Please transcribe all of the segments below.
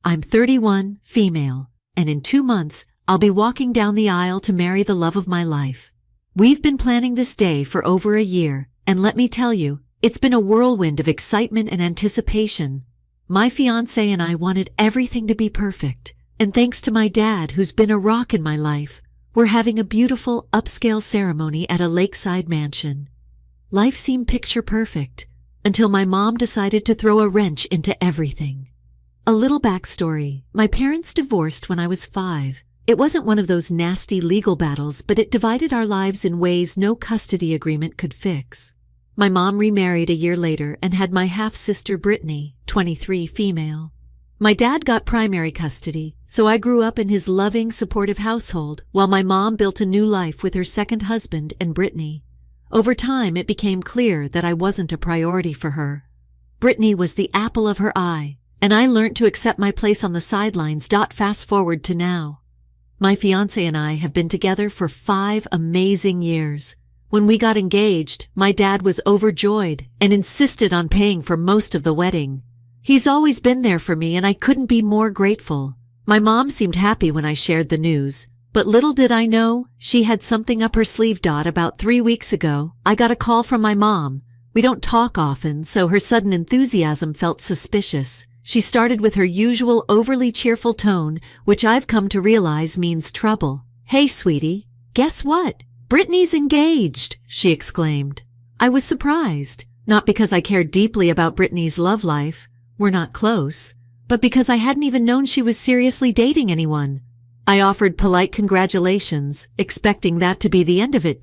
I'm 31, female, and in 2 months, I'll be walking down the aisle to marry the love of my life. We've been planning this day for over a year, and let me tell you, it's been a whirlwind of excitement and anticipation. My fiancé and I wanted everything to be perfect, and thanks to my dad, who's been a rock in my life, we're having a beautiful upscale ceremony at a lakeside mansion. Life seemed picture perfect, until my mom decided to throw a wrench into everything. A little backstory. My parents divorced when I was 5. It wasn't one of those nasty legal battles, but it divided our lives in ways no custody agreement could fix. My mom remarried a year later and had my half-sister Brittany, 23, female. My dad got primary custody, so I grew up in his loving, supportive household, while my mom built a new life with her second husband and Brittany. Over time, it became clear that I wasn't a priority for her. Brittany was the apple of her eye, and I learned to accept my place on the sidelines. Fast forward to now. My fiancé and I have been together for 5 amazing years. When we got engaged, my dad was overjoyed and insisted on paying for most of the wedding. He's always been there for me, and I couldn't be more grateful. My mom seemed happy when I shared the news, but little did I know, she had something up her sleeve. About 3 weeks ago, I got a call from my mom. We don't talk often, so her sudden enthusiasm felt suspicious. She started with her usual overly cheerful tone, which I've come to realize means trouble. "Hey, sweetie, guess what? Brittany's engaged," she exclaimed. I was surprised, not because I cared deeply about Brittany's love life, we're not close, but because I hadn't even known she was seriously dating anyone. I offered polite congratulations, expecting that to be the end of it.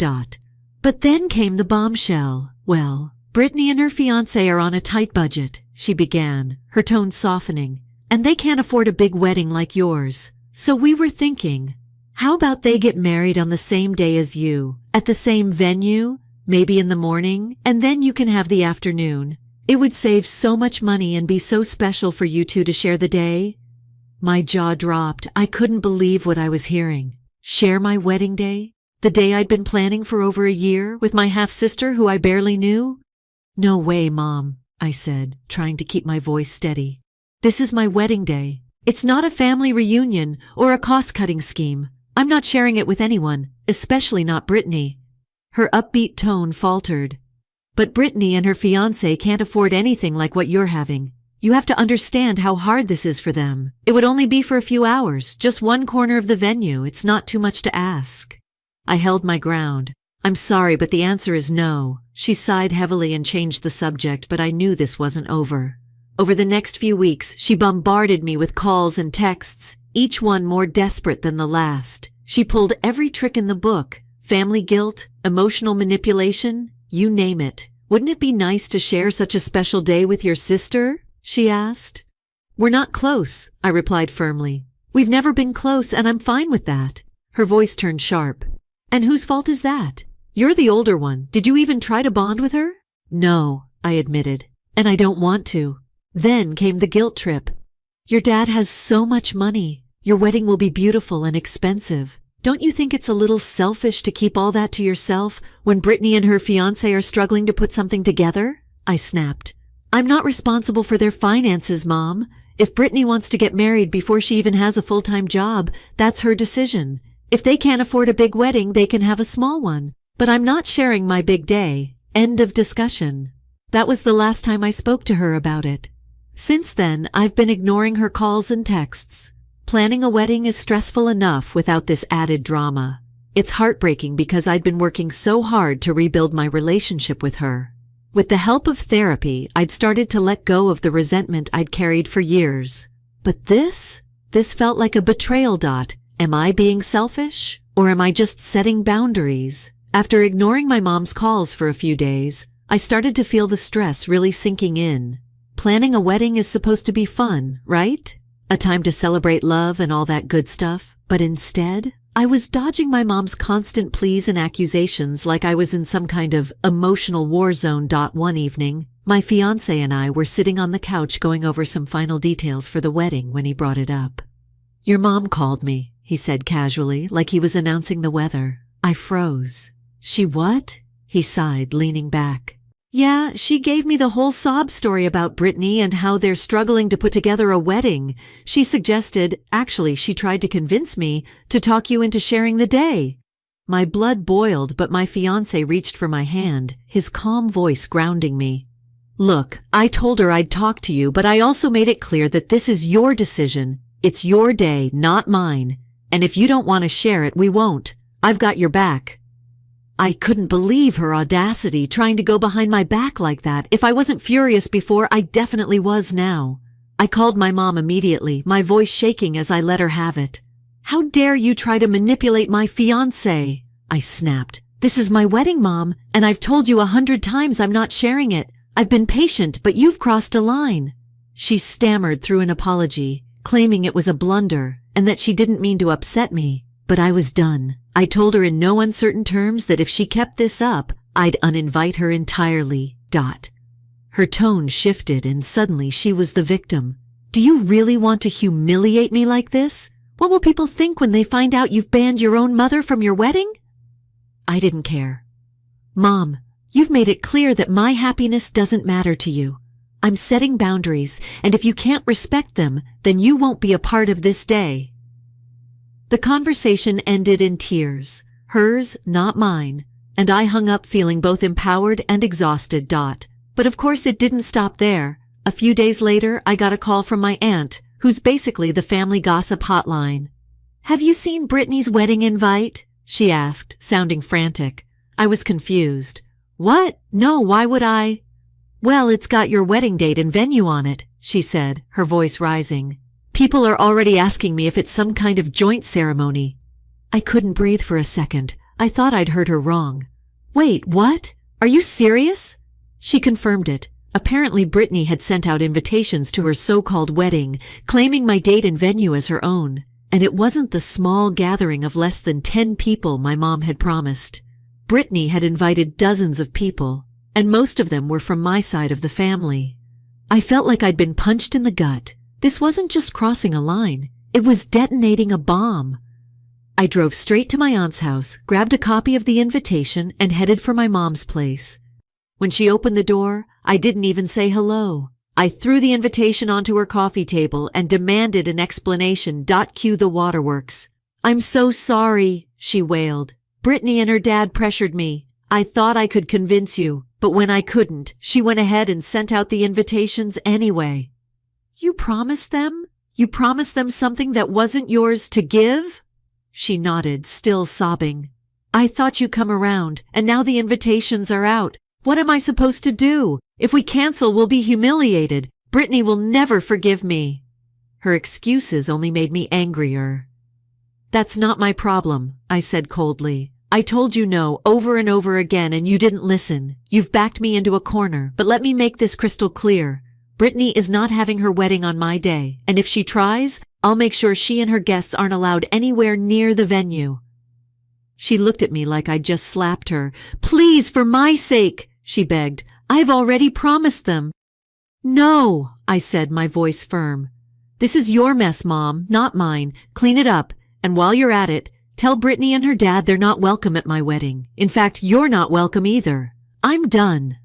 But then came the bombshell. "Well, Brittany and her fiancé are on a tight budget," she began, her tone softening, "and they can't afford a big wedding like yours. So we were thinking, how about they get married on the same day as you, at the same venue, maybe in the morning, and then you can have the afternoon. It would save so much money and be so special for you two to share the day." My jaw dropped. I couldn't believe what I was hearing. Share my wedding day? The day I'd been planning for over a year, with my half-sister who I barely knew? "No way, Mom," I said, trying to keep my voice steady. "This is my wedding day. It's not a family reunion or a cost-cutting scheme. I'm not sharing it with anyone, especially not Brittany." Her upbeat tone faltered. "But Brittany and her fiancé can't afford anything like what you're having. You have to understand how hard this is for them. It would only be for a few hours, just one corner of the venue. It's not too much to ask." I held my ground. "I'm sorry, but the answer is no." She sighed heavily and changed the subject, but I knew this wasn't over. Over the next few weeks, she bombarded me with calls and texts, each one more desperate than the last. She pulled every trick in the book: family guilt, emotional manipulation, you name it. "Wouldn't it be nice to share such a special day with your sister?" she asked. "We're not close," I replied firmly. "We've never been close, and I'm fine with that." Her voice turned sharp. "And whose fault is that? You're the older one. Did you even try to bond with her?" "No," I admitted, "and I don't want to." Then came the guilt trip. "Your dad has so much money. Your wedding will be beautiful and expensive. Don't you think it's a little selfish to keep all that to yourself when Brittany and her fiancé are struggling to put something together?" I snapped. "I'm not responsible for their finances, Mom. If Brittany wants to get married before she even has a full-time job, that's her decision. If they can't afford a big wedding, they can have a small one. But I'm not sharing my big day. End of discussion." That was the last time I spoke to her about it. Since then, I've been ignoring her calls and texts. Planning a wedding is stressful enough without this added drama. It's heartbreaking because I'd been working so hard to rebuild my relationship with her. With the help of therapy, I'd started to let go of the resentment I'd carried for years. But this felt like a betrayal. Am I being selfish? Or am I just setting boundaries? After ignoring my mom's calls for a few days, I started to feel the stress really sinking in. Planning a wedding is supposed to be fun, right? A time to celebrate love and all that good stuff. But instead, I was dodging my mom's constant pleas and accusations like I was in some kind of emotional war zone. One evening, my fiancé and I were sitting on the couch going over some final details for the wedding when he brought it up. "Your mom called me," he said casually, like he was announcing the weather. I froze. "She what?" he sighed, leaning back. Yeah, she gave me the whole sob story about Brittany and how they're struggling to put together a wedding. She suggested, actually, she tried to convince me to talk you into sharing the day. My blood boiled, but my fiancé reached for my hand, his calm voice grounding me. Look, I told her I'd talk to you, but I also made it clear that this is your decision. It's your day, not mine. And if you don't want to share it, we won't. I've got your back. I couldn't believe her audacity, trying to go behind my back like that. If I wasn't furious before, I definitely was now. I called my mom immediately, my voice shaking as I let her have it. How dare you try to manipulate my fiancé? I snapped. This is my wedding, Mom, and I've told you 100 times I'm not sharing it. I've been patient, but you've crossed a line. She stammered through an apology, claiming it was a blunder and that she didn't mean to upset me. But I was done. I told her in no uncertain terms that if she kept this up, I'd uninvite her entirely. Her tone shifted and suddenly she was the victim. Do you really want to humiliate me like this? What will people think when they find out you've banned your own mother from your wedding? I didn't care. Mom, you've made it clear that my happiness doesn't matter to you. I'm setting boundaries, and if you can't respect them, then you won't be a part of this day. The conversation ended in tears, hers, not mine, and I hung up feeling both empowered and exhausted. But of course it didn't stop there. A few days later, I got a call from my aunt, who's basically the family gossip hotline. Have you seen Brittany's wedding invite? She asked, sounding frantic. I was confused. What? No, why would I? Well, it's got your wedding date and venue on it, she said, her voice rising. People are already asking me if it's some kind of joint ceremony. I couldn't breathe for a second. I thought I'd heard her wrong. Wait, what? Are you serious? She confirmed it. Apparently Brittany had sent out invitations to her so-called wedding, claiming my date and venue as her own. And it wasn't the small gathering of less than 10 people my mom had promised. Brittany had invited dozens of people, and most of them were from my side of the family. I felt like I'd been punched in the gut. This wasn't just crossing a line. It was detonating a bomb. I drove straight to my aunt's house, grabbed a copy of the invitation, and headed for my mom's place. When she opened the door, I didn't even say hello. I threw the invitation onto her coffee table and demanded an explanation. Cue the waterworks. I'm so sorry, she wailed. Brittany and her dad pressured me. I thought I could convince you, but when I couldn't, she went ahead and sent out the invitations anyway. You promised them? You promised them something that wasn't yours to give? She nodded, still sobbing. I thought you'd come around, and now the invitations are out. What am I supposed to do? If we cancel, we'll be humiliated. Brittany will never forgive me. Her excuses only made me angrier. That's not my problem, I said coldly. I told you no over and over again, and you didn't listen. You've backed me into a corner, but let me make this crystal clear. Brittany is not having her wedding on my day, and if she tries, I'll make sure she and her guests aren't allowed anywhere near the venue. She looked at me like I'd just slapped her. Please, for my sake, she begged. I've already promised them. No, I said, my voice firm. This is your mess, Mom, not mine. Clean it up, and while you're at it, tell Brittany and her dad they're not welcome at my wedding. In fact, you're not welcome either. I'm done.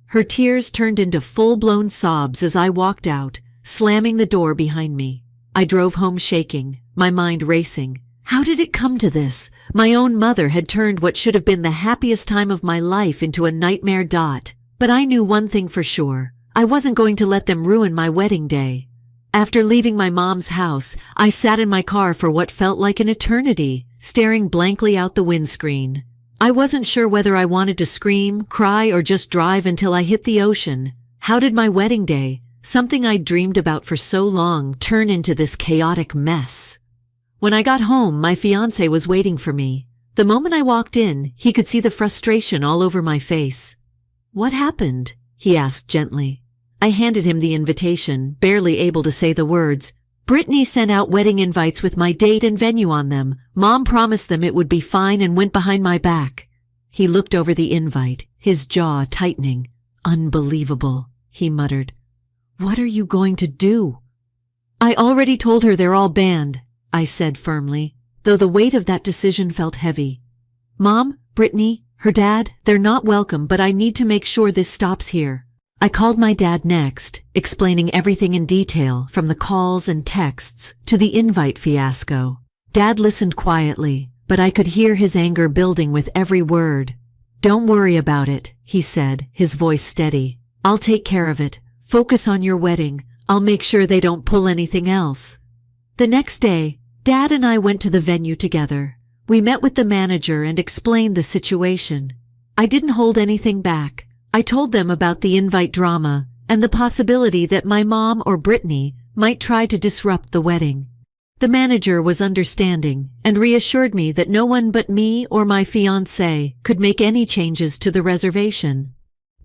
Her tears turned into full-blown sobs as I walked out, slamming the door behind me. I drove home shaking, my mind racing. How did it come to this? My own mother had turned what should have been the happiest time of my life into a nightmare. But I knew one thing for sure. I wasn't going to let them ruin my wedding day. After leaving my mom's house, I sat in my car for what felt like an eternity, staring blankly out the windscreen. I wasn't sure whether I wanted to scream, cry, or just drive until I hit the ocean. How did my wedding day, something I'd dreamed about for so long, turn into this chaotic mess? When I got home, my fiancé was waiting for me. The moment I walked in, he could see the frustration all over my face. What happened? He asked gently. I handed him the invitation, barely able to say the words. Brittany sent out wedding invites with my date and venue on them. Mom promised them it would be fine and went behind my back. He looked over the invite, his jaw tightening. Unbelievable, he muttered. What are you going to do? I already told her they're all banned, I said firmly, though the weight of that decision felt heavy. Mom, Brittany, Her dad, they're not welcome, but I need to make sure this stops here. I called my dad next, explaining everything in detail, from the calls and texts to the invite fiasco. Dad listened quietly, but I could hear his anger building with every word. "Don't worry about it," he said, his voice steady. "I'll take care of it. Focus on your wedding. I'll make sure they don't pull anything else." The next day, Dad and I went to the venue together. We met with the manager and explained the situation. I didn't hold anything back. I told them about the invite drama and the possibility that my mom or Brittany might try to disrupt the wedding. The manager was understanding and reassured me that no one but me or my fiancé could make any changes to the reservation.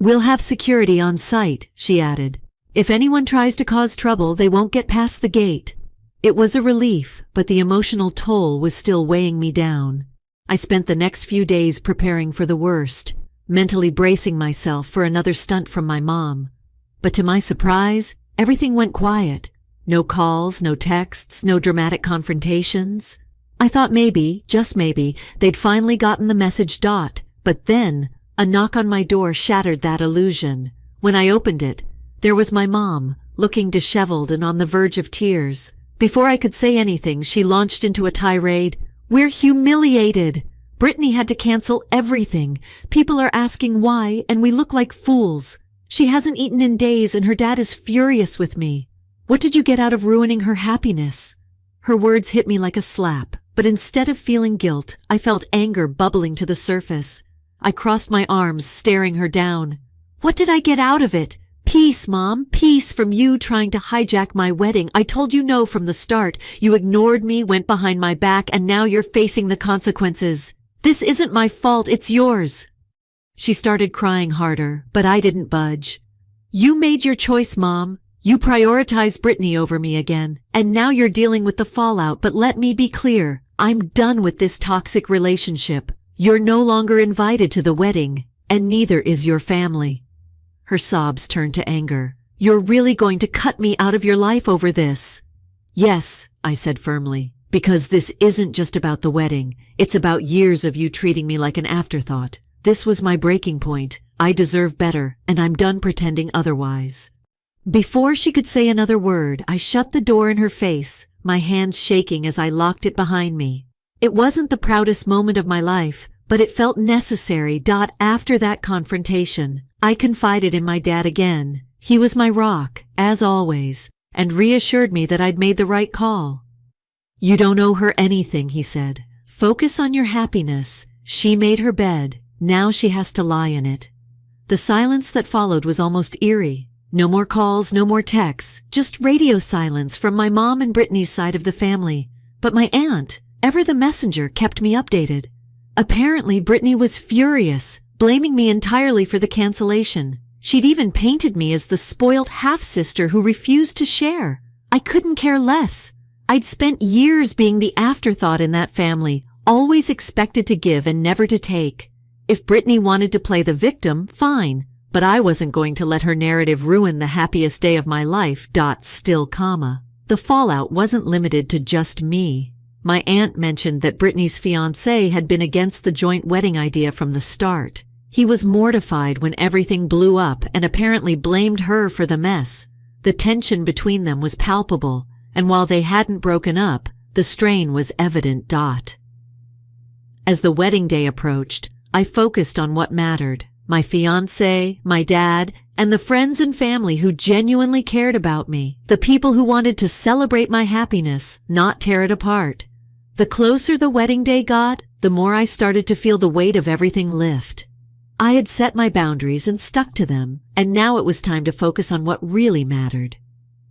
"We'll have security on site," she added. "If anyone tries to cause trouble, they won't get past the gate." It was a relief, but the emotional toll was still weighing me down. I spent the next few days preparing for the worst, mentally bracing myself for another stunt from my mom. But to my surprise, everything went quiet. No calls, no texts, no dramatic confrontations. I thought maybe, just maybe, they'd finally gotten the message. But then, a knock on my door shattered that illusion. When I opened it, there was my mom, looking disheveled and on the verge of tears. Before I could say anything, she launched into a tirade. "We're humiliated. Brittany had to cancel everything. People are asking why, and we look like fools. She hasn't eaten in days, and her dad is furious with me. What did you get out of ruining her happiness?" Her words hit me like a slap, but instead of feeling guilt, I felt anger bubbling to the surface. I crossed my arms, staring her down. "What did I get out of it? Peace, Mom, peace from you trying to hijack my wedding. I told you no from the start. You ignored me, went behind my back, and now you're facing the consequences. This isn't my fault, it's yours." She started crying harder, but I didn't budge. "You made your choice, Mom. You prioritized Brittany over me again, and now you're dealing with the fallout, but let me be clear. I'm done with this toxic relationship. You're no longer invited to the wedding, and neither is your family." Her sobs turned to anger. "You're really going to cut me out of your life over this?" "Yes," I said firmly, "because this isn't just about the wedding. It's about years of you treating me like an afterthought. This was my breaking point. I deserve better, and I'm done pretending otherwise." Before she could say another word, I shut the door in her face, my hands shaking as I locked it behind me. It wasn't the proudest moment of my life, but it felt necessary. After that confrontation, I confided in my dad again. He was my rock, as always, and reassured me that I'd made the right call. "You don't owe her anything," he said. "Focus on your happiness. She made her bed. Now she has to lie in it." The silence that followed was almost eerie. No more calls, no more texts, just radio silence from my mom and Brittany's side of the family. But my aunt, ever the messenger, kept me updated. Apparently, Brittany was furious, blaming me entirely for the cancellation. She'd even painted me as the spoiled half-sister who refused to share. I couldn't care less. I'd spent years being the afterthought in that family, always expected to give and never to take. If Brittany wanted to play the victim, fine, but I wasn't going to let her narrative ruin the happiest day of my life. Still, the fallout wasn't limited to just me. My aunt mentioned that Brittany's fiancé had been against the joint wedding idea from the start. He was mortified when everything blew up and apparently blamed her for the mess. The tension between them was palpable, and while they hadn't broken up, the strain was evident. As the wedding day approached, I focused on what mattered: my fiancé, my dad, and the friends and family who genuinely cared about me, the people who wanted to celebrate my happiness, not tear it apart. The closer the wedding day got, the more I started to feel the weight of everything lift. I had set my boundaries and stuck to them, and now it was time to focus on what really mattered.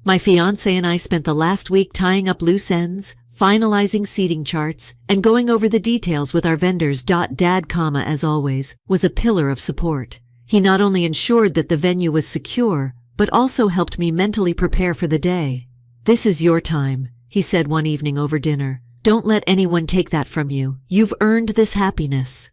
My fiancé and I spent the last week tying up loose ends, finalizing seating charts, and going over the details with our vendors. Dad, as always, was a pillar of support. He not only ensured that the venue was secure, but also helped me mentally prepare for the day. "This is your time," he said one evening over dinner. "Don't let anyone take that from you. You've earned this happiness."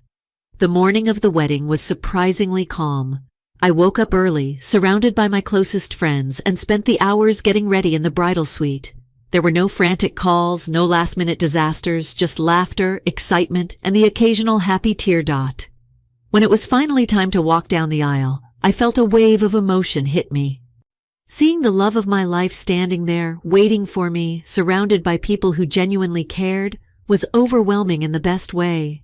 The morning of the wedding was surprisingly calm. I woke up early, surrounded by my closest friends, and spent the hours getting ready in the bridal suite. There were no frantic calls, no last-minute disasters, just laughter, excitement, and the occasional happy tear. When it was finally time to walk down the aisle, I felt a wave of emotion hit me. Seeing the love of my life standing there, waiting for me, surrounded by people who genuinely cared, was overwhelming in the best way.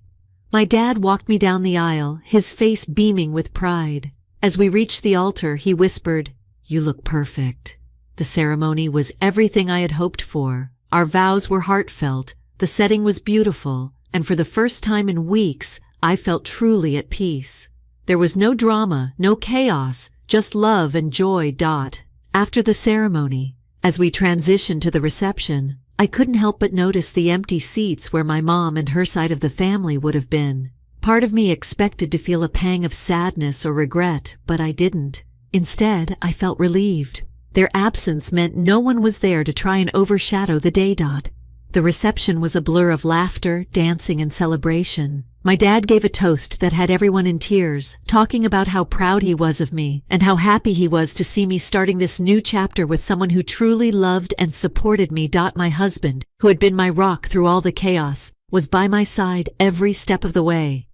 My dad walked me down the aisle, his face beaming with pride. As we reached the altar, he whispered, "You look perfect." The ceremony was everything I had hoped for. Our vows were heartfelt, the setting was beautiful, and for the first time in weeks, I felt truly at peace. There was no drama, no chaos, just love and joy. After the ceremony, as we transitioned to the reception, I couldn't help but notice the empty seats where my mom and her side of the family would have been. Part of me expected to feel a pang of sadness or regret, but I didn't. Instead, I felt relieved. Their absence meant no one was there to try and overshadow the day. The reception was a blur of laughter, dancing, and celebration. My dad gave a toast that had everyone in tears, talking about how proud he was of me and how happy he was to see me starting this new chapter with someone who truly loved and supported me. My husband, who had been my rock through all the chaos, was by my side every step of the way.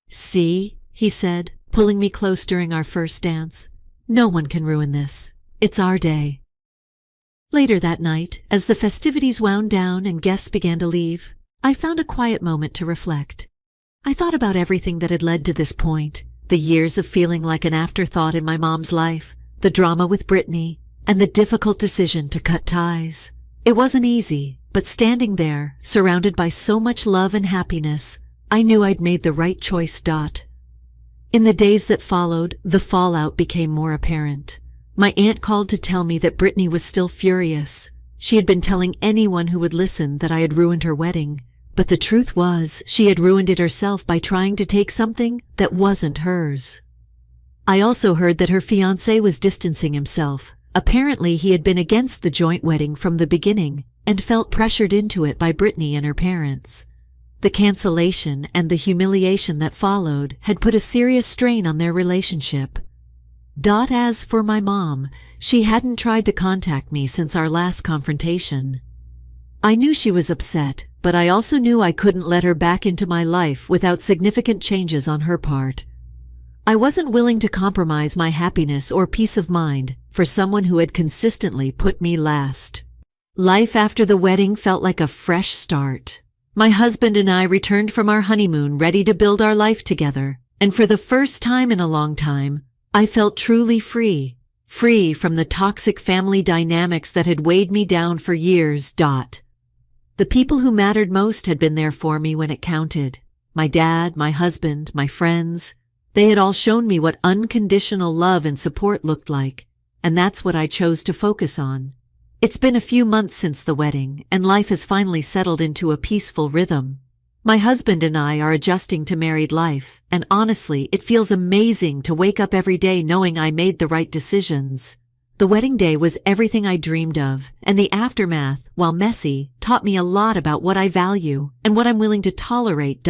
"See," he said, pulling me close during our first dance. "No one can ruin this. It's our day." Later that night, as the festivities wound down and guests began to leave, I found a quiet moment to reflect. I thought about everything that had led to this point, the years of feeling like an afterthought in my mom's life, the drama with Brittany, and the difficult decision to cut ties. It wasn't easy, but standing there, surrounded by so much love and happiness, I knew I'd made the right choice. In the days that followed, the fallout became more apparent. My aunt called to tell me that Brittany was still furious. She had been telling anyone who would listen that I had ruined her wedding. But the truth was, she had ruined it herself by trying to take something that wasn't hers. I also heard that her fiancé was distancing himself. Apparently, he had been against the joint wedding from the beginning and felt pressured into it by Brittany and her parents. The cancellation and the humiliation that followed had put a serious strain on their relationship. As for my mom, she hadn't tried to contact me since our last confrontation. I knew she was upset, but I also knew I couldn't let her back into my life without significant changes on her part. I wasn't willing to compromise my happiness or peace of mind for someone who had consistently put me last. Life after the wedding felt like a fresh start. My husband and I returned from our honeymoon ready to build our life together, and for the first time in a long time, I felt truly free. Free from the toxic family dynamics that had weighed me down for years. The people who mattered most had been there for me when it counted. My dad, my husband, my friends. They had all shown me what unconditional love and support looked like, and that's what I chose to focus on. It's been a few months since the wedding, and life has finally settled into a peaceful rhythm. My husband and I are adjusting to married life, and honestly, it feels amazing to wake up every day knowing I made the right decisions. The wedding day was everything I dreamed of, and the aftermath, while messy, taught me a lot about what I value and what I'm willing to tolerate.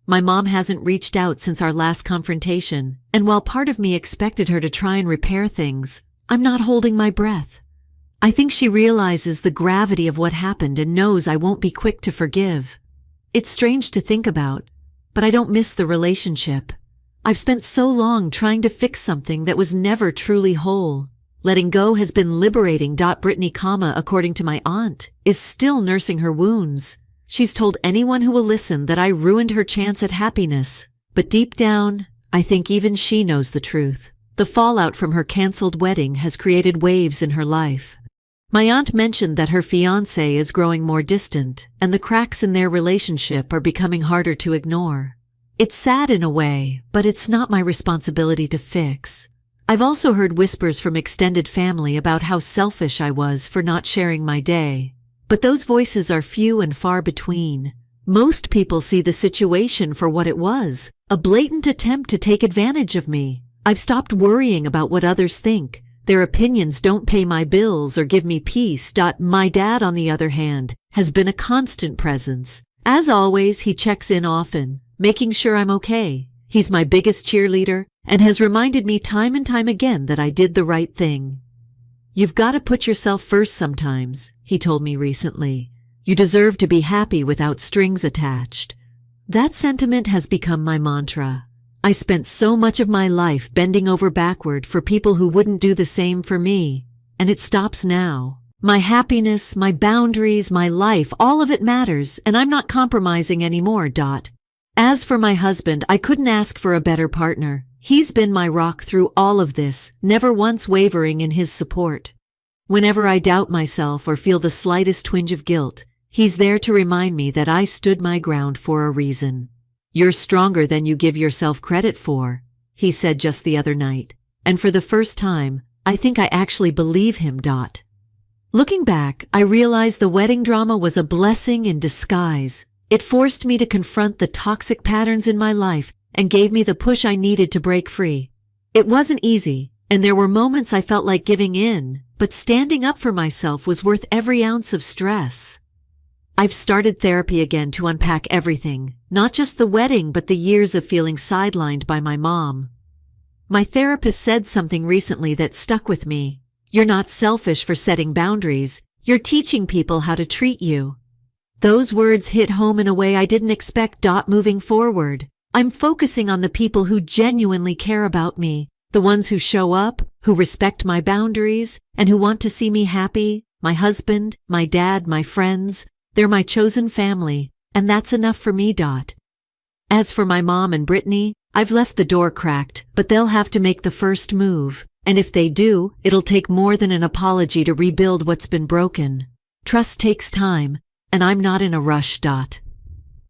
My mom hasn't reached out since our last confrontation, and while part of me expected her to try and repair things, I'm not holding my breath. I think she realizes the gravity of what happened and knows I won't be quick to forgive. It's strange to think about, but I don't miss the relationship. I've spent so long trying to fix something that was never truly whole. Letting go has been liberating. Brittany, according to my aunt, is still nursing her wounds. She's told anyone who will listen that I ruined her chance at happiness. But deep down, I think even she knows the truth. The fallout from her canceled wedding has created waves in her life. My aunt mentioned that her fiancé is growing more distant, and the cracks in their relationship are becoming harder to ignore. It's sad in a way, but it's not my responsibility to fix. I've also heard whispers from extended family about how selfish I was for not sharing my day. But those voices are few and far between. Most people see the situation for what it was, a blatant attempt to take advantage of me. I've stopped worrying about what others think. Their opinions don't pay my bills or give me peace. My dad, on the other hand, has been a constant presence. As always, he checks in often, making sure I'm okay. He's my biggest cheerleader and has reminded me time and time again that I did the right thing. "You've got to put yourself first sometimes," he told me recently. "You deserve to be happy without strings attached." That sentiment has become my mantra. I spent so much of my life bending over backward for people who wouldn't do the same for me, and it stops now. My happiness, my boundaries, my life, all of it matters, and I'm not compromising anymore. As for my husband, I couldn't ask for a better partner. He's been my rock through all of this, never once wavering in his support. Whenever I doubt myself or feel the slightest twinge of guilt, he's there to remind me that I stood my ground for a reason. "You're stronger than you give yourself credit for," he said just the other night. And for the first time, I think I actually believe him. Looking back, I realized the wedding drama was a blessing in disguise. It forced me to confront the toxic patterns in my life and gave me the push I needed to break free. It wasn't easy, and there were moments I felt like giving in, but standing up for myself was worth every ounce of stress. I've started therapy again to unpack everything, not just the wedding, but the years of feeling sidelined by my mom. My therapist said something recently that stuck with me. "You're not selfish for setting boundaries. You're teaching people how to treat you." Those words hit home in a way I didn't expect. Moving forward, I'm focusing on the people who genuinely care about me, the ones who show up, who respect my boundaries, and who want to see me happy. My husband, my dad, my friends, they're my chosen family, and that's enough for me. As for my mom and Brittany, I've left the door cracked, but they'll have to make the first move. And if they do, it'll take more than an apology to rebuild what's been broken. Trust takes time, and I'm not in a rush.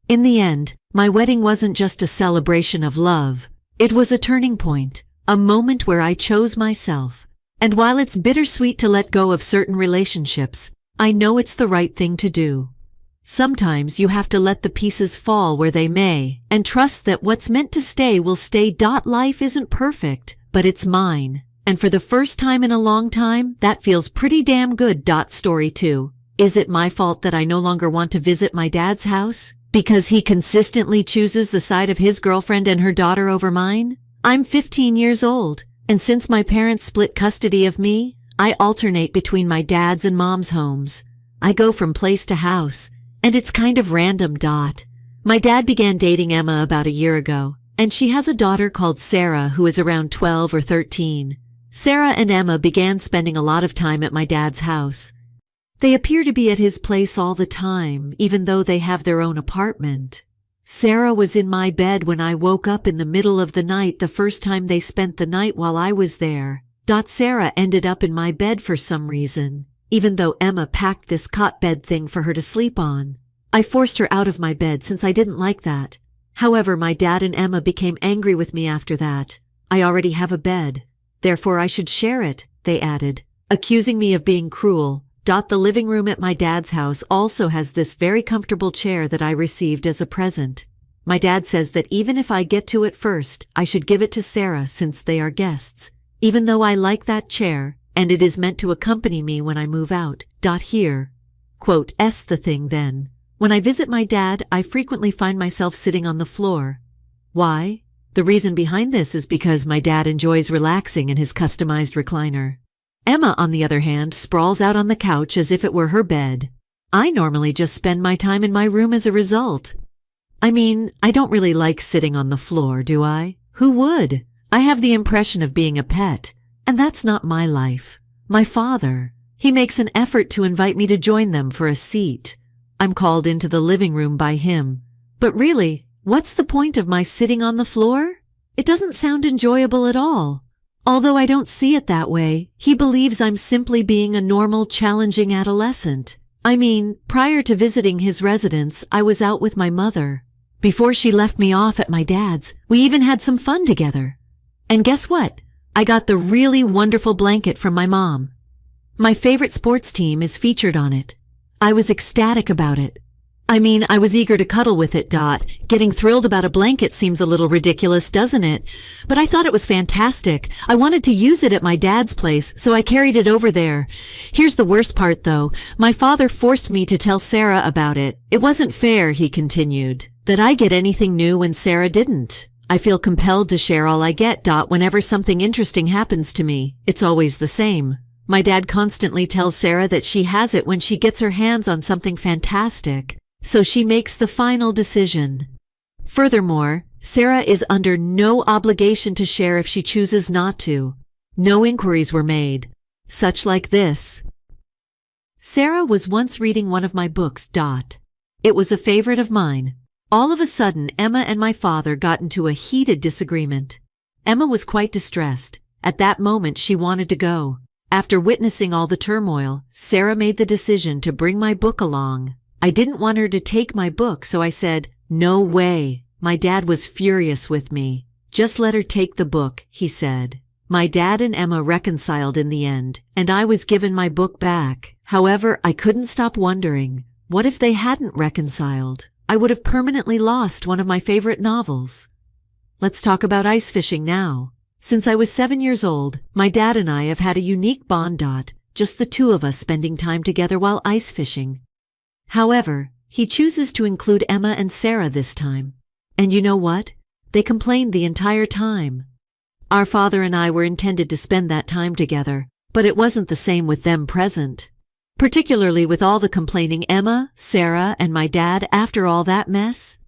In the end, my wedding wasn't just a celebration of love. It was a turning point, a moment where I chose myself. And while it's bittersweet to let go of certain relationships, I know it's the right thing to do. Sometimes you have to let the pieces fall where they may, and trust that what's meant to stay will stay. Life isn't perfect, but it's mine. And for the first time in a long time, that feels pretty damn good. Story 2. Is it my fault that I no longer want to visit my dad's house? Because he consistently chooses the side of his girlfriend and her daughter over mine? I'm 15 years old, and since my parents split custody of me, I alternate between my dad's and mom's homes. I go from place to house, and it's kind of random. My dad began dating Emma about a year ago, and she has a daughter called Sarah who is around 12 or 13. Sarah and Emma began spending a lot of time at my dad's house. They appear to be at his place all the time, even though they have their own apartment. Sarah was in my bed when I woke up in the middle of the night the first time they spent the night while I was there. Sarah ended up in my bed for some reason, even though Emma packed this cot bed thing for her to sleep on. I forced her out of my bed since I didn't like that. However, my dad and Emma became angry with me after that. "I already have a bed. Therefore I should share it," they added, accusing me of being cruel. The living room at my dad's house also has this very comfortable chair that I received as a present. My dad says that even if I get to it first, I should give it to Sarah since they are guests, even though I like that chair, and it is meant to accompany me when I move out. Here, quote, "S the thing then. When I visit my dad, I frequently find myself sitting on the floor. Why? The reason behind this is because my dad enjoys relaxing in his customized recliner. Emma, on the other hand, sprawls out on the couch as if it were her bed. I normally just spend my time in my room as a result. I mean, I don't really like sitting on the floor, do I? Who would? I have the impression of being a pet, and that's not my life. My father, he makes an effort to invite me to join them for a seat. I'm called into the living room by him. But really, what's the point of my sitting on the floor? It doesn't sound enjoyable at all. Although I don't see it that way, he believes I'm simply being a normal, challenging adolescent. I mean, prior to visiting his residence, I was out with my mother. Before she left me off at my dad's, we even had some fun together. And guess what? I got the really wonderful blanket from my mom. My favorite sports team is featured on it. I was ecstatic about it. I mean, I was eager to cuddle with it. Getting thrilled about a blanket seems a little ridiculous, doesn't it? But I thought it was fantastic. I wanted to use it at my dad's place, so I carried it over there. Here's the worst part, though. My father forced me to tell Sarah about it. It wasn't fair, he continued, that I get anything new when Sarah didn't. I feel compelled to share all I get. Whenever something interesting happens to me, it's always the same. My dad constantly tells Sarah that she has it when she gets her hands on something fantastic. So she makes the final decision. Furthermore, Sarah is under no obligation to share if she chooses not to. No inquiries were made. Such like this. Sarah was once reading one of my books. It was a favorite of mine. All of a sudden, Emma and my father got into a heated disagreement. Emma was quite distressed. At that moment, she wanted to go. After witnessing all the turmoil, Sarah made the decision to bring my book along. I didn't want her to take my book, so I said, "No way." My dad was furious with me. "Just let her take the book," he said. My dad and Emma reconciled in the end, and I was given my book back. However, I couldn't stop wondering, what if they hadn't reconciled? I would have permanently lost one of my favorite novels. Let's talk about ice fishing now. Since I was 7 years old, my dad and I have had a unique bond. Just the two of us spending time together while ice fishing. However, he chooses to include Emma and Sarah this time. And you know what? They complained the entire time. Our father and I were intended to spend that time together, but it wasn't the same with them present. Particularly with all the complaining Emma, Sarah, and my dad after all that mess.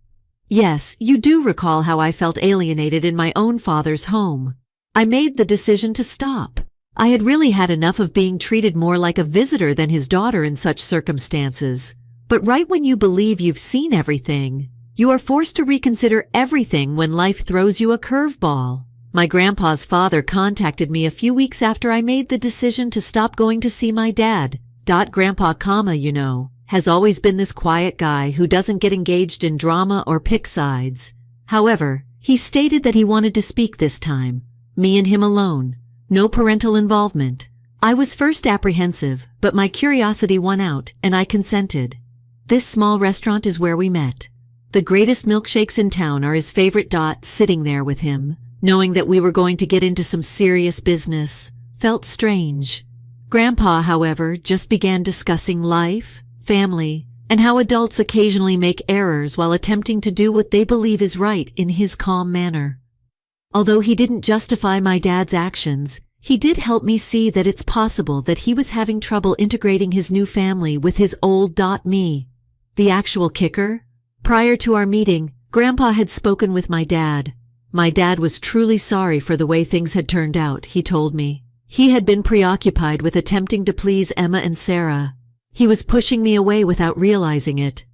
Yes, you do recall how I felt alienated in my own father's home. I made the decision to stop. I had really had enough of being treated more like a visitor than his daughter in such circumstances. But right when you believe you've seen everything, you are forced to reconsider everything when life throws you a curveball. My grandpa's father contacted me a few weeks after I made the decision to stop going to see my dad. Grandpa, has always been this quiet guy who doesn't get engaged in drama or pick sides. However, he stated that he wanted to speak this time. Me and him alone. No parental involvement. I was first apprehensive, but my curiosity won out, and I consented. This small restaurant is where we met. The greatest milkshakes in town are his favorite. Sitting there with him, knowing that we were going to get into some serious business, felt strange. Grandpa, however, just began discussing life, family, and how adults occasionally make errors while attempting to do what they believe is right in his calm manner. Although he didn't justify my dad's actions, he did help me see that it's possible that he was having trouble integrating his new family with his old. Me. The actual kicker? Prior to our meeting, Grandpa had spoken with my dad. My dad was truly sorry for the way things had turned out, he told me. He had been preoccupied with attempting to please Emma and Sarah. He was pushing me away without realizing it.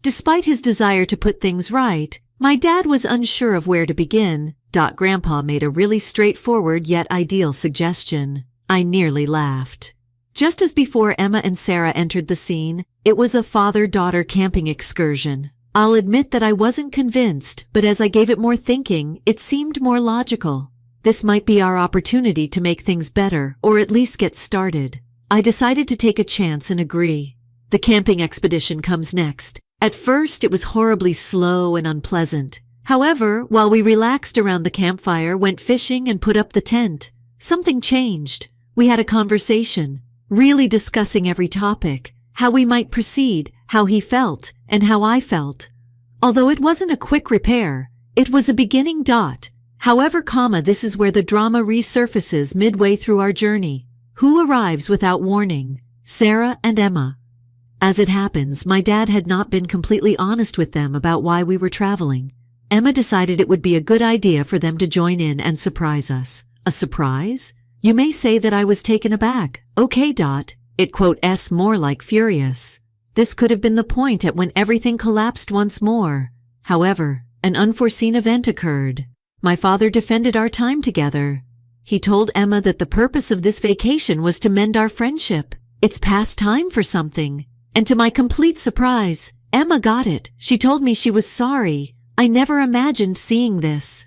Despite his desire to put things right, my dad was unsure of where to begin. Grandpa made a really straightforward yet ideal suggestion. I nearly laughed. Just as before Emma and Sarah entered the scene, it was a father-daughter camping excursion. I'll admit that I wasn't convinced, but as I gave it more thinking, it seemed more logical. This might be our opportunity to make things better, or at least get started. I decided to take a chance and agree. The camping expedition comes next. At first, it was horribly slow and unpleasant. However, while we relaxed around the campfire, went fishing, and put up the tent, something changed. We had a conversation, really discussing every topic, how we might proceed, how he felt, and how I felt. Although it wasn't a quick repair, it was a beginning. However, this is where the drama resurfaces midway through our journey. Who arrives without warning? Sarah and Emma. As it happens, my dad had not been completely honest with them about why we were traveling. Emma decided it would be a good idea for them to join in and surprise us. A surprise? You may say that I was taken aback. Okay. It more like furious. This could have been the point at when everything collapsed once more. However, an unforeseen event occurred. My father defended our time together. He told Emma that the purpose of this vacation was to mend our friendship. It's past time for something. And to my complete surprise, Emma got it. She told me she was sorry. I never imagined seeing this.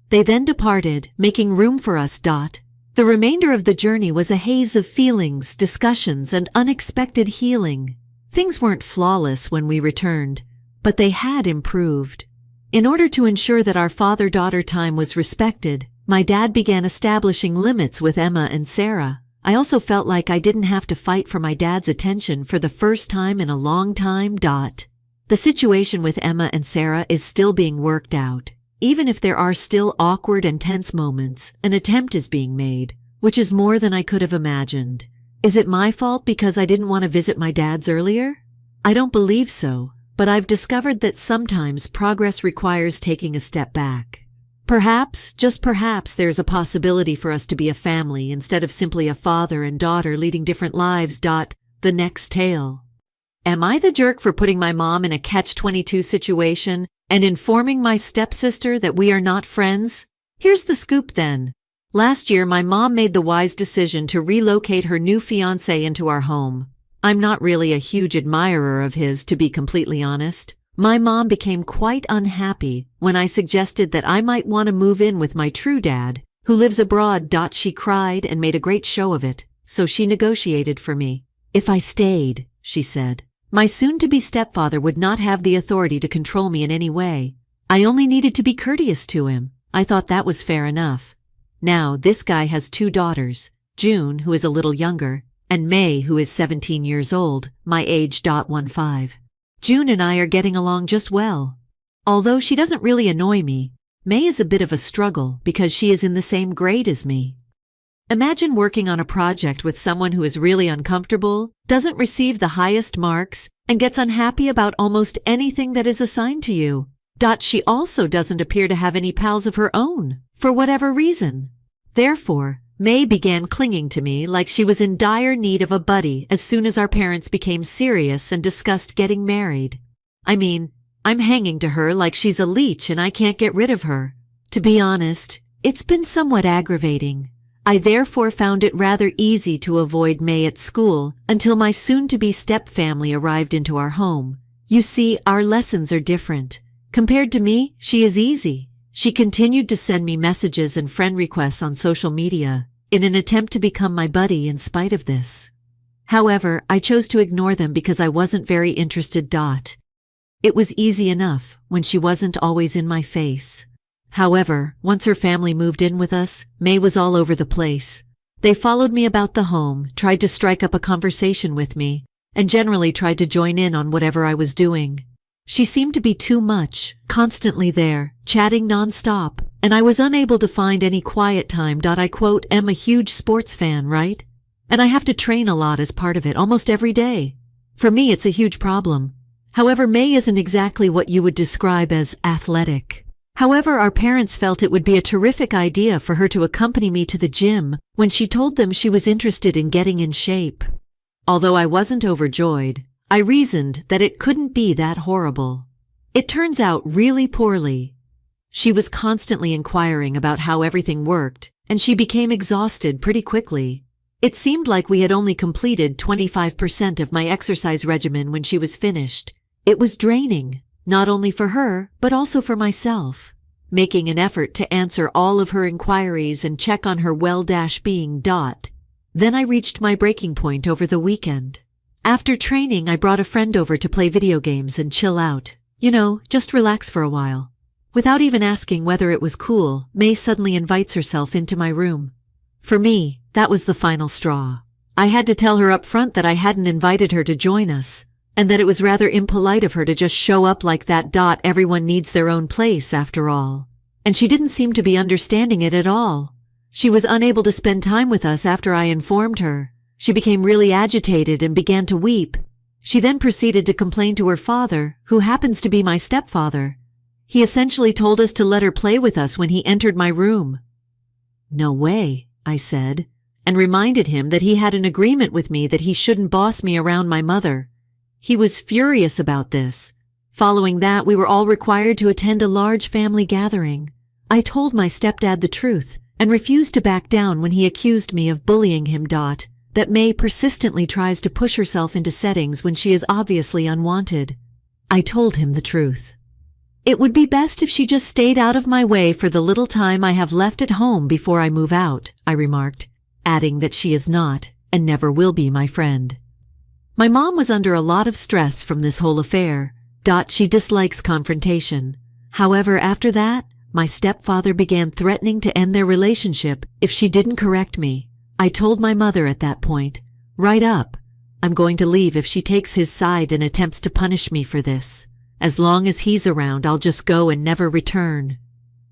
They then departed, making room for us. The remainder of the journey was a haze of feelings, discussions, and unexpected healing. Things weren't flawless when we returned, but they had improved. In order to ensure that our father-daughter time was respected, my dad began establishing limits with Emma and Sarah. I also felt like I didn't have to fight for my dad's attention for the first time in a long time. The situation with Emma and Sarah is still being worked out. Even if there are still awkward and tense moments, an attempt is being made, which is more than I could have imagined. Is it my fault because I didn't want to visit my dad's earlier? I don't believe so. but I've discovered that sometimes progress requires taking a step back. Perhaps, just perhaps, there's a possibility for us to be a family instead of simply a father and daughter leading different lives. The next tale. Am I the jerk for putting my mom in a catch-22 situation and informing my stepsister that we are not friends? Here's the scoop then. Last year, my mom made the wise decision to relocate her new fiancé into our home. I'm not really a huge admirer of his, to be completely honest. My mom became quite unhappy when I suggested that I might want to move in with my true dad, who lives abroad. She cried and made a great show of it, so she negotiated for me. If I stayed, she said, my soon-to-be stepfather would not have the authority to control me in any way. I only needed to be courteous to him. I thought that was fair enough. Now, this guy has 2 daughters, June, who is a little younger, and May, who is 17 years old, my age. 15. June and I are getting along just well. Although she doesn't really annoy me, May is a bit of a struggle because she is in the same grade as me. Imagine working on a project with someone who is really uncomfortable, doesn't receive the highest marks, and gets unhappy about almost anything that is assigned to you. She also doesn't appear to have any pals of her own, for whatever reason. Therefore, May began clinging to me like she was in dire need of a buddy as soon as our parents became serious and discussed getting married. I mean, I'm hanging to her like she's a leech and I can't get rid of her. To be honest, it's been somewhat aggravating. I therefore found it rather easy to avoid May at school until my soon-to-be stepfamily arrived into our home. You see, our lessons are different. Compared to me, she is easy. She continued to send me messages and friend requests on social media in an attempt to become my buddy in spite of this. However, I chose to ignore them because I wasn't very interested. It was easy enough when she wasn't always in my face. However, once her family moved in with us, May was all over the place. They followed me about the home, tried to strike up a conversation with me, and generally tried to join in on whatever I was doing. She seemed to be too much, constantly there, chatting nonstop, and I was unable to find any quiet time. I quote, am a huge sports fan, right? And I have to train a lot as part of it, almost every day. For me, it's a huge problem. However, May isn't exactly what you would describe as athletic. However, our parents felt it would be a terrific idea for her to accompany me to the gym when she told them she was interested in getting in shape. Although I wasn't overjoyed, I reasoned that it couldn't be that horrible. It turns out really poorly. She was constantly inquiring about how everything worked, and she became exhausted pretty quickly. It seemed like we had only completed 25% of my exercise regimen when she was finished. It was draining, not only for her, but also for myself. Making an effort to answer all of her inquiries and check on her well-being. Then I reached my breaking point over the weekend. After training, I brought a friend over to play video games and chill out. Just relax for a while. Without even asking whether it was cool, May suddenly invites herself into my room. For me, that was the final straw. I had to tell her up front that I hadn't invited her to join us, and that it was rather impolite of her to just show up like that. Everyone needs their own place, after all. And she didn't seem to be understanding it at all. She was unable to spend time with us after I informed her. She became really agitated and began to weep. She then proceeded to complain to her father, who happens to be my stepfather. He essentially told us to let her play with us when he entered my room. No way, I said, and reminded him that he had an agreement with me that he shouldn't boss me around my mother. He was furious about this. Following that, we were all required to attend a large family gathering. I told my stepdad the truth and refused to back down when he accused me of bullying him. That May persistently tries to push herself into settings when she is obviously unwanted. I told him the truth. It would be best if she just stayed out of my way for the little time I have left at home before I move out, I remarked, adding that she is not and never will be my friend. My mom was under a lot of stress from this whole affair. She dislikes confrontation. However, after that, my stepfather began threatening to end their relationship if she didn't correct me. I told my mother at that point, right up, I'm going to leave if she takes his side and attempts to punish me for this. As long as he's around, I'll just go and never return.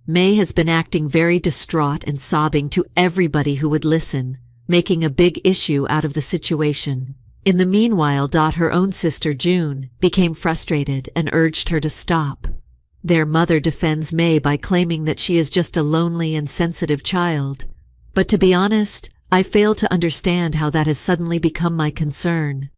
May has been acting very distraught and sobbing to everybody who would listen, making a big issue out of the situation. In the meanwhile, her own sister, June, became frustrated and urged her to stop. Their mother defends May by claiming that she is just a lonely and sensitive child. But to be honest, I fail to understand how that has suddenly become my concern.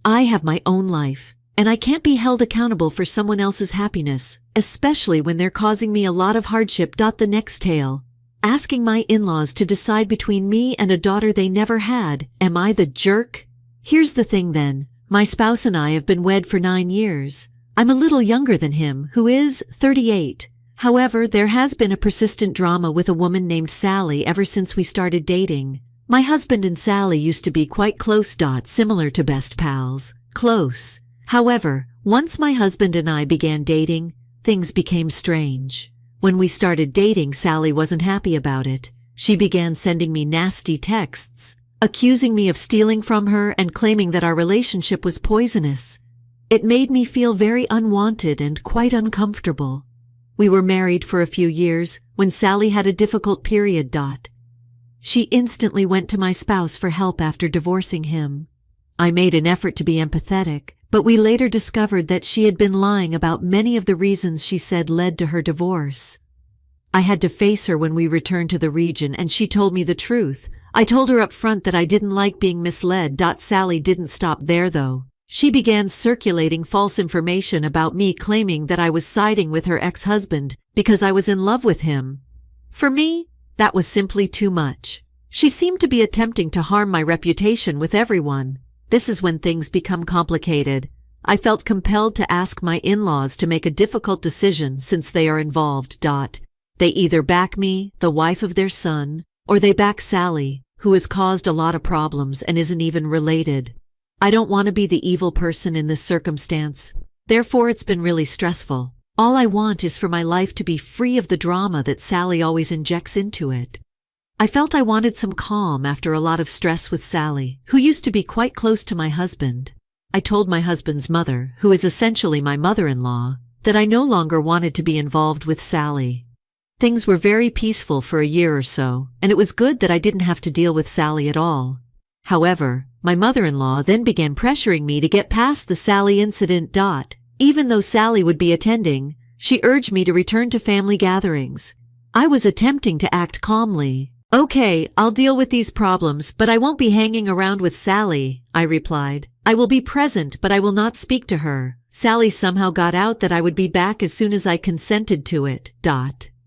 I have my own life, and I can't be held accountable for someone else's happiness, especially when they're causing me a lot of hardship. The next tale. Asking my in-laws to decide between me and a daughter they never had. Am I the jerk? Here's the thing then. My spouse and I have been wed for 9 years. I'm a little younger than him, who is 38. However, there has been a persistent drama with a woman named Sally ever since we started dating. My husband and Sally used to be quite close. Similar to best pals. Close. However, once my husband and I began dating, things became strange. When we started dating, Sally wasn't happy about it. She began sending me nasty texts, accusing me of stealing from her and claiming that our relationship was poisonous. It made me feel very unwanted and quite uncomfortable. We were married for a few years when Sally had a difficult period. She instantly went to my spouse for help after divorcing him. I made an effort to be empathetic, but we later discovered that she had been lying about many of the reasons she said led to her divorce. I had to face her when we returned to the region, and she told me the truth. I told her up front that I didn't like being misled. Sally didn't stop there though. She began circulating false information about me, claiming that I was siding with her ex-husband because I was in love with him. For me, that was simply too much. She seemed to be attempting to harm my reputation with everyone. This is when things become complicated. I felt compelled to ask my in-laws to make a difficult decision since they are involved. They either back me, the wife of their son, or they back Sally, who has caused a lot of problems and isn't even related. I don't want to be the evil person in this circumstance. Therefore, it's been really stressful. All I want is for my life to be free of the drama that Sally always injects into it. I felt I wanted some calm after a lot of stress with Sally, who used to be quite close to my husband. I told my husband's mother, who is essentially my mother-in-law, that I no longer wanted to be involved with Sally. Things were very peaceful for a year or so, and it was good that I didn't have to deal with Sally at all. However, my mother-in-law then began pressuring me to get past the Sally incident. Even though Sally would be attending, she urged me to return to family gatherings. I was attempting to act calmly. Okay, I'll deal with these problems, but I won't be hanging around with Sally, I replied. I will be present, but I will not speak to her. Sally somehow got out that I would be back as soon as I consented to it.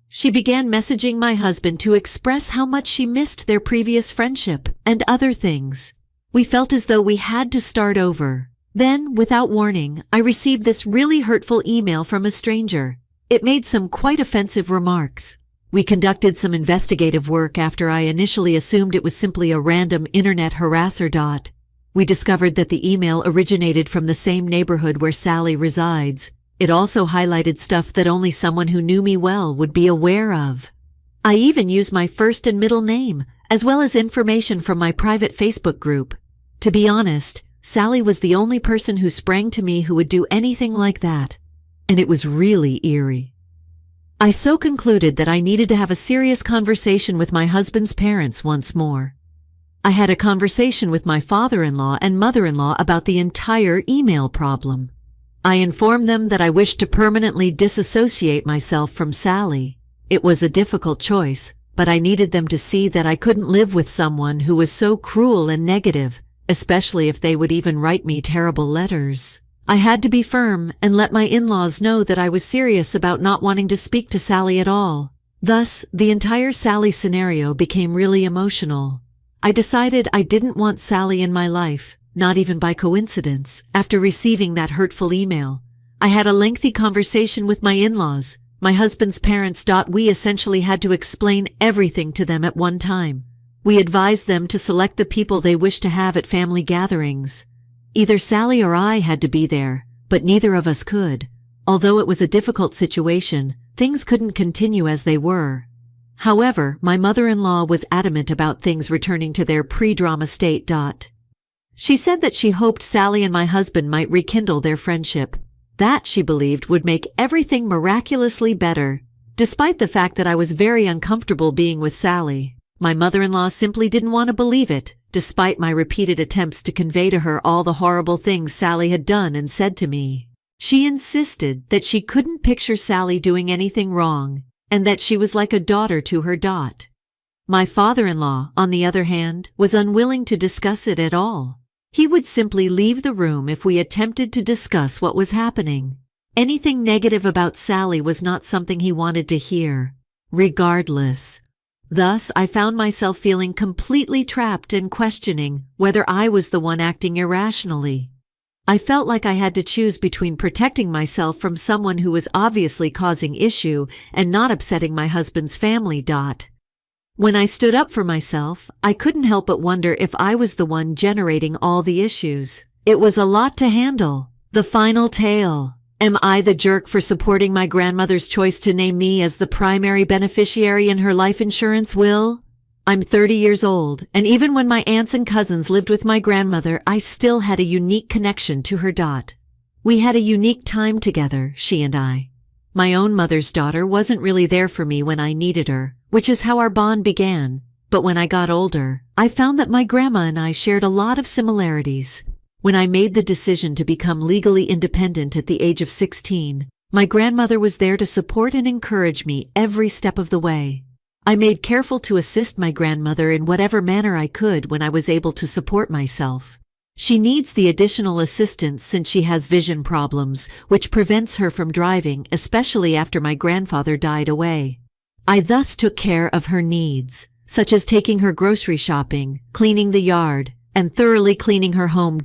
She began messaging my husband to express how much she missed their previous friendship and other things. We felt as though we had to start over. Then, without warning, I received this really hurtful email from a stranger. It made some quite offensive remarks. We conducted some investigative work after I initially assumed it was simply a random internet harasser. We discovered that the email originated from the same neighborhood where Sally resides. It also highlighted stuff that only someone who knew me well would be aware of. I even used my first and middle name, as well as information from my private Facebook group. To be honest, Sally was the only person who sprang to me who would do anything like that. And it was really eerie. I so concluded that I needed to have a serious conversation with my husband's parents once more. I had a conversation with my father-in-law and mother-in-law about the entire email problem. I informed them that I wished to permanently disassociate myself from Sally. It was a difficult choice, but I needed them to see that I couldn't live with someone who was so cruel and negative, especially if they would even write me terrible letters. I had to be firm and let my in-laws know that I was serious about not wanting to speak to Sally at all. Thus, the entire Sally scenario became really emotional. I decided I didn't want Sally in my life, not even by coincidence, after receiving that hurtful email. I had a lengthy conversation with my in-laws, my husband's parents. We essentially had to explain everything to them at one time. We advised them to select the people they wished to have at family gatherings. Either Sally or I had to be there, but neither of us could. Although it was a difficult situation, things couldn't continue as they were. However, my mother-in-law was adamant about things returning to their pre-drama state. She said that she hoped Sally and my husband might rekindle their friendship. That, she believed, would make everything miraculously better. Despite the fact that I was very uncomfortable being with Sally, my mother-in-law simply didn't want to believe it, despite my repeated attempts to convey to her all the horrible things Sally had done and said to me. She insisted that she couldn't picture Sally doing anything wrong, and that she was like a daughter to her. My father-in-law, on the other hand, was unwilling to discuss it at all. He would simply leave the room if we attempted to discuss what was happening. Anything negative about Sally was not something he wanted to hear, regardless. Thus, I found myself feeling completely trapped and questioning whether I was the one acting irrationally. I felt like I had to choose between protecting myself from someone who was obviously causing issue and not upsetting my husband's family. When I stood up for myself, I couldn't help but wonder if I was the one generating all the issues. It was a lot to handle. The final tale. Am I the jerk for supporting my grandmother's choice to name me as the primary beneficiary in her life insurance will? I'm 30 years old, and even when my aunts and cousins lived with my grandmother, I still had a unique connection to her. We had a unique time together, she and I. My own mother's daughter wasn't really there for me when I needed her, which is how our bond began. But when I got older, I found that my grandma and I shared a lot of similarities. When I made the decision to become legally independent at the age of 16, my grandmother was there to support and encourage me every step of the way. I made careful to assist my grandmother in whatever manner I could when I was able to support myself. She needs the additional assistance since she has vision problems, which prevents her from driving, especially after my grandfather died away. I thus took care of her needs, such as taking her grocery shopping, cleaning the yard, and thoroughly cleaning her home.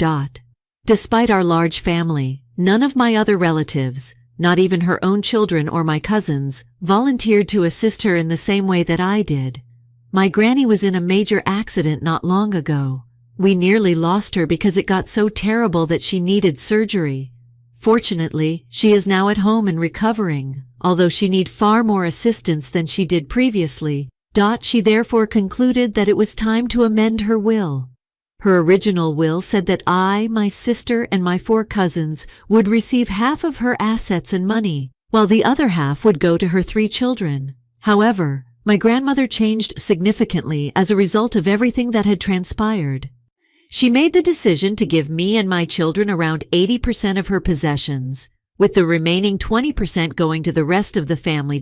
Despite our large family, none of my other relatives, not even her own children or my cousins, volunteered to assist her in the same way that I did. My granny was in a major accident not long ago. We nearly lost her because it got so terrible that she needed surgery. Fortunately, she is now at home and recovering, although she needs far more assistance than she did previously. She therefore concluded that it was time to amend her will. Her original will said that I, my sister, and my 4 cousins would receive half of her assets and money, while the other half would go to her 3 children. However, my grandmother changed significantly as a result of everything that had transpired. She made the decision to give me and my children around 80% of her possessions, with the remaining 20% going to the rest of the family.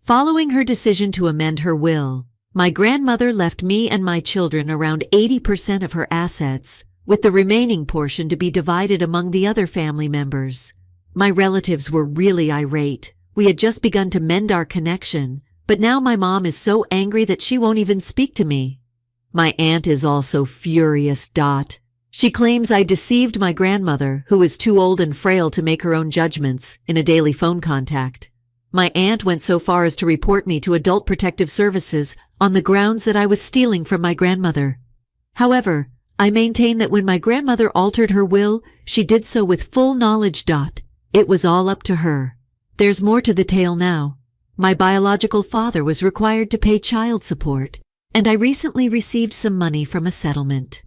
Following her decision to amend her will, my grandmother left me and my children around 80% of her assets, with the remaining portion to be divided among the other family members. My relatives were really irate. We had just begun to mend our connection, but now my mom is so angry that she won't even speak to me. My aunt is also furious. She claims I deceived my grandmother, who is too old and frail to make her own judgments, in a daily phone contact. My aunt went so far as to report me to Adult Protective Services on the grounds that I was stealing from my grandmother. However, I maintain that when my grandmother altered her will, she did so with full knowledge. It was all up to her. There's more to the tale now. My biological father was required to pay child support, and I recently received some money from a settlement.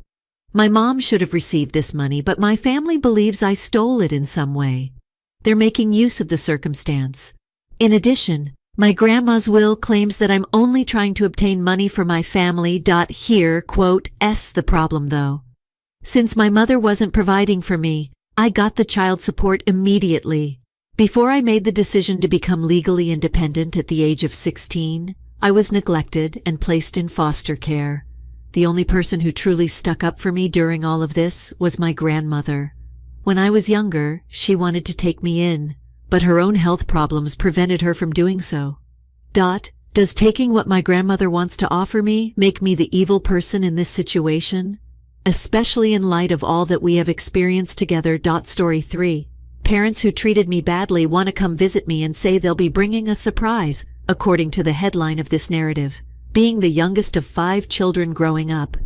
My mom should have received this money, but my family believes I stole it in some way. They're making use of the circumstance. In addition, my grandma's will claims that I'm only trying to obtain money for my family. Here, quote, "S the problem though. Since my mother wasn't providing for me, I got the child support immediately. Before I made the decision to become legally independent at the age of 16, I was neglected and placed in foster care. The only person who truly stuck up for me during all of this was my grandmother. When I was younger, she wanted to take me in, but her own health problems prevented her from doing so. Does taking what my grandmother wants to offer me make me the evil person in this situation? Especially in light of all that we have experienced together. Story 3. Parents who treated me badly want to come visit me and say they'll be bringing a surprise, according to the headline of this narrative. Being the youngest of 5 children growing up.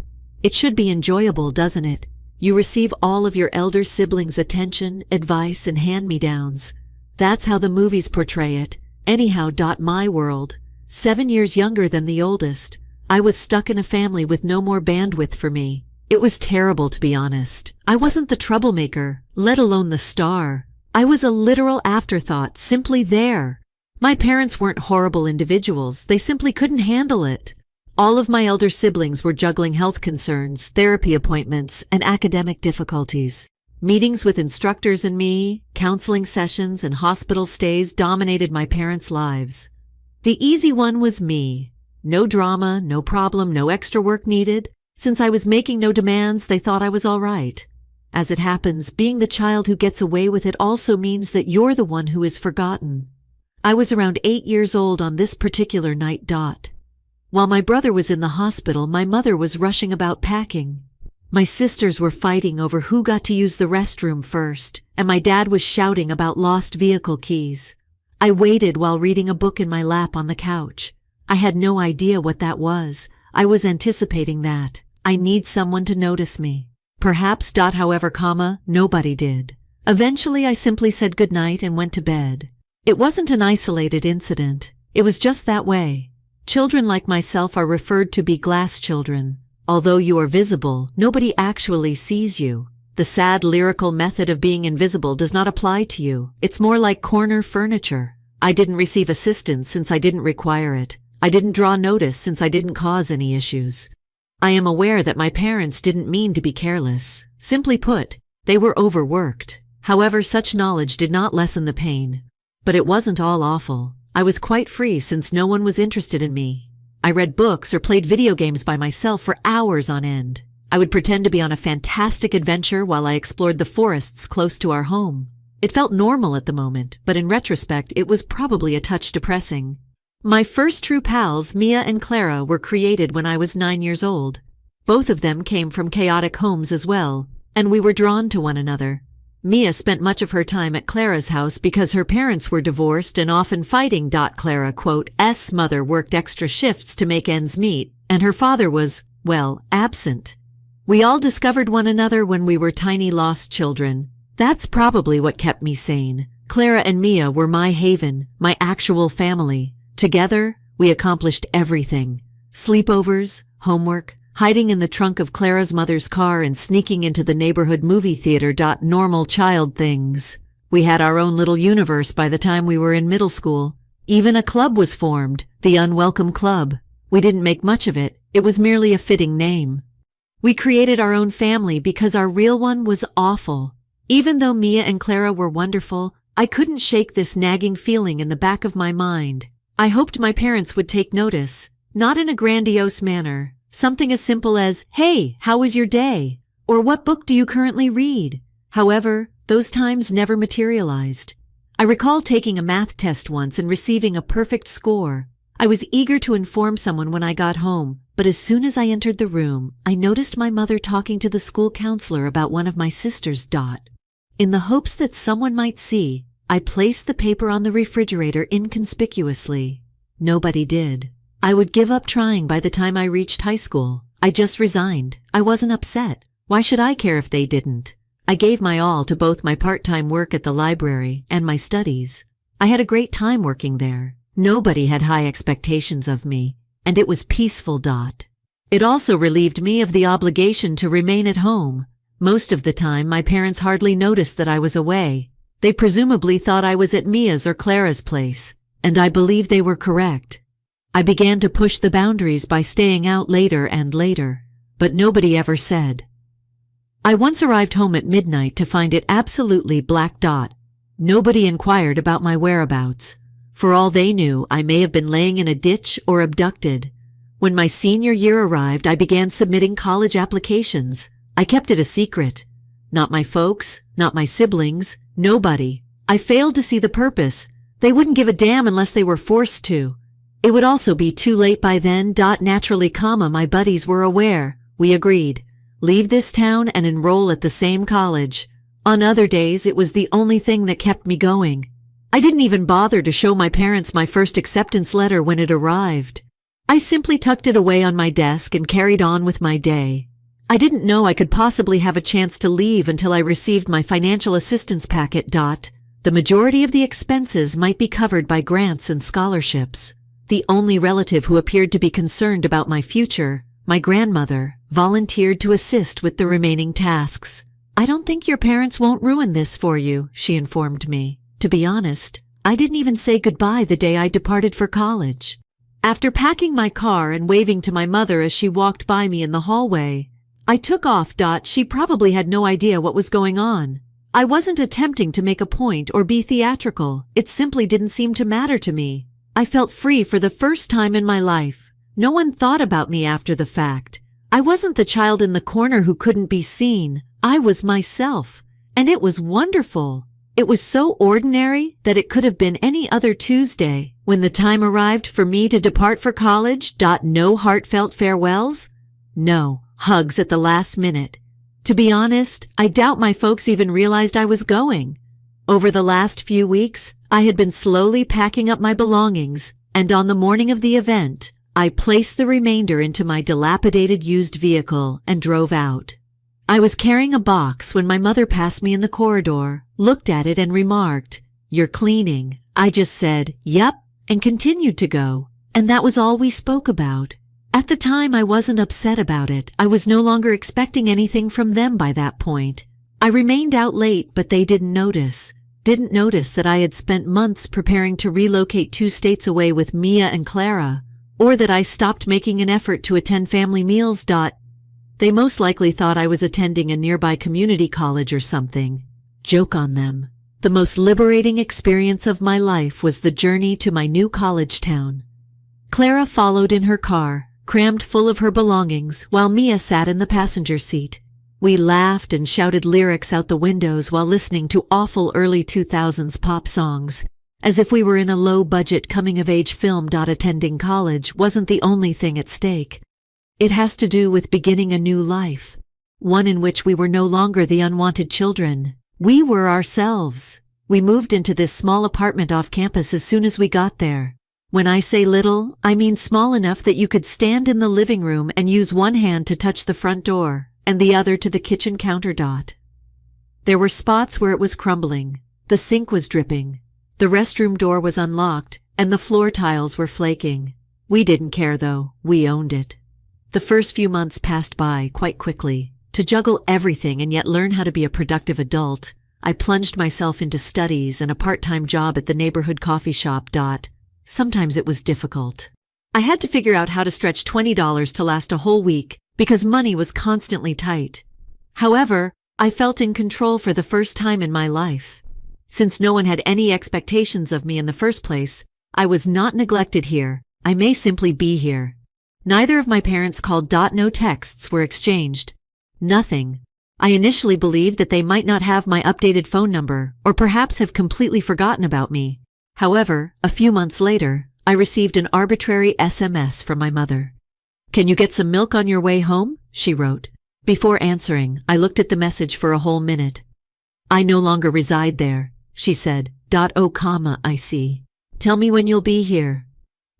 It should be enjoyable, doesn't it? You receive all of your elder siblings' attention, advice, and hand-me-downs. That's how the movies portray it. Anyhow. My world. 7 years younger than the oldest. I was stuck in a family with no more bandwidth for me. It was terrible, to be honest. I wasn't the troublemaker, let alone the star. I was a literal afterthought, simply there. My parents weren't horrible individuals, they simply couldn't handle it. All of my elder siblings were juggling health concerns, therapy appointments, and academic difficulties. Meetings with instructors and me, counseling sessions, and hospital stays dominated my parents' lives. The easy one was me. No drama, no problem, no extra work needed. Since I was making no demands, they thought I was all right. As it happens, being the child who gets away with it also means that you're the one who is forgotten. I was around 8 years old on this particular night. While my brother was in the hospital, my mother was rushing about packing. My sisters were fighting over who got to use the restroom first, and my dad was shouting about lost vehicle keys. I waited while reading a book in my lap on the couch. I had no idea what that was. I was anticipating that. I need someone to notice me. Perhaps. However, nobody did. Eventually, I simply said goodnight and went to bed. It wasn't an isolated incident. It was just that way. Children like myself are referred to be glass children. Although you are visible, nobody actually sees you. The sad lyrical method of being invisible does not apply to you. It's more like corner furniture. I didn't receive assistance since I didn't require it. I didn't draw notice since I didn't cause any issues. I am aware that my parents didn't mean to be careless. Simply put, they were overworked. However, such knowledge did not lessen the pain. But it wasn't all awful. I was quite free since no one was interested in me. I read books or played video games by myself for hours on end. I would pretend to be on a fantastic adventure while I explored the forests close to our home. It felt normal at the moment, but in retrospect, it was probably a touch depressing. My first true pals, Mia and Clara, were created when I was 9 years old. Both of them came from chaotic homes as well, and we were drawn to one another. Mia spent much of her time at Clara's house because her parents were divorced and often fighting. Clara, S mother worked extra shifts to make ends meet, and her father was, absent. We all discovered one another when we were tiny lost children. That's probably what kept me sane. Clara and Mia were my haven, my actual family. Together, we accomplished everything. Sleepovers, homework, hiding in the trunk of Clara's mother's car and sneaking into the neighborhood movie theater. Normal child things. We had our own little universe by the time we were in middle school. Even a club was formed, the Unwelcome Club. We didn't make much of it. It was merely a fitting name. We created our own family because our real one was awful. Even though Mia and Clara were wonderful, I couldn't shake this nagging feeling in the back of my mind. I hoped my parents would take notice, not in a grandiose manner. Something as simple as, "Hey, how was your day?" Or "What book do you currently read?" However, those times never materialized. I recall taking a math test once and receiving a perfect score. I was eager to inform someone when I got home, but as soon as I entered the room, I noticed my mother talking to the school counselor about one of my sisters. In the hopes that someone might see, I placed the paper on the refrigerator inconspicuously. Nobody did. I would give up trying by the time I reached high school. I just resigned. I wasn't upset. Why should I care if they didn't? I gave my all to both my part-time work at the library and my studies. I had a great time working there. Nobody had high expectations of me, and it was peaceful. It also relieved me of the obligation to remain at home. Most of the time, my parents hardly noticed that I was away. They presumably thought I was at Mia's or Clara's place, and I believe they were correct. I began to push the boundaries by staying out later and later, but nobody ever said. I once arrived home at midnight to find it absolutely black. Nobody inquired about my whereabouts. For all they knew, I may have been laying in a ditch or abducted. When my senior year arrived, I began submitting college applications. I kept it a secret. Not my folks, not my siblings, nobody. I failed to see the purpose. They wouldn't give a damn unless they were forced to. It would also be too late by then. Naturally, my buddies were aware. We agreed. Leave this town and enroll at the same college. On other days, it was the only thing that kept me going. I didn't even bother to show my parents my first acceptance letter when it arrived. I simply tucked it away on my desk and carried on with my day. I didn't know I could possibly have a chance to leave until I received my financial assistance packet. The majority of the expenses might be covered by grants and scholarships. The only relative who appeared to be concerned about my future, my grandmother, volunteered to assist with the remaining tasks. "I don't think your parents won't ruin this for you," she informed me. To be honest, I didn't even say goodbye the day I departed for college. After packing my car and waving to my mother as she walked by me in the hallway, I took off. She probably had no idea what was going on. I wasn't attempting to make a point or be theatrical. It simply didn't seem to matter to me. I felt free for the first time in my life. No one thought about me after the fact. I wasn't the child in the corner who couldn't be seen. I was myself. And it was wonderful. It was so ordinary that it could have been any other Tuesday. When the time arrived for me to depart for college, no heartfelt farewells. No hugs at the last minute. To be honest, I doubt my folks even realized I was going. Over the last few weeks, I had been slowly packing up my belongings, and on the morning of the event, I placed the remainder into my dilapidated used vehicle and drove out. I was carrying a box when my mother passed me in the corridor, looked at it and remarked, "You're cleaning." I just said, "Yep," and continued to go. And that was all we spoke about. At the time, I wasn't upset about it. I was no longer expecting anything from them by that point. I remained out late, but they didn't notice. Didn't notice that I had spent months preparing to relocate 2 states away with Mia and Clara, or that I stopped making an effort to attend family meals. They most likely thought I was attending a nearby community college or something. Joke on them. The most liberating experience of my life was the journey to my new college town. Clara followed in her car, crammed full of her belongings, while Mia sat in the passenger seat. We laughed and shouted lyrics out the windows while listening to awful early 2000s pop songs, as if we were in a low-budget coming-of-age film. Attending college wasn't the only thing at stake. It has to do with beginning a new life, one in which we were no longer the unwanted children. We were ourselves. We moved into this small apartment off campus as soon as we got there. When I say little, I mean small enough that you could stand in the living room and use one hand to touch the front door, and the other to the kitchen counter. There were spots where it was crumbling. The sink was dripping. The restroom door was unlocked, and the floor tiles were flaking. We didn't care though. We owned it. The first few months passed by quite quickly. To juggle everything and yet learn how to be a productive adult, I plunged myself into studies and a part-time job at the neighborhood coffee shop. Sometimes it was difficult. I had to figure out how to stretch $20 to last a whole week because money was constantly tight. However, I felt in control for the first time in my life. Since no one had any expectations of me in the first place, I was not neglected here. I may simply be here. Neither of my parents called. No texts were exchanged. Nothing. I initially believed that they might not have my updated phone number, or perhaps have completely forgotten about me. However, a few months later, I received an arbitrary SMS from my mother. "Can you get some milk on your way home?" she wrote. Before answering, I looked at the message for a whole minute. "I no longer reside there," she said. I see. Tell me when you'll be here."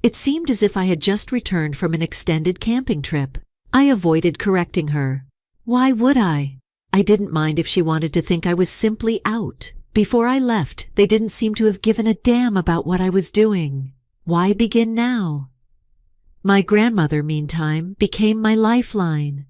It seemed as if I had just returned from an extended camping trip. I avoided correcting her. Why would I? I didn't mind if she wanted to think I was simply out. Before I left, they didn't seem to have given a damn about what I was doing. Why begin now? My grandmother, meantime, became my lifeline.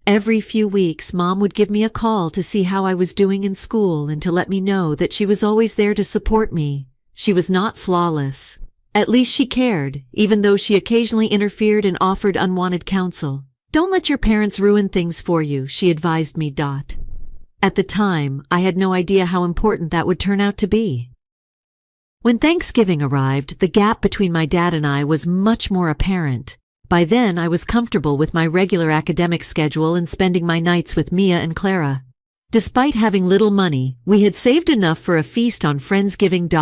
Every few weeks, Mom would give me a call to see how I was doing in school and to let me know that she was always there to support me. She was not flawless. At least she cared, even though she occasionally interfered and offered unwanted counsel. "Don't let your parents ruin things for you," she advised me. At the time, I had no idea how important that would turn out to be. When Thanksgiving arrived, the gap between my dad and I was much more apparent. By then, I was comfortable with my regular academic schedule and spending my nights with Mia and Clara. Despite having little money, we had saved enough for a feast on Friendsgiving.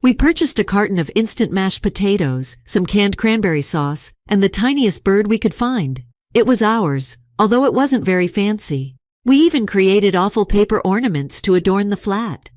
We purchased a carton of instant mashed potatoes, some canned cranberry sauce, and the tiniest bird we could find. It was ours, although it wasn't very fancy. We even created awful paper ornaments to adorn the flat.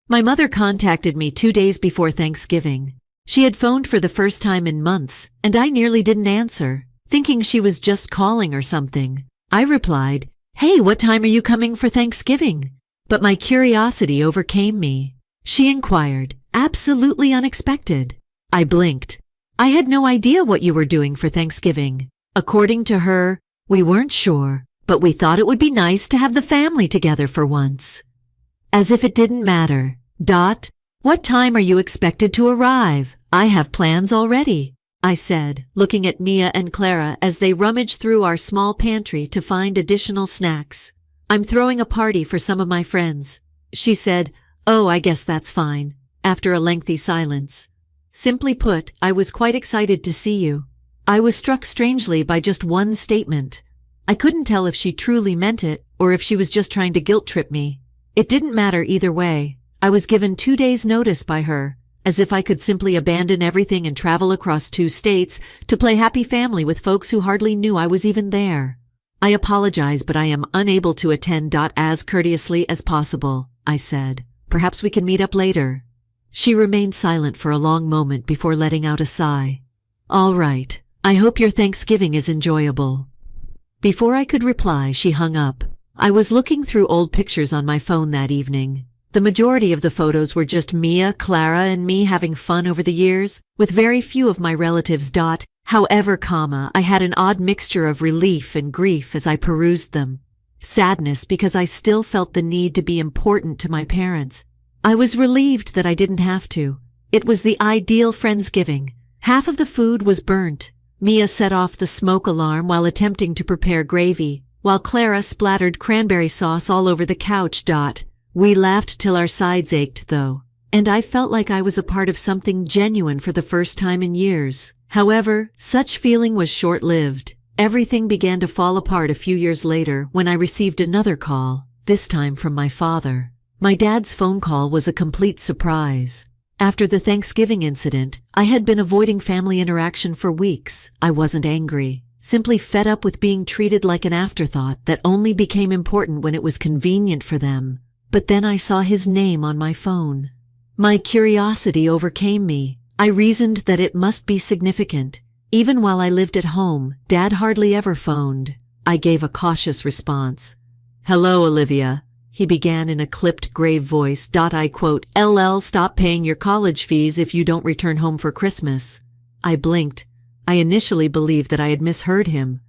My mother contacted me 2 days before Thanksgiving. She had phoned for the first time in months, and I nearly didn't answer, thinking she was just calling or something. I replied, "Hey, what time are you coming for Thanksgiving?" But my curiosity overcame me. She inquired, absolutely unexpected. I blinked. "I had no idea what you were doing for Thanksgiving." According to her, we weren't sure, but we thought it would be nice to have the family together for once. As if it didn't matter. "What time are you expected to arrive? I have plans already." I said, looking at Mia and Clara as they rummaged through our small pantry to find additional snacks. I'm throwing a party for some of my friends. She said, "Oh, I guess that's fine," after a lengthy silence. Simply put, I was quite excited to see you. I was struck strangely by just one statement. I couldn't tell if she truly meant it or if she was just trying to guilt-trip me. It didn't matter either way. I was given 2 days' notice by her, as if I could simply abandon everything and travel across 2 states to play happy family with folks who hardly knew I was even there. I apologize, but I am unable to attend. As courteously as possible, I said. Perhaps we can meet up later. She remained silent for a long moment before letting out a sigh. All right. I hope your Thanksgiving is enjoyable. Before I could reply, she hung up. I was looking through old pictures on my phone that evening. The majority of the photos were just Mia, Clara, and me having fun over the years, with very few of my relatives. However, I had an odd mixture of relief and grief as I perused them. Sadness because I still felt the need to be important to my parents. I was relieved that I didn't have to. It was the ideal Friendsgiving. Half of the food was burnt. Mia set off the smoke alarm while attempting to prepare gravy, while Clara splattered cranberry sauce all over the couch. We laughed till our sides ached, though, and I felt like I was a part of something genuine for the first time in years. However, such feeling was short-lived. Everything began to fall apart a few years later when I received another call, this time from my father. My dad's phone call was a complete surprise. After the Thanksgiving incident, I had been avoiding family interaction for weeks. I wasn't angry, simply fed up with being treated like an afterthought that only became important when it was convenient for them. But then I saw his name on my phone. My curiosity overcame me. I reasoned that it must be significant. Even while I lived at home, Dad hardly ever phoned. I gave a cautious response. "Hello, Olivia," he began in a clipped, grave voice. I quote, "LL, stop paying your college fees if you don't return home for Christmas." I blinked. I initially believed that I had misheard him.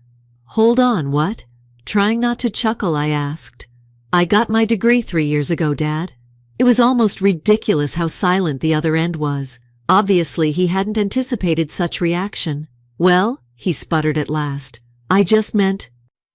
"Hold on, what?" Trying not to chuckle, I asked. "I got my degree 3 years ago, Dad." It was almost ridiculous how silent the other end was. Obviously, he hadn't anticipated such reaction. "Well," he sputtered at last, "I just meant,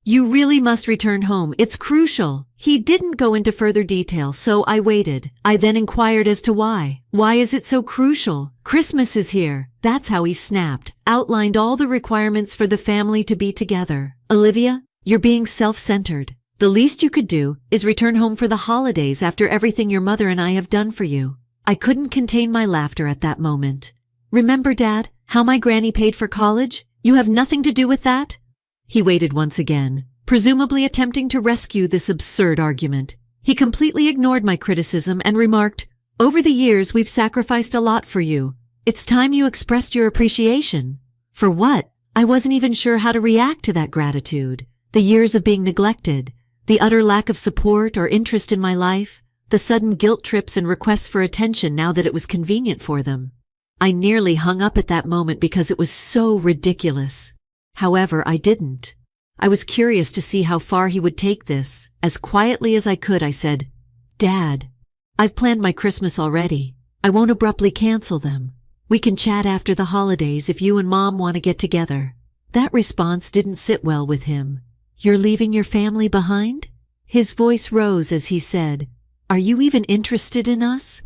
you really must return home. It's crucial." He didn't go into further detail, so I waited. I then inquired as to why. "Why is it so crucial? Christmas is here." That's how he snapped, outlined all the requirements for the family to be together. "Olivia, you're being self-centered. The least you could do is return home for the holidays after everything your mother and I have done for you." I couldn't contain my laughter at that moment. "Remember, Dad, how my granny paid for college? You have nothing to do with that?" He waited once again, presumably attempting to rescue this absurd argument. He completely ignored my criticism and remarked, "Over the years, we've sacrificed a lot for you. It's time you expressed your appreciation." For what? I wasn't even sure how to react to that gratitude. The years of being neglected, the utter lack of support or interest in my life, the sudden guilt trips and requests for attention now that it was convenient for them. I nearly hung up at that moment because it was so ridiculous. However, I didn't. I was curious to see how far he would take this. As quietly as I could, I said, "Dad, I've planned my Christmas already. I won't abruptly cancel them. We can chat after the holidays if you and Mom want to get together." That response didn't sit well with him. "You're leaving your family behind?" His voice rose as he said, "Are you even interested in us?"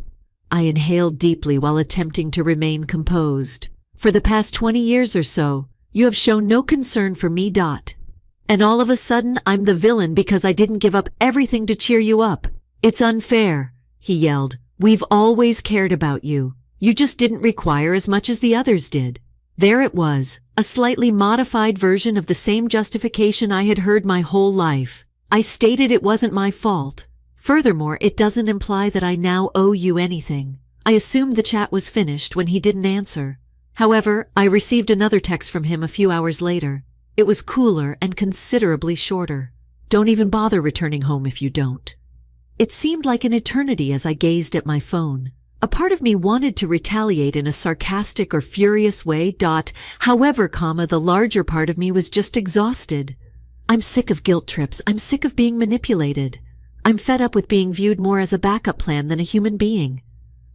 I inhaled deeply while attempting to remain composed. "For the past 20 years or so, you have shown no concern for me. And all of a sudden, I'm the villain because I didn't give up everything to cheer you up. It's unfair," he yelled. "We've always cared about you. You just didn't require as much as the others did." There it was, a slightly modified version of the same justification I had heard my whole life. I stated it wasn't my fault. Furthermore, it doesn't imply that I now owe you anything. I assumed the chat was finished when he didn't answer. However, I received another text from him a few hours later. It was cooler and considerably shorter. "Don't even bother returning home if you don't." It seemed like an eternity as I gazed at my phone. A part of me wanted to retaliate in a sarcastic or furious way. However, the larger part of me was just exhausted. I'm sick of guilt trips. I'm sick of being manipulated. I'm fed up with being viewed more as a backup plan than a human being.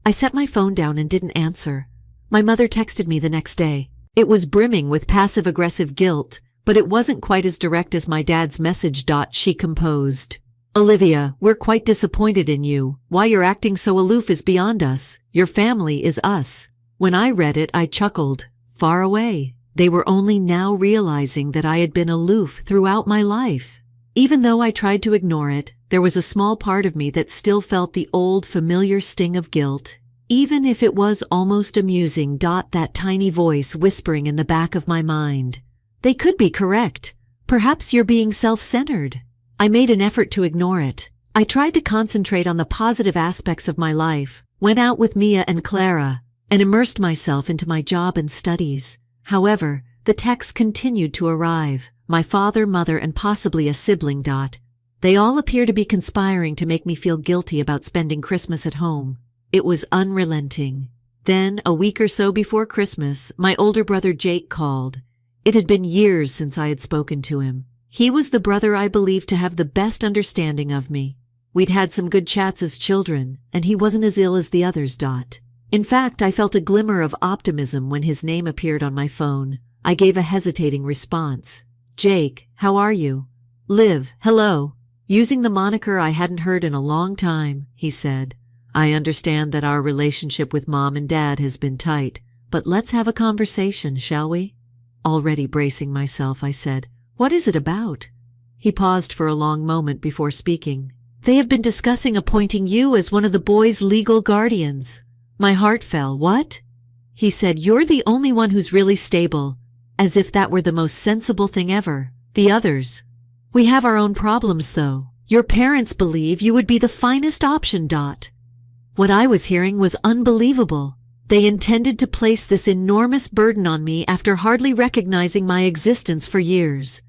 I set my phone down and didn't answer. My mother texted me the next day. It was brimming with passive-aggressive guilt, but it wasn't quite as direct as my dad's message. She composed. Olivia, we're quite disappointed in you. Why you're acting so aloof is beyond us. Your family is us. When I read it, I chuckled. Far away. They were only now realizing that I had been aloof throughout my life. Even though I tried to ignore it, there was a small part of me that still felt the old familiar sting of guilt. Even if it was almost amusing. That tiny voice whispering in the back of my mind. They could be correct. Perhaps you're being self-centered. I made an effort to ignore it. I tried to concentrate on the positive aspects of my life, went out with Mia and Clara, and immersed myself into my job and studies. However, the texts continued to arrive. My father, mother, and possibly a sibling. They all appear to be conspiring to make me feel guilty about spending Christmas at home. It was unrelenting. Then, a week or so before Christmas, my older brother Jake called. It had been years since I had spoken to him. He was the brother I believed to have the best understanding of me. We'd had some good chats as children, and he wasn't as ill as the others. In fact, I felt a glimmer of optimism when his name appeared on my phone. I gave a hesitating response. Jake, how are you? Liv, hello. Using the moniker I hadn't heard in a long time, he said. I understand that our relationship with Mom and Dad has been tight, but let's have a conversation, shall we? Already bracing myself, I said, What is it about? He paused for a long moment before speaking. They have been discussing appointing you as one of the boys' legal guardians. My heart fell. What? He said, You're the only one who's really stable, as if that were the most sensible thing ever. The others. We have our own problems, though. Your parents believe you would be the finest option. What I was hearing was unbelievable. They intended to place this enormous burden on me after hardly recognizing my existence for years.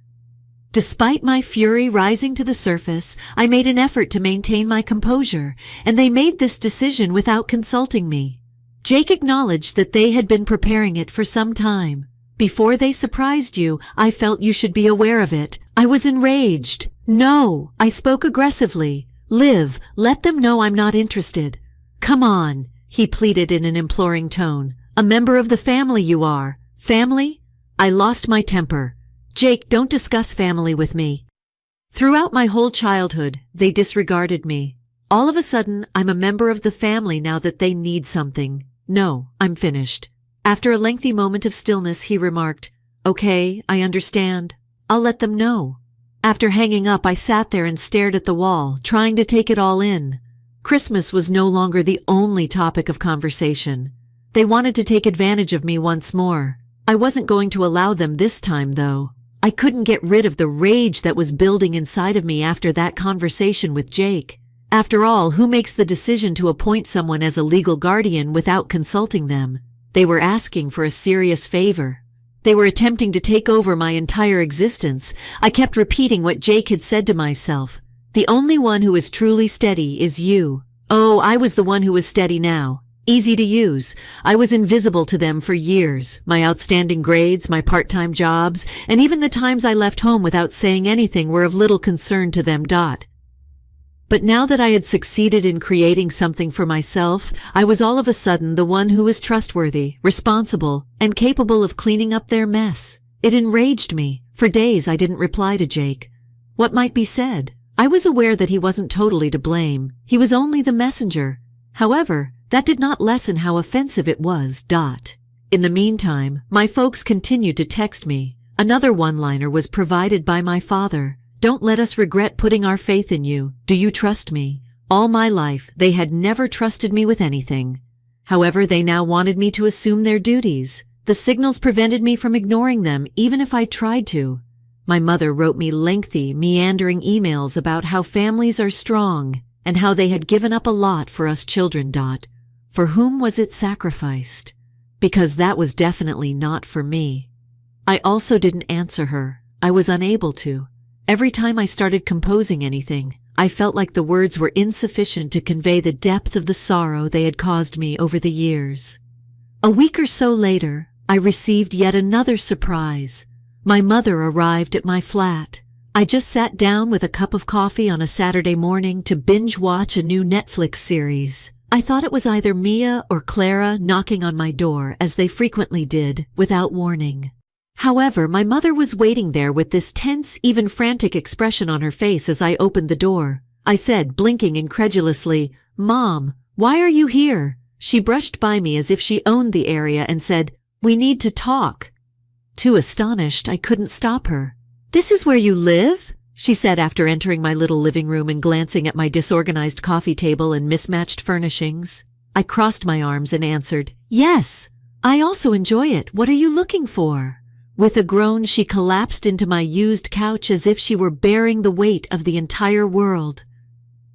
Despite my fury rising to the surface, I made an effort to maintain my composure, and they made this decision without consulting me. Jake acknowledged that they had been preparing it for some time. Before they surprised you, I felt you should be aware of it. I was enraged. No, I spoke aggressively. Liv, let them know I'm not interested. Come on, he pleaded in an imploring tone. A member of the family you are. Family? I lost my temper. Jake, don't discuss family with me. Throughout my whole childhood, they disregarded me. All of a sudden, I'm a member of the family now that they need something. No, I'm finished. After a lengthy moment of stillness, he remarked, Okay, I understand. I'll let them know. After hanging up, I sat there and stared at the wall, trying to take it all in. Christmas was no longer the only topic of conversation. They wanted to take advantage of me once more. I wasn't going to allow them this time, though. I couldn't get rid of the rage that was building inside of me after that conversation with Jake. After all, who makes the decision to appoint someone as a legal guardian without consulting them? They were asking for a serious favor. They were attempting to take over my entire existence. I kept repeating what Jake had said to myself. The only one who is truly steady is you. Oh, I was the one who was steady now. Easy to use. I was invisible to them for years. My outstanding grades, my part-time jobs, and even the times I left home without saying anything were of little concern to them. But now that I had succeeded in creating something for myself, I was all of a sudden the one who was trustworthy, responsible, and capable of cleaning up their mess. It enraged me. For days I didn't reply to Jake. What might be said? I was aware that he wasn't totally to blame. He was only the messenger. However, that did not lessen how offensive it was. In the meantime, my folks continued to text me. Another one-liner was provided by my father. Don't let us regret putting our faith in you. Do you trust me? All my life, they had never trusted me with anything. However, they now wanted me to assume their duties. The signals prevented me from ignoring them, even if I tried to. My mother wrote me lengthy, meandering emails about how families are strong and how they had given up a lot for us children. For whom was it sacrificed? Because that was definitely not for me. I also didn't answer her. I was unable to. Every time I started composing anything, I felt like the words were insufficient to convey the depth of the sorrow they had caused me over the years. A week or so later, I received yet another surprise. My mother arrived at my flat. I just sat down with a cup of coffee on a Saturday morning to binge watch a new Netflix series. I thought it was either Mia or Clara knocking on my door, as they frequently did, without warning. However, my mother was waiting there with this tense, even frantic expression on her face as I opened the door. I said, blinking incredulously, "Mom, why are you here?" She brushed by me as if she owned the area and said, "We need to talk." Too astonished, I couldn't stop her. "This is where you live?" she said after entering my little living room and glancing at my disorganized coffee table and mismatched furnishings. I crossed my arms and answered, "Yes, I also enjoy it. What are you looking for?" With a groan, she collapsed into my used couch as if she were bearing the weight of the entire world.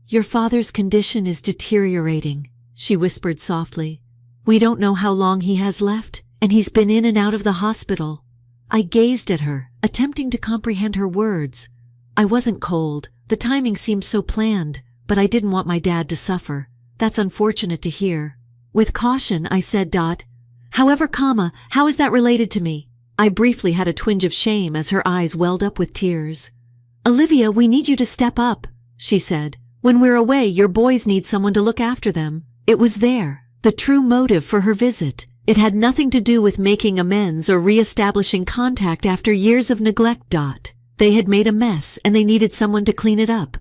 "Your father's condition is deteriorating," she whispered softly. "We don't know how long he has left, and he's been in and out of the hospital." I gazed at her, attempting to comprehend her words. I wasn't cold. The timing seemed so planned, but I didn't want my dad to suffer. "That's unfortunate to hear." With caution, I said, "However, how is that related to me?" I briefly had a twinge of shame as her eyes welled up with tears. "Olivia, we need you to step up," she said. "When we're away, your boys need someone to look after them." It was there, the true motive for her visit. It had nothing to do with making amends or re-establishing contact after years of neglect. They had made a mess and they needed someone to clean it up.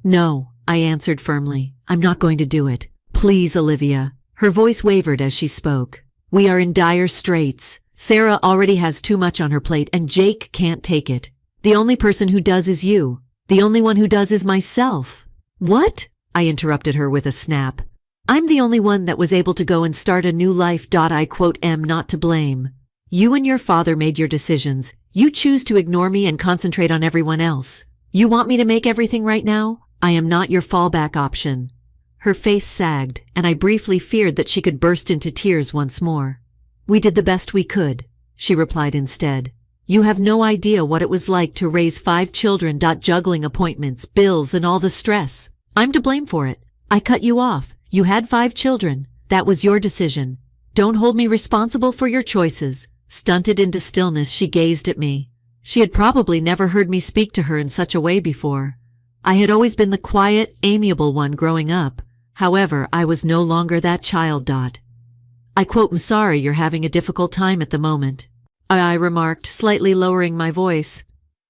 "No," I answered firmly. "I'm not going to do it. Please, Olivia." Her voice wavered as she spoke. "We are in dire straits. Sarah already has too much on her plate and Jake can't take it. The only person who does is you. The only one who does is myself." "What?" I interrupted her with a snap. "I'm the only one that was able to go and start a new life. I am not to blame. You and your father made your decisions. You choose to ignore me and concentrate on everyone else. You want me to make everything right now? I am not your fallback option." Her face sagged, and I briefly feared that she could burst into tears once more. "We did the best we could," she replied instead. "You have no idea what it was like to raise 5 children. Juggling appointments, bills, and all the stress. I'm to blame for it. I cut you off. You had 5 children. That was your decision. Don't hold me responsible for your choices." Stunted into stillness, she gazed at me. She had probably never heard me speak to her in such a way before. I had always been the quiet, amiable one growing up. However, I was no longer that child. "I'm sorry you're having a difficult time at the moment," I remarked, slightly lowering my voice.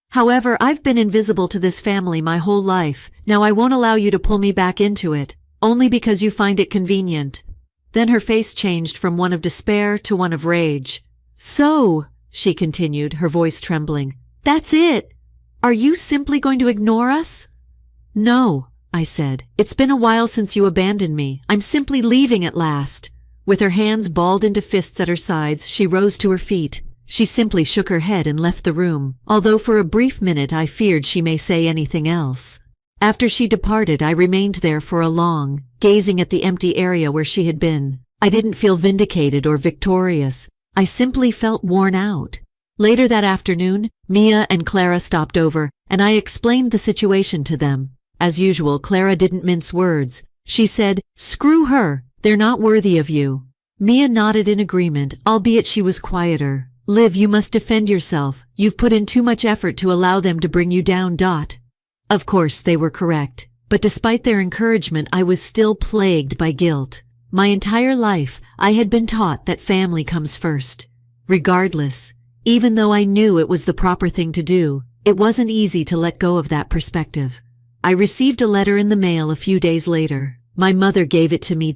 "However, I've been invisible to this family my whole life. Now I won't allow you to pull me back into it, only because you find it convenient." Then her face changed from one of despair to one of rage. "So," she continued, her voice trembling, "that's it? Are you simply going to ignore us?" "No," I said. "It's been a while since you abandoned me. I'm simply leaving at last." With her hands balled into fists at her sides, she rose to her feet. She simply shook her head and left the room, although for a brief minute I feared she may say anything else. After she departed, I remained there for a long, gazing at the empty area where she had been. I didn't feel vindicated or victorious. I simply felt worn out. Later that afternoon, Mia and Clara stopped over, and I explained the situation to them. As usual, Clara didn't mince words. She said, "Screw her. They're not worthy of you." Mia nodded in agreement, albeit she was quieter. "Liv, you must defend yourself. You've put in too much effort to allow them to bring you down. Of course, they were correct. But despite their encouragement, I was still plagued by guilt. My entire life, I had been taught that family comes first. Regardless, even though I knew it was the proper thing to do, it wasn't easy to let go of that perspective. I received a letter in the mail a few days later. My mother gave it to me.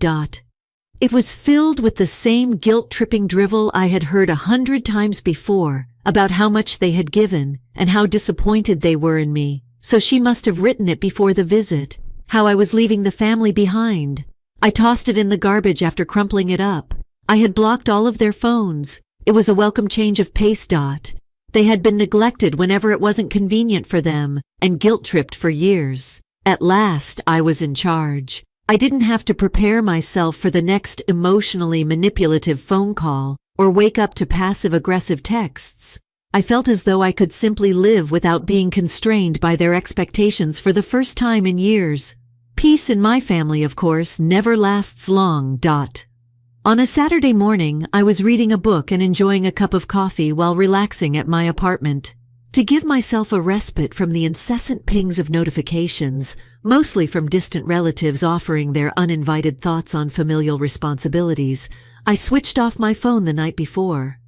It was filled with the same guilt-tripping drivel I had heard 100 times before about how much they had given and how disappointed they were in me. So she must have written it before the visit, how I was leaving the family behind. I tossed it in the garbage after crumpling it up. I had blocked all of their phones. It was a welcome change of pace. They had been neglected whenever it wasn't convenient for them, and guilt-tripped for years. At last, I was in charge. I didn't have to prepare myself for the next emotionally manipulative phone call, or wake up to passive-aggressive texts. I felt as though I could simply live without being constrained by their expectations for the first time in years. Peace in my family, of course, never lasts long. On a Saturday morning, I was reading a book and enjoying a cup of coffee while relaxing at my apartment. To give myself a respite from the incessant pings of notifications, mostly from distant relatives offering their uninvited thoughts on familial responsibilities. I switched off my phone the night before.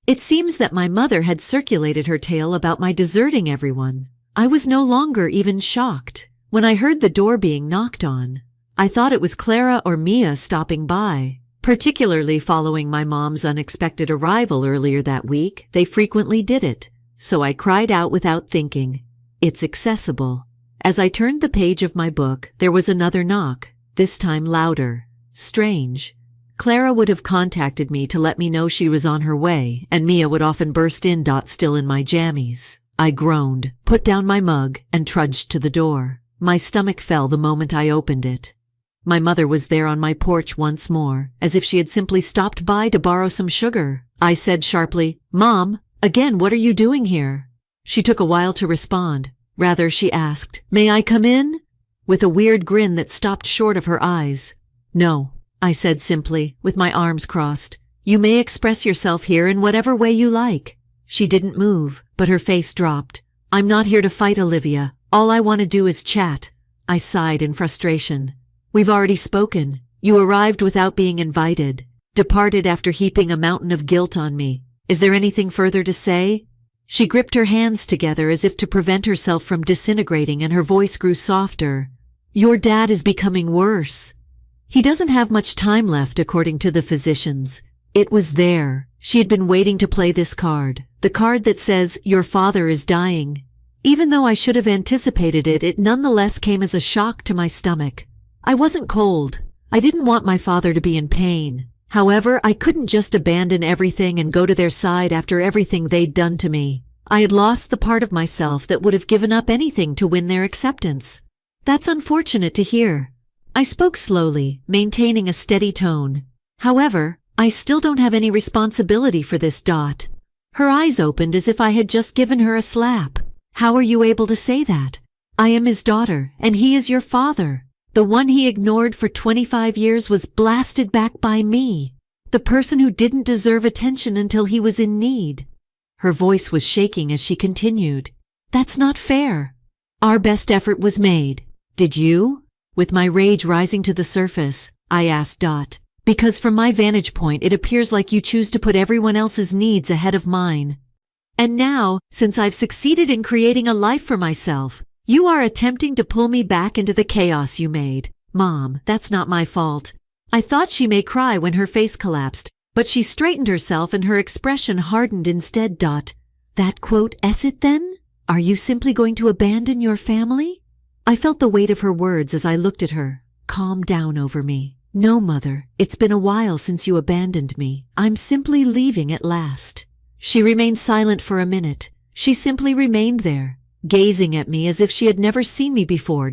It seems that my mother had circulated her tale about my deserting everyone. I was no longer even shocked. When I heard the door being knocked on, I thought it was Clara or Mia stopping by. Particularly following my mom's unexpected arrival earlier that week, they frequently did it. So I cried out without thinking. It's accessible. As I turned the page of my book, there was another knock, this time louder. Strange. Clara would have contacted me to let me know she was on her way, and Mia would often burst in, still in my jammies. I groaned, put down my mug, and trudged to the door. My stomach fell the moment I opened it. My mother was there on my porch once more, as if she had simply stopped by to borrow some sugar. I said sharply, "Mom, again, what are you doing here?" She took a while to respond. Rather, she asked, "May I come in?" with a weird grin that stopped short of her eyes. "No," I said simply, with my arms crossed. "You may express yourself here in whatever way you like." She didn't move, but her face dropped. "I'm not here to fight, Olivia. All I want to do is chat." I sighed in frustration. "We've already spoken. You arrived without being invited, departed after heaping a mountain of guilt on me. Is there anything further to say?" She gripped her hands together as if to prevent herself from disintegrating, and her voice grew softer. "Your dad is becoming worse. He doesn't have much time left, according to the physicians." It was there. She had been waiting to play this card, the card that says, "Your father is dying." Even though I should have anticipated it, it nonetheless came as a shock to my stomach. I wasn't cold. I didn't want my father to be in pain. However, I couldn't just abandon everything and go to their side after everything they'd done to me. I had lost the part of myself that would have given up anything to win their acceptance. "That's unfortunate to hear." I spoke slowly, maintaining a steady tone. "However, I still don't have any responsibility for this. Her eyes opened as if I had just given her a slap. "How are you able to say that? I am his daughter, and he is your father. The one he ignored for 25 years was blasted back by me, the person who didn't deserve attention until he was in need." Her voice was shaking as she continued. "That's not fair. Our best effort was made. Did you?" With my rage rising to the surface, I asked. "Because from my vantage point it appears like you choose to put everyone else's needs ahead of mine. And now, since I've succeeded in creating a life for myself, you are attempting to pull me back into the chaos you made. Mom, that's not my fault." I thought she may cry when her face collapsed, but she straightened herself and her expression hardened instead. "That quote is it then? Are you simply going to abandon your family?" I felt the weight of her words as I looked at her. Calm down over me. "No, Mother, it's been a while since you abandoned me. I'm simply leaving at last." She remained silent for a minute. She simply remained there, gazing at me as if she had never seen me before.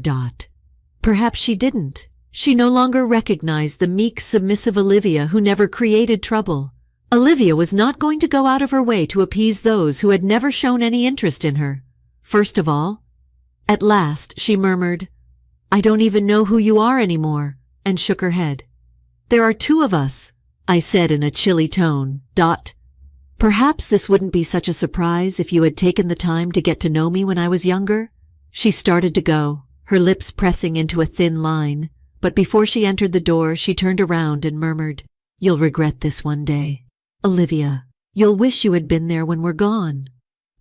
Perhaps she didn't. She no longer recognized the meek, submissive Olivia who never created trouble. Olivia was not going to go out of her way to appease those who had never shown any interest in her. First of all, at last, she murmured, "I don't even know who you are anymore," and shook her head. "There are two of us," I said in a chilly tone. "Perhaps this wouldn't be such a surprise if you had taken the time to get to know me when I was younger." She started to go, her lips pressing into a thin line, but before she entered the door, she turned around and murmured, "You'll regret this one day. Olivia, you'll wish you had been there when we're gone."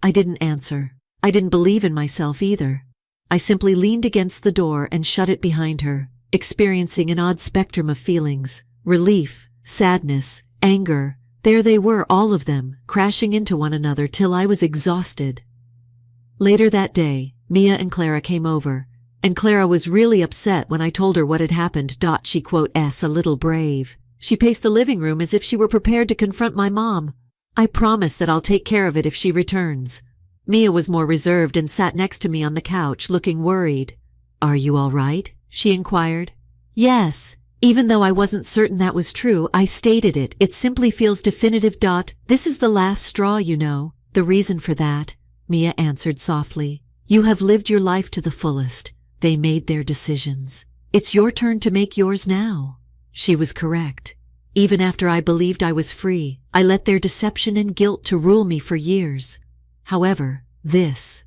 I didn't answer. I didn't believe in myself either. I simply leaned against the door and shut it behind her, experiencing an odd spectrum of feelings. Relief, sadness, anger. There they were, all of them, crashing into one another till I was exhausted. Later that day, Mia and Clara came over, and Clara was really upset when I told her what had happened. She "s a little brave." She paced the living room as if she were prepared to confront my mom. "I promise that I'll take care of it if she returns." Mia was more reserved and sat next to me on the couch, looking worried. "Are you all right?" she inquired. "Yes. Even though I wasn't certain that was true, I stated it. It simply feels definitive. This is the last straw, you know. The reason for that," Mia answered softly. "You have lived your life to the fullest. They made their decisions. It's your turn to make yours now." She was correct. Even after I believed I was free, I let their deception and guilt to rule me for years. However, this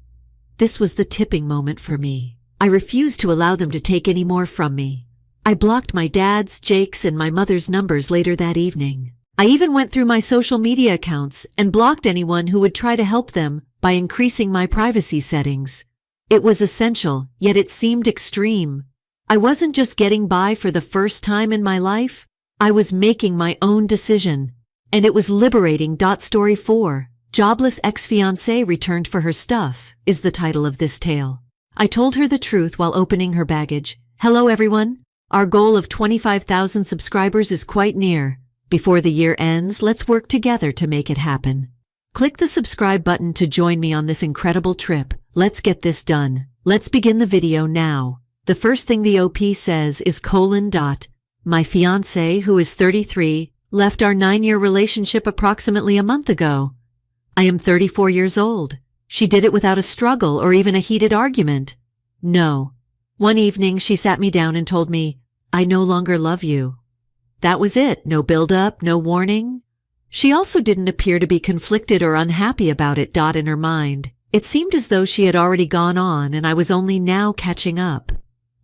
was the tipping moment for me. I refused to allow them to take any more from me. I blocked my dad's, Jake's, and my mother's numbers later that evening. I even went through my social media accounts and blocked anyone who would try to help them by increasing my privacy settings. It was essential, yet it seemed extreme. I wasn't just getting by for the first time in my life, I was making my own decision. And it was liberating. Story 4, Jobless Ex-Fiancé Returned for Her Stuff, is the title of this tale. I told her the truth while opening her baggage. Hello everyone. Our goal of 25,000 subscribers is quite near. Before the year ends, let's work together to make it happen. Click the subscribe button to join me on this incredible trip. Let's get this done. Let's begin the video now. The first thing the OP says is : My fiancé, who is 33, left our 9-year relationship approximately a month ago. I am 34 years old. She did it without a struggle or even a heated argument. No. One evening she sat me down and told me, I no longer love you. That was it. No build-up, no warning. She also didn't appear to be conflicted or unhappy about it. In her mind, it seemed as though she had already gone on and I was only now catching up.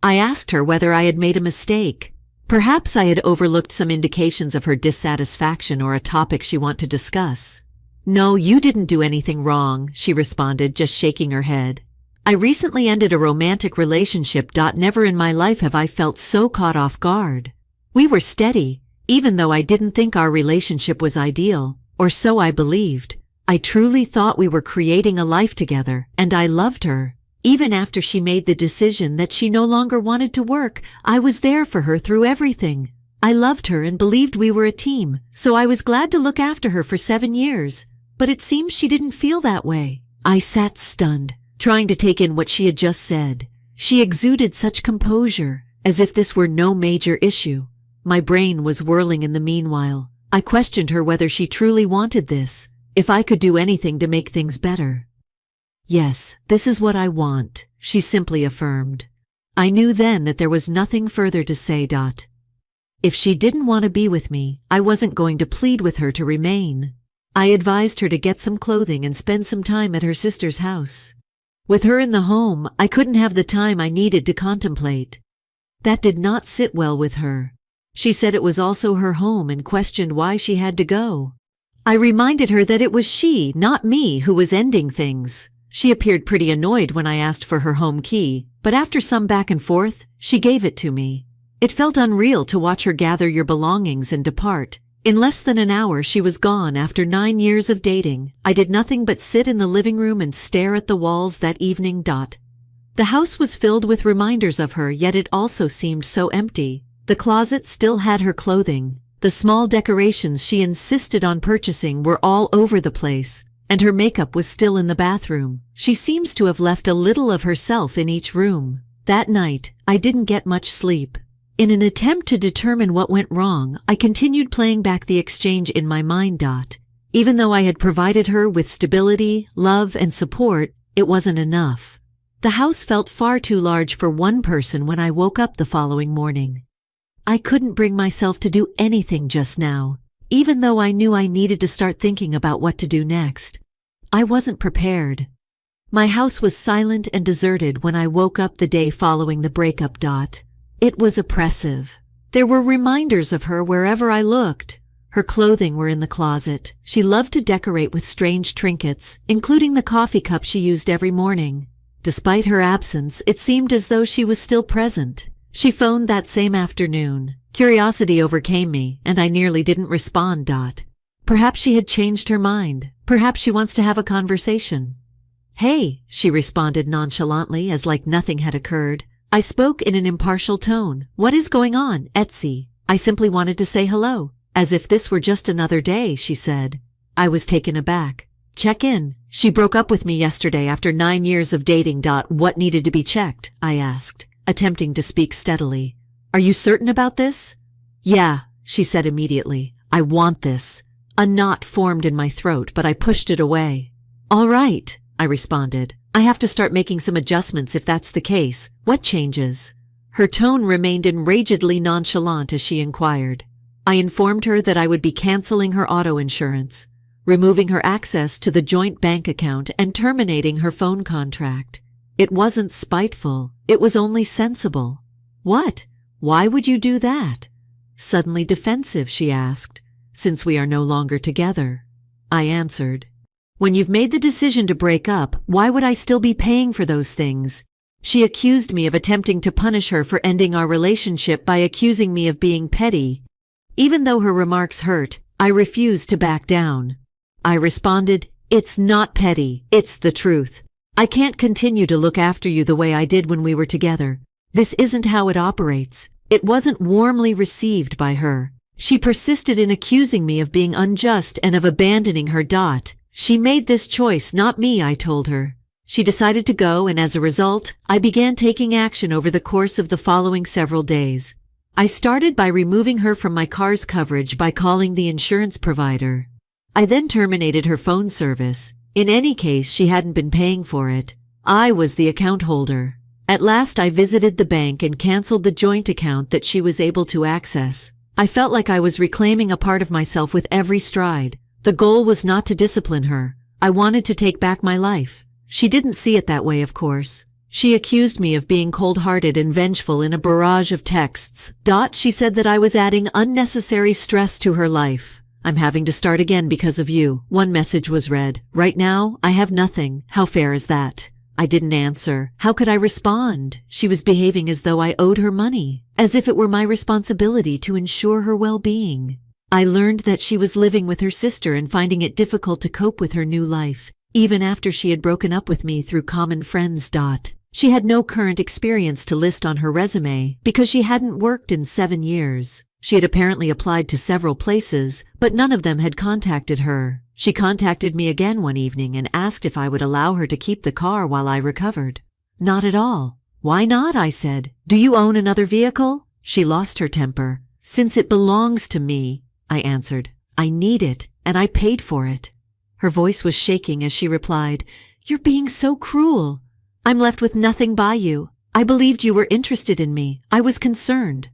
I asked her whether I had made a mistake. Perhaps I had overlooked some indications of her dissatisfaction or a topic she wanted to discuss. No, you didn't do anything wrong, she responded, just shaking her head. I recently ended a romantic relationship. Never in my life have I felt so caught off guard. We were steady, even though I didn't think our relationship was ideal, or so I believed. I truly thought we were creating a life together, and I loved her. Even after she made the decision that she no longer wanted to work, I was there for her through everything. I loved her and believed we were a team, so I was glad to look after her for 7 years. But it seems she didn't feel that way. I sat stunned, trying to take in what she had just said. She exuded such composure, as if this were no major issue. My brain was whirling in the meanwhile. I questioned her whether she truly wanted this, if I could do anything to make things better. Yes, this is what I want, she simply affirmed. I knew then that there was nothing further to say. If she didn't want to be with me, I wasn't going to plead with her to remain. I advised her to get some clothing and spend some time at her sister's house. With her in the home, I couldn't have the time I needed to contemplate. That did not sit well with her. She said it was also her home and questioned why she had to go. I reminded her that it was she, not me, who was ending things. She appeared pretty annoyed when I asked for her home key, but after some back and forth, she gave it to me. It felt unreal to watch her gather your belongings and depart. In less than an hour, she was gone after 9 years of dating. I did nothing but sit in the living room and stare at the walls that evening. The house was filled with reminders of her, yet it also seemed so empty. The closet still had her clothing. The small decorations she insisted on purchasing were all over the place, and her makeup was still in the bathroom. She seems to have left a little of herself in each room. That night, I didn't get much sleep. In an attempt to determine what went wrong, I continued playing back the exchange in my mind. Even though I had provided her with stability, love, and support, it wasn't enough. The house felt far too large for one person when I woke up the following morning. I couldn't bring myself to do anything just now, even though I knew I needed to start thinking about what to do next. I wasn't prepared. My house was silent and deserted when I woke up the day following the breakup. It was oppressive. There were reminders of her wherever I looked. Her clothing were in the closet. She loved to decorate with strange trinkets, including the coffee cup she used every morning. Despite her absence, it seemed as though she was still present. She phoned that same afternoon. Curiosity overcame me, and I nearly didn't respond. Perhaps she had changed her mind. Perhaps she wants to have a conversation. Hey, she responded nonchalantly, as like nothing had occurred. I spoke in an impartial tone. What is going on, Etsy? I simply wanted to say hello. As if this were just another day, she said. I was taken aback. Check in. She broke up with me yesterday after 9 years of dating. What needed to be checked? I asked, attempting to speak steadily. Are you certain about this? Yeah, she said immediately. I want this. A knot formed in my throat, but I pushed it away. All right, I responded. I have to start making some adjustments if that's the case. What changes? Her tone remained enragedly nonchalant as she inquired. I informed her that I would be canceling her auto insurance, removing her access to the joint bank account, and terminating her phone contract. It wasn't spiteful, it was only sensible. What? Why would you do that? Suddenly defensive, she asked, since we are no longer together. I answered, when you've made the decision to break up, why would I still be paying for those things? She accused me of attempting to punish her for ending our relationship by accusing me of being petty. Even though her remarks hurt, I refused to back down. I responded, it's not petty, it's the truth. I can't continue to look after you the way I did when we were together. This isn't how it operates. It wasn't warmly received by her. She persisted in accusing me of being unjust and of abandoning her. She made this choice, not me, I told her. She decided to go, and as a result, I began taking action over the course of the following several days. I started by removing her from my car's coverage by calling the insurance provider. I then terminated her phone service. In any case, she hadn't been paying for it. I was the account holder. At last, I visited the bank and canceled the joint account that she was able to access. I felt like I was reclaiming a part of myself with every stride. The goal was not to discipline her. I wanted to take back my life. She didn't see it that way, of course. She accused me of being cold-hearted and vengeful in a barrage of texts. She said that I was adding unnecessary stress to her life. I'm having to start again because of you. One message was read. Right now, I have nothing. How fair is that? I didn't answer. How could I respond? She was behaving as though I owed her money, as if it were my responsibility to ensure her well-being. I learned that she was living with her sister and finding it difficult to cope with her new life, even after she had broken up with me through common friends. She had no current experience to list on her resume because she hadn't worked in 7 years. She had apparently applied to several places, but none of them had contacted her. She contacted me again one evening and asked if I would allow her to keep the car while I recovered. Not at all. Why not? I said. Do you own another vehicle? She lost her temper. Since it belongs to me, I answered. I need it, and I paid for it. Her voice was shaking as she replied, You're being so cruel. I'm left with nothing by you. I believed you were interested in me. I was concerned.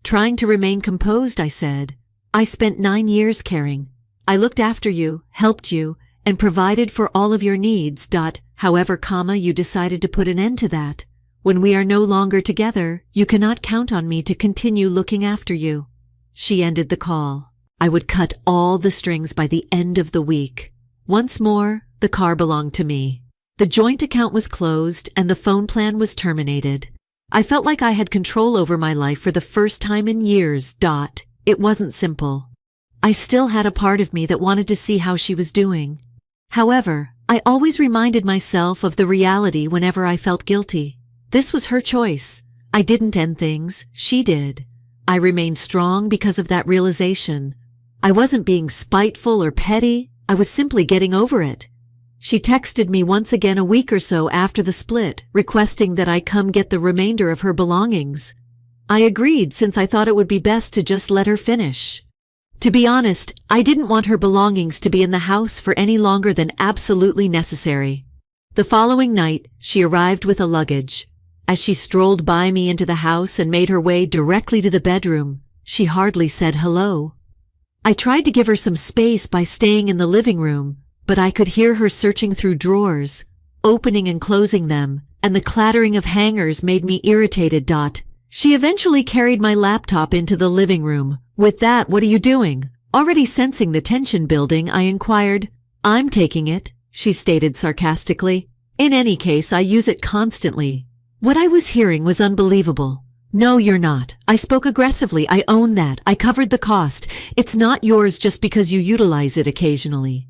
Trying to remain composed, I said, I spent 9 years caring. I looked after you, helped you, and provided for all of your needs. However, you decided to put an end to that. When we are no longer together, you cannot count on me to continue looking after you. She ended the call. I would cut all the strings by the end of the week. Once more, the car belonged to me. The joint account was closed and the phone plan was terminated. I felt like I had control over my life for the first time in years. It wasn't simple. I still had a part of me that wanted to see how she was doing. However, I always reminded myself of the reality whenever I felt guilty. This was her choice. I didn't end things, she did. I remained strong because of that realization. I wasn't being spiteful or petty, I was simply getting over it. She texted me once again a week or so after the split, requesting that I come get the remainder of her belongings. I agreed since I thought it would be best to just let her finish. To be honest, I didn't want her belongings to be in the house for any longer than absolutely necessary. The following night, she arrived with a luggage. As she strolled by me into the house and made her way directly to the bedroom, she hardly said hello. I tried to give her some space by staying in the living room, but I could hear her searching through drawers, opening and closing them, and the clattering of hangers made me irritated. She eventually carried my laptop into the living room. With that, what are you doing? Already sensing the tension building, I inquired. I'm taking it, she stated sarcastically. In any case, I use it constantly. What I was hearing was unbelievable. No, you're not. I spoke aggressively. I own that. I covered the cost. It's not yours just because you utilize it occasionally.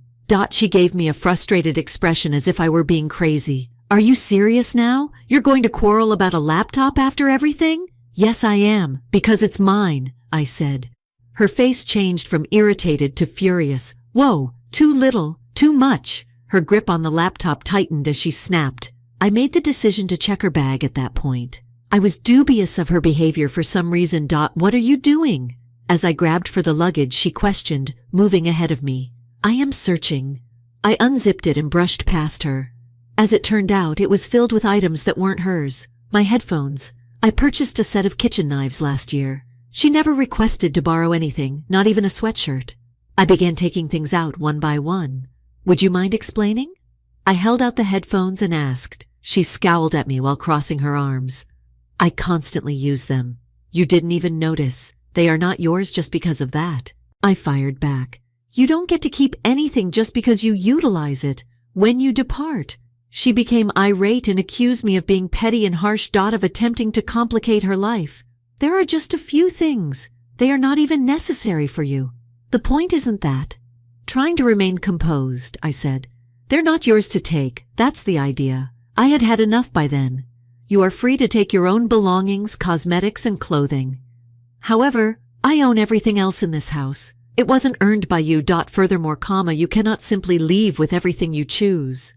She gave me a frustrated expression as if I were being crazy. Are you serious now? You're going to quarrel about a laptop after everything? Yes, I am, because it's mine, I said. Her face changed from irritated to furious. Whoa, too little, too much. Her grip on the laptop tightened as she snapped. I made the decision to check her bag at that point. I was dubious of her behavior for some reason. What are you doing? As I grabbed for the luggage, she questioned, moving ahead of me. I am searching. I unzipped it and brushed past her. As it turned out, it was filled with items that weren't hers. My headphones. I purchased a set of kitchen knives last year. She never requested to borrow anything, not even a sweatshirt. I began taking things out one by one. Would you mind explaining? I held out the headphones and asked. She scowled at me while crossing her arms. I constantly use them. You didn't even notice. They are not yours just because of that. I fired back. You don't get to keep anything just because you utilize it. When you depart. She became irate and accused me of being petty and harsh, of attempting to complicate her life. There are just a few things. They are not even necessary for you. The point isn't that. Trying to remain composed, I said. They're not yours to take. That's the idea. I had had enough by then. You are free to take your own belongings, cosmetics, and clothing. However, I own everything else in this house. It wasn't earned by you. Furthermore, you cannot simply leave with everything you choose.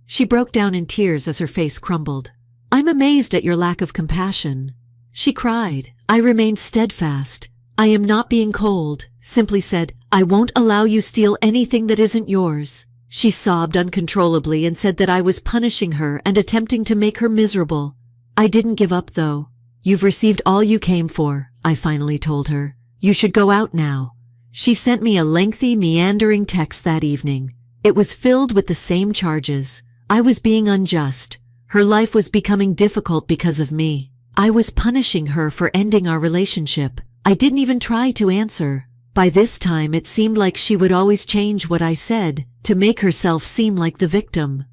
She broke down in tears as her face crumbled. I'm amazed at your lack of compassion. She cried. I remained steadfast. I am not being cold. Simply said, I won't allow you steal anything that isn't yours. She sobbed uncontrollably and said that I was punishing her and attempting to make her miserable. I didn't give up though. You've received all you came for, I finally told her. You should go out now. She sent me a lengthy, meandering text that evening. It was filled with the same charges. I was being unjust. Her life was becoming difficult because of me. I was punishing her for ending our relationship. I didn't even try to answer. By this time, it seemed like she would always change what I said to make herself seem like the victim.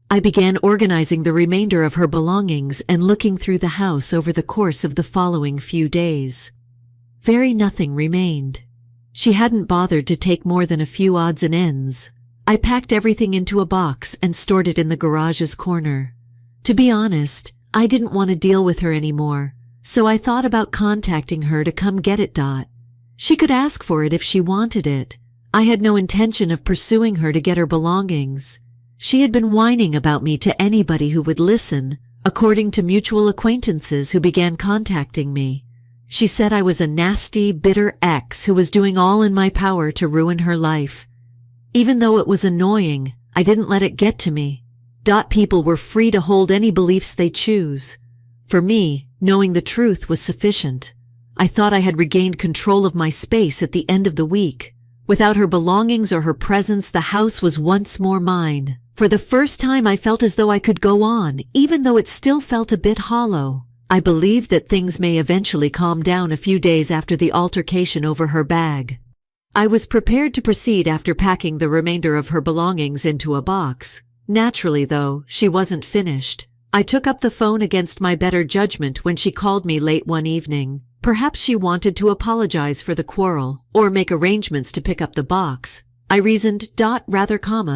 I began organizing the remainder of her belongings and looking through the house over the course of the following few days. Very nothing remained. She hadn't bothered to take more than a few odds and ends. I packed everything into a box and stored it in the garage's corner. To be honest, I didn't want to deal with her anymore, so I thought about contacting her to come get it. She could ask for it if she wanted it. I had no intention of pursuing her to get her belongings. She had been whining about me to anybody who would listen, according to mutual acquaintances who began contacting me. She said I was a nasty, bitter ex who was doing all in my power to ruin her life. Even though it was annoying, I didn't let it get to me. People were free to hold any beliefs they choose. For me, knowing the truth was sufficient. I thought I had regained control of my space at the end of the week. Without her belongings or her presence, the house was once more mine. For the first time, I felt as though I could go on, even though it still felt a bit hollow. I believed that things may eventually calm down a few days after the altercation over her bag. I was prepared to proceed after packing the remainder of her belongings into a box. Naturally, though, she wasn't finished. I took up the phone against my better judgment when she called me late one evening. Perhaps she wanted to apologize for the quarrel, or make arrangements to pick up the box. I reasoned,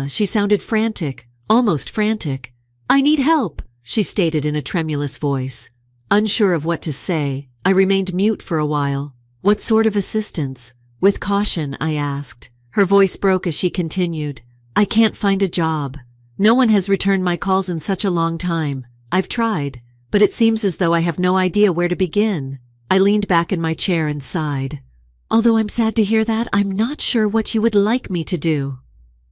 she sounded frantic, almost frantic. I need help, she stated in a tremulous voice. Unsure of what to say, I remained mute for a while. What sort of assistance? With caution, I asked. Her voice broke as she continued. I can't find a job. No one has returned my calls in such a long time. I've tried, but it seems as though I have no idea where to begin. I leaned back in my chair and sighed. Although I'm sad to hear that, I'm not sure what you would like me to do.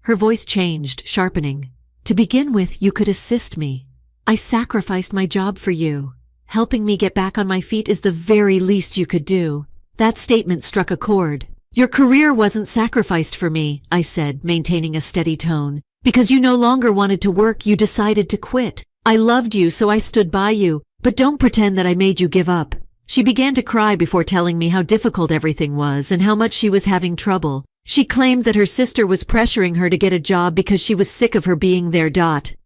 Her voice changed, sharpening. To begin with, you could assist me. I sacrificed my job for you. Helping me get back on my feet is the very least you could do. That statement struck a chord. Your career wasn't sacrificed for me, I said, maintaining a steady tone. Because you no longer wanted to work, you decided to quit. I loved you, so I stood by you, but don't pretend that I made you give up. She began to cry before telling me how difficult everything was and how much she was having trouble. She claimed that her sister was pressuring her to get a job because she was sick of her being there.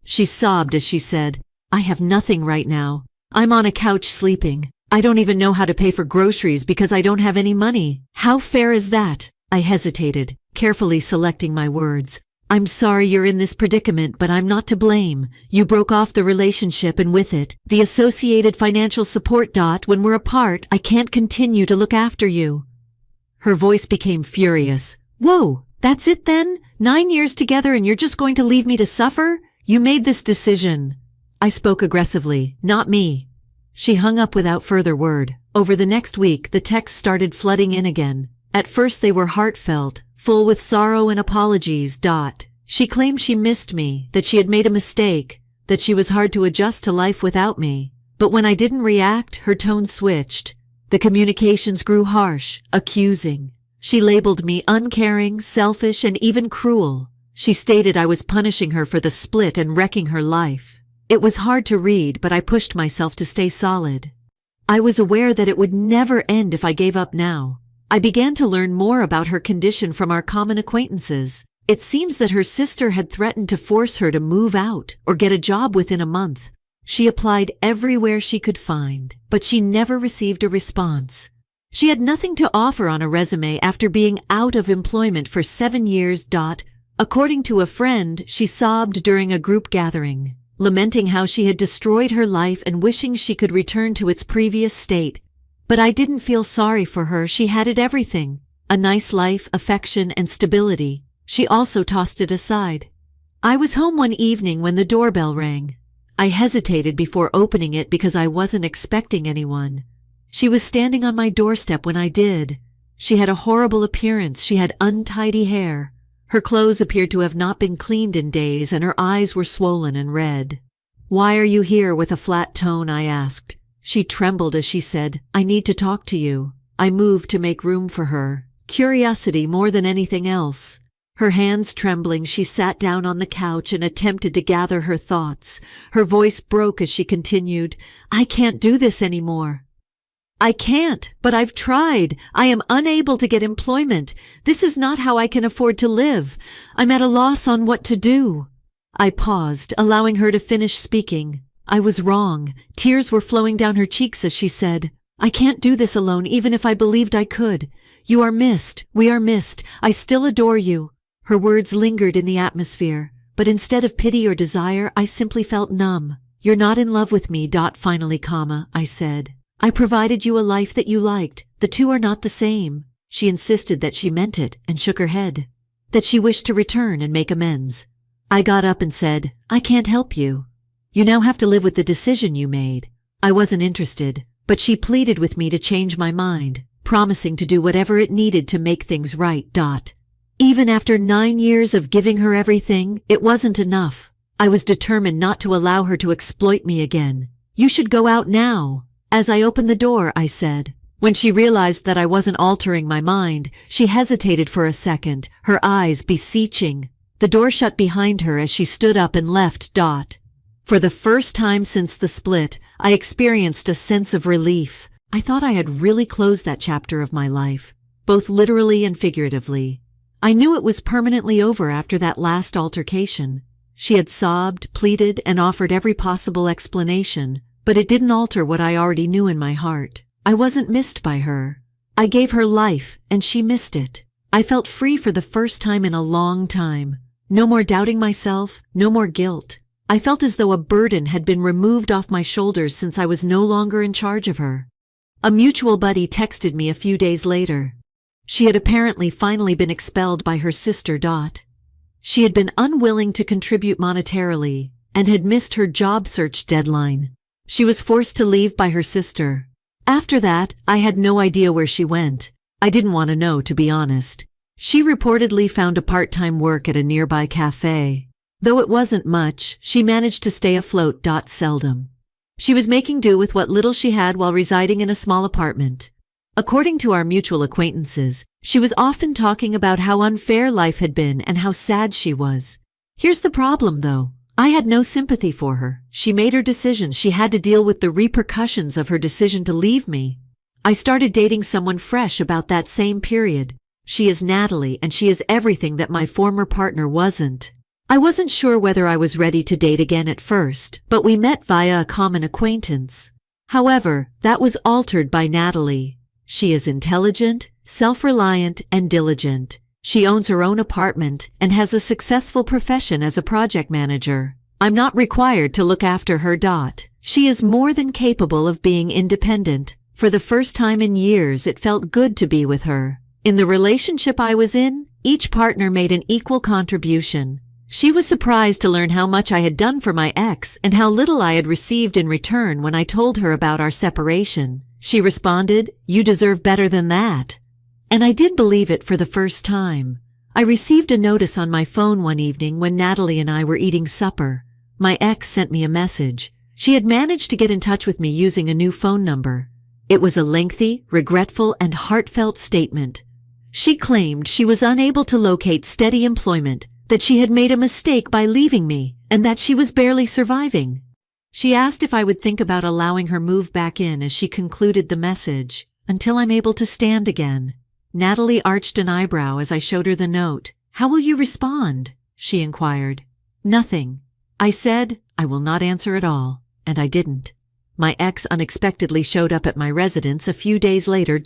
She sobbed as she said, I have nothing right now. I'm on a couch sleeping. I don't even know how to pay for groceries because I don't have any money. How fair is that? I hesitated, carefully selecting my words. I'm sorry you're in this predicament, but I'm not to blame. You broke off the relationship and with it, the associated financial support. When we're apart, I can't continue to look after you. Her voice became furious. Whoa, that's it then? 9 years together and you're just going to leave me to suffer? You made this decision. I spoke aggressively, not me. She hung up without further word. Over the next week, the texts started flooding in again. At first they were heartfelt, full with sorrow and apologies. She claimed she missed me, that she had made a mistake, that she was hard to adjust to life without me. But when I didn't react, her tone switched. The communications grew harsh, accusing. She labeled me uncaring, selfish, and even cruel. She stated I was punishing her for the split and wrecking her life. It was hard to read, but I pushed myself to stay solid. I was aware that it would never end if I gave up now. I began to learn more about her condition from our common acquaintances. It seems that her sister had threatened to force her to move out or get a job within a month. She applied everywhere she could find, but she never received a response. She had nothing to offer on a resume after being out of employment for 7 years. According to a friend, she sobbed during a group gathering, lamenting how she had destroyed her life and wishing she could return to its previous state. But I didn't feel sorry for her. She had it everything. A nice life, affection, and stability. She also tossed it aside. I was home one evening when the doorbell rang. I hesitated before opening it because I wasn't expecting anyone. She was standing on my doorstep when I did. She had a horrible appearance. She had untidy hair. Her clothes appeared to have not been cleaned in days, and her eyes were swollen and red. "Why are you here?" with a flat tone, I asked. She trembled as she said, "I need to talk to you." I moved to make room for her. Curiosity more than anything else. Her hands trembling, she sat down on the couch and attempted to gather her thoughts. Her voice broke as she continued, "I can't do this anymore. I can't, but I've tried. I am unable to get employment. This is not how I can afford to live. I'm at a loss on what to do." I paused, allowing her to finish speaking. I was wrong. Tears were flowing down her cheeks as she said, "I can't do this alone, even if I believed I could. You are missed. We are missed. I still adore you." Her words lingered in the atmosphere, but instead of pity or desire, I simply felt numb. "You're not in love with me. Finally, I said. "I provided you a life that you liked. The two are not the same." She insisted that she meant it and shook her head, that she wished to return and make amends. I got up and said, "I can't help you. You now have to live with the decision you made." I wasn't interested, but she pleaded with me to change my mind, promising to do whatever it needed to make things right. Even after 9 years of giving her everything, it wasn't enough. I was determined not to allow her to exploit me again. "You should go out now." As I opened the door, I said. When she realized that I wasn't altering my mind, she hesitated for a second, her eyes beseeching. The door shut behind her as she stood up and left. For the first time since the split, I experienced a sense of relief. I thought I had really closed that chapter of my life, both literally and figuratively. I knew it was permanently over after that last altercation. She had sobbed, pleaded, and offered every possible explanation, but it didn't alter what I already knew in my heart. I wasn't missed by her. I gave her life, and she missed it. I felt free for the first time in a long time. No more doubting myself, no more guilt. I felt as though a burden had been removed off my shoulders since I was no longer in charge of her. A mutual buddy texted me a few days later. She had apparently finally been expelled by her sister. She had been unwilling to contribute monetarily and had missed her job search deadline. She was forced to leave by her sister. After that, I had no idea where she went. I didn't want to know, to be honest. She reportedly found a part-time work at a nearby cafe. Though it wasn't much, she managed to stay afloat. Seldom. She was making do with what little she had while residing in a small apartment. According to our mutual acquaintances, she was often talking about how unfair life had been and how sad she was. Here's the problem, though. I had no sympathy for her. She made her decision. She had to deal with the repercussions of her decision to leave me. I started dating someone fresh about that same period. She is Natalie, and she is everything that my former partner wasn't. I wasn't sure whether I was ready to date again at first, but we met via a common acquaintance. However, that was altered by Natalie. She is intelligent, self-reliant, and diligent. She owns her own apartment and has a successful profession as a project manager. I'm not required to look after her. She is more than capable of being independent. For the first time in years, it felt good to be with her. In the relationship I was in, each partner made an equal contribution. She was surprised to learn how much I had done for my ex and how little I had received in return when I told her about our separation. She responded, "You deserve better than that." And I did believe it for the first time. I received a notice on my phone one evening when Natalie and I were eating supper. My ex sent me a message. She had managed to get in touch with me using a new phone number. It was a lengthy, regretful, and heartfelt statement. She claimed she was unable to locate steady employment, that she had made a mistake by leaving me, and that she was barely surviving. She asked if I would think about allowing her move back in as she concluded the message, "Until I'm able to stand again." Natalie arched an eyebrow as I showed her the note. "How will you respond?" she inquired. "Nothing." I said, "I will not answer at all," and I didn't. My ex unexpectedly showed up at my residence a few days later.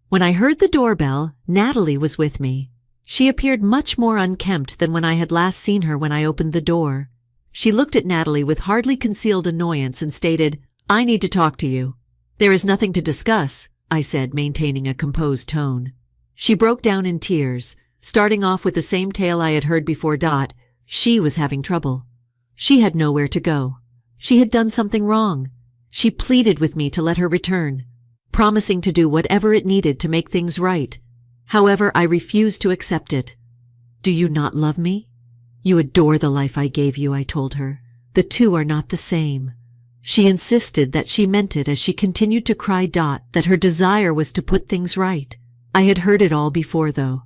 When I heard the doorbell, Natalie was with me. She appeared much more unkempt than when I had last seen her when I opened the door. She looked at Natalie with hardly concealed annoyance and stated, "I need to talk to you." "There is nothing to discuss," I said, maintaining a composed tone. She broke down in tears, starting off with the same tale I had heard before. She was having trouble. She had nowhere to go. She had done something wrong. She pleaded with me to let her return, promising to do whatever it needed to make things right. However, I refused to accept it. "Do you not love me?" "You adore the life I gave you," I told her. "The two are not the same." She insisted that she meant it as she continued to cry. That her desire was to put things right. I had heard it all before, though.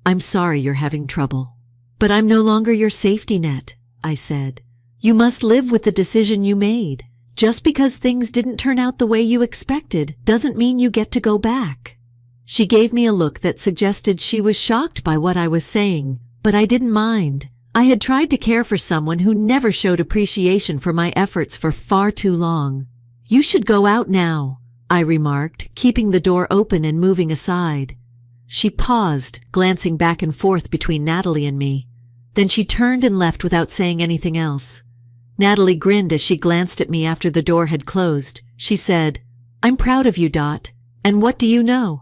"I'm sorry you're having trouble." "But I'm no longer your safety net," I said. "You must live with the decision you made. Just because things didn't turn out the way you expected doesn't mean you get to go back." She gave me a look that suggested she was shocked by what I was saying, but I didn't mind. I had tried to care for someone who never showed appreciation for my efforts for far too long. "You should go out now," I remarked, keeping the door open and moving aside. She paused, glancing back and forth between Natalie and me. Then she turned and left without saying anything else. Natalie grinned as she glanced at me after the door had closed. She said, "I'm proud of you, And what do you know?"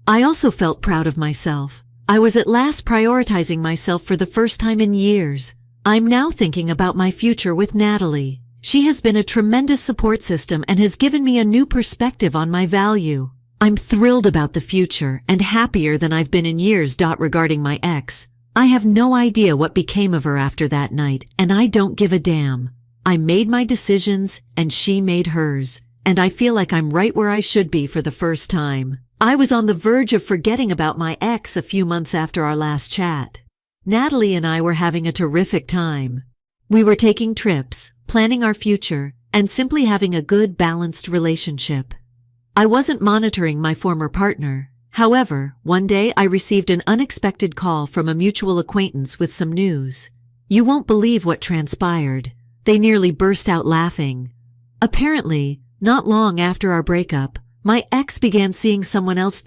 I also felt proud of myself. I was at last prioritizing myself for the first time in years. I'm now thinking about my future with Natalie. She has been a tremendous support system and has given me a new perspective on my value. I'm thrilled about the future and happier than I've been in years. Regarding my ex, I have no idea what became of her after that night, and I don't give a damn. I made my decisions and she made hers, and I feel like I'm right where I should be for the first time. I was on the verge of forgetting about my ex a few months after our last chat. Natalie and I were having a terrific time. We were taking trips, planning our future, and simply having a good, balanced relationship. I wasn't monitoring my former partner. However, one day I received an unexpected call from a mutual acquaintance with some news. You won't believe what transpired. They nearly burst out laughing. Apparently, not long after our breakup, my ex began seeing someone else.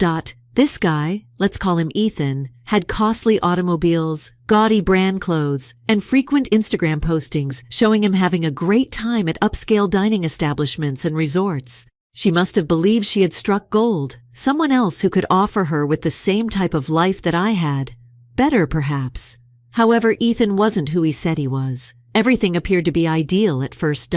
This guy, let's call him Ethan, had costly automobiles, gaudy brand clothes, and frequent Instagram postings showing him having a great time at upscale dining establishments and resorts. She must have believed she had struck gold, someone else who could offer her with the same type of life that I had. Better, perhaps. However, Ethan wasn't who he said he was. Everything appeared to be ideal at first.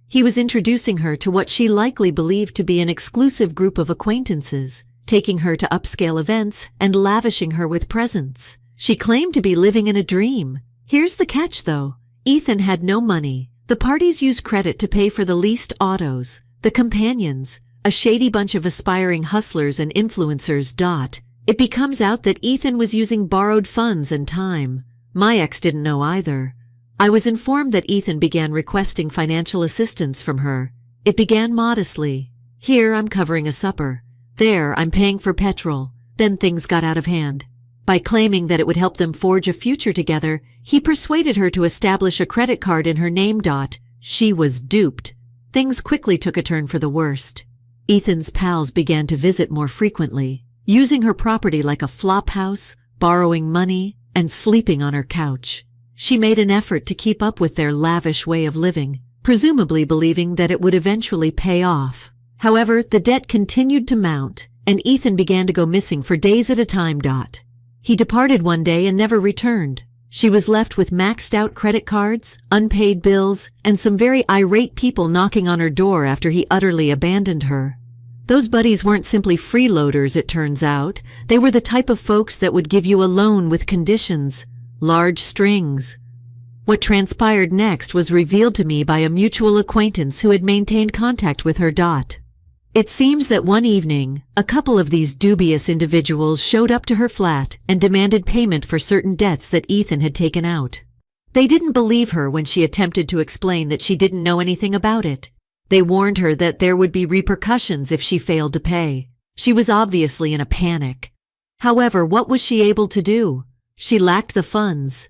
He was introducing her to what she likely believed to be an exclusive group of acquaintances, taking her to upscale events and lavishing her with presents. She claimed to be living in a dream. Here's the catch, though. Ethan had no money. The parties used credit to pay for the leased autos, the companions, a shady bunch of aspiring hustlers and influencers. It becomes out that Ethan was using borrowed funds and time. My ex didn't know either. I was informed that Ethan began requesting financial assistance from her. It began modestly. Here I'm covering a supper. There I'm paying for petrol. Then things got out of hand. By claiming that it would help them forge a future together, he persuaded her to establish a credit card in her name. She was duped. Things quickly took a turn for the worst. Ethan's pals began to visit more frequently, using her property like a flop house, borrowing money, and sleeping on her couch. She made an effort to keep up with their lavish way of living, presumably believing that it would eventually pay off. However, the debt continued to mount, and Ethan began to go missing for days at a time. He departed one day and never returned. She was left with maxed-out credit cards, unpaid bills, and some very irate people knocking on her door after he utterly abandoned her. Those buddies weren't simply freeloaders, it turns out. They were the type of folks that would give you a loan with conditions. Large strings. What transpired next was revealed to me by a mutual acquaintance who had maintained contact with her. It seems that one evening, a couple of these dubious individuals showed up to her flat and demanded payment for certain debts that Ethan had taken out. They didn't believe her when she attempted to explain that she didn't know anything about it. They warned her that there would be repercussions if she failed to pay. She was obviously in a panic. However, what was she able to do? She lacked the funds.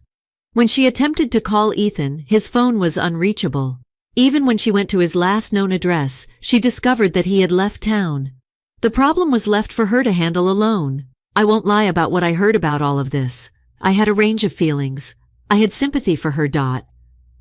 When she attempted to call Ethan, his phone was unreachable. Even when she went to his last known address, she discovered that he had left town. The problem was left for her to handle alone. I won't lie about what I heard about all of this. I had a range of feelings. I had sympathy for her.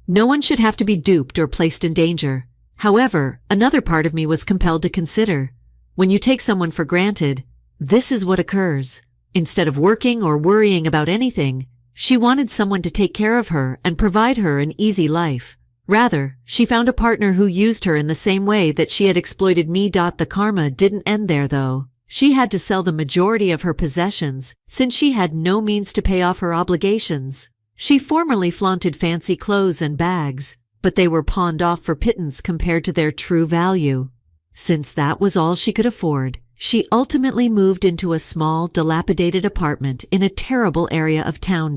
No one should have to be duped or placed in danger. However, another part of me was compelled to consider. When you take someone for granted, this is what occurs. Instead of working or worrying about anything, she wanted someone to take care of her and provide her an easy life. Rather, she found a partner who used her in the same way that she had exploited me. The karma didn't end there though. She had to sell the majority of her possessions since she had no means to pay off her obligations. She formerly flaunted fancy clothes and bags, but they were pawned off for pittance compared to their true value. Since that was all she could afford, she ultimately moved into a small, dilapidated apartment in a terrible area of town.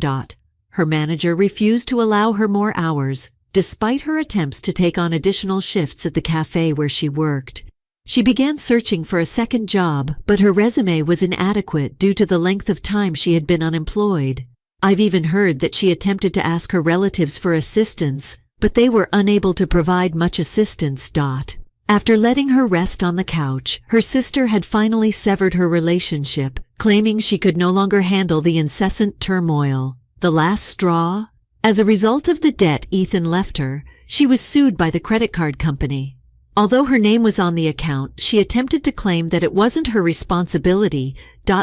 Her manager refused to allow her more hours, despite her attempts to take on additional shifts at the cafe where she worked. She began searching for a second job, but her resume was inadequate due to the length of time she had been unemployed. I've even heard that she attempted to ask her relatives for assistance, but they were unable to provide much assistance. After letting her rest on the couch, her sister had finally severed her relationship, claiming she could no longer handle the incessant turmoil. The last straw? As a result of the debt Ethan left her, she was sued by the credit card company. Although her name was on the account, she attempted to claim that it wasn't her responsibility.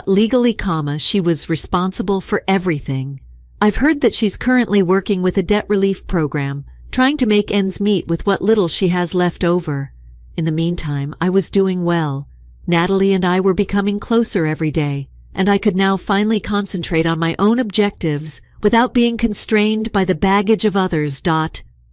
Legally, she was responsible for everything. I've heard that she's currently working with a debt relief program, trying to make ends meet with what little she has left over. In the meantime, I was doing well. Natalie and I were becoming closer every day, and I could now finally concentrate on my own objectives without being constrained by the baggage of others.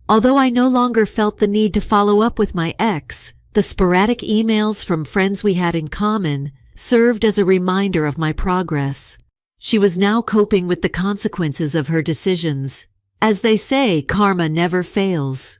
Although I no longer felt the need to follow up with my ex, the sporadic emails from friends we had in common served as a reminder of my progress. She was now coping with the consequences of her decisions. As they say, karma never fails.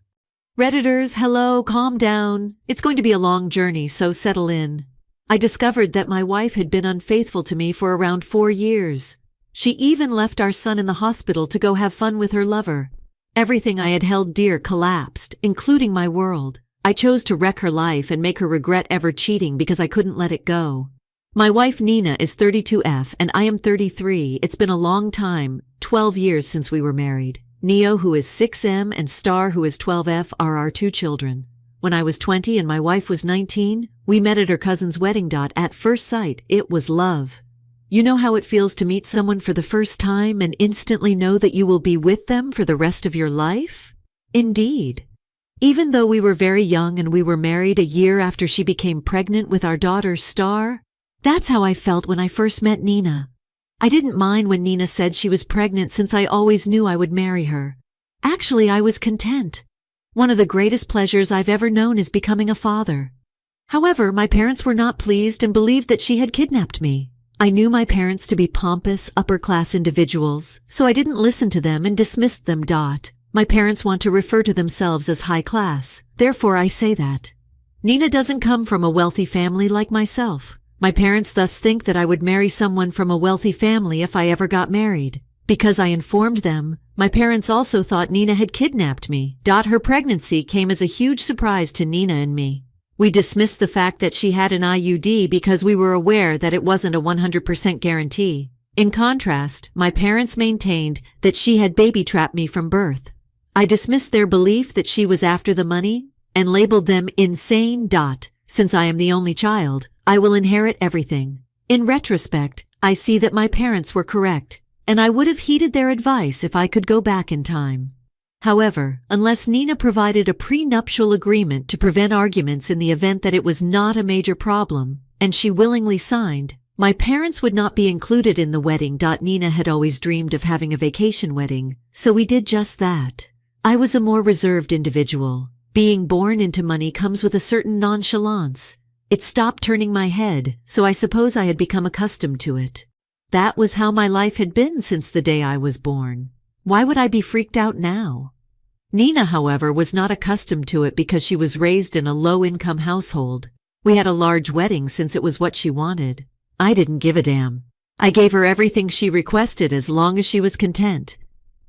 Redditors, hello, calm down. It's going to be a long journey, so settle in. I discovered that my wife had been unfaithful to me for around 4 years. She even left our son in the hospital to go have fun with her lover. Everything I had held dear collapsed, including my world. I chose to wreck her life and make her regret ever cheating because I couldn't let it go. My wife Nina is 32F and I am 33. It's been a long time, 12 years since we were married. Neo, who is 6M, and Star, who is 12F, are our 2 children. When I was 20 and my wife was 19, we met at her cousin's wedding. At first sight, it was love. You know how it feels to meet someone for the first time and instantly know that you will be with them for the rest of your life? Indeed. Even though we were very young and we were married a year after she became pregnant with our daughter Star, that's how I felt when I first met Nina. I didn't mind when Nina said she was pregnant since I always knew I would marry her. Actually, I was content. One of the greatest pleasures I've ever known is becoming a father. However, my parents were not pleased and believed that she had kidnapped me. I knew my parents to be pompous, upper-class individuals, so I didn't listen to them and dismissed them. My parents want to refer to themselves as high class, therefore I say that. Nina doesn't come from a wealthy family like myself. My parents thus think that I would marry someone from a wealthy family if I ever got married. Because I informed them, my parents also thought Nina had kidnapped me. Her pregnancy came as a huge surprise to Nina and me. We dismissed the fact that she had an IUD because we were aware that it wasn't a 100% guarantee. In contrast, my parents maintained that she had baby-trapped me from birth. I dismissed their belief that she was after the money and labeled them insane. Since I am the only child, I will inherit everything. In retrospect, I see that my parents were correct, and I would have heeded their advice if I could go back in time. However, unless Nina provided a prenuptial agreement to prevent arguments in the event that it was not a major problem, and she willingly signed, my parents would not be included in the wedding. Nina had always dreamed of having a vacation wedding, so we did just that. I was a more reserved individual. Being born into money comes with a certain nonchalance. It stopped turning my head, so I suppose I had become accustomed to it. That was how my life had been since the day I was born. Why would I be freaked out now? Nina, however, was not accustomed to it because she was raised in a low-income household. We had a large wedding since it was what she wanted. I didn't give a damn. I gave her everything she requested as long as she was content.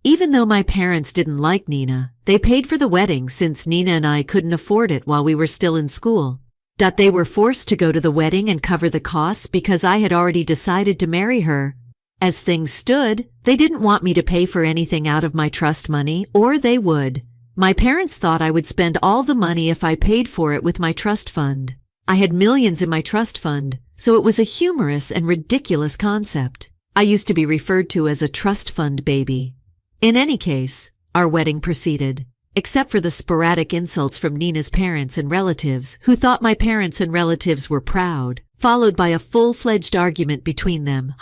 Even though my parents didn't like Nina, they paid for the wedding since Nina and I couldn't afford it while we were still in school. They were forced to go to the wedding and cover the costs because I had already decided to marry her. As things stood, they didn't want me to pay for anything out of my trust money, or they would. My parents thought I would spend all the money if I paid for it with my trust fund. I had millions in my trust fund, so it was a humorous and ridiculous concept. I used to be referred to as a trust fund baby. In any case, our wedding proceeded, except for the sporadic insults from Nina's parents and relatives, who thought my parents and relatives were proud, followed by a full-fledged argument between them,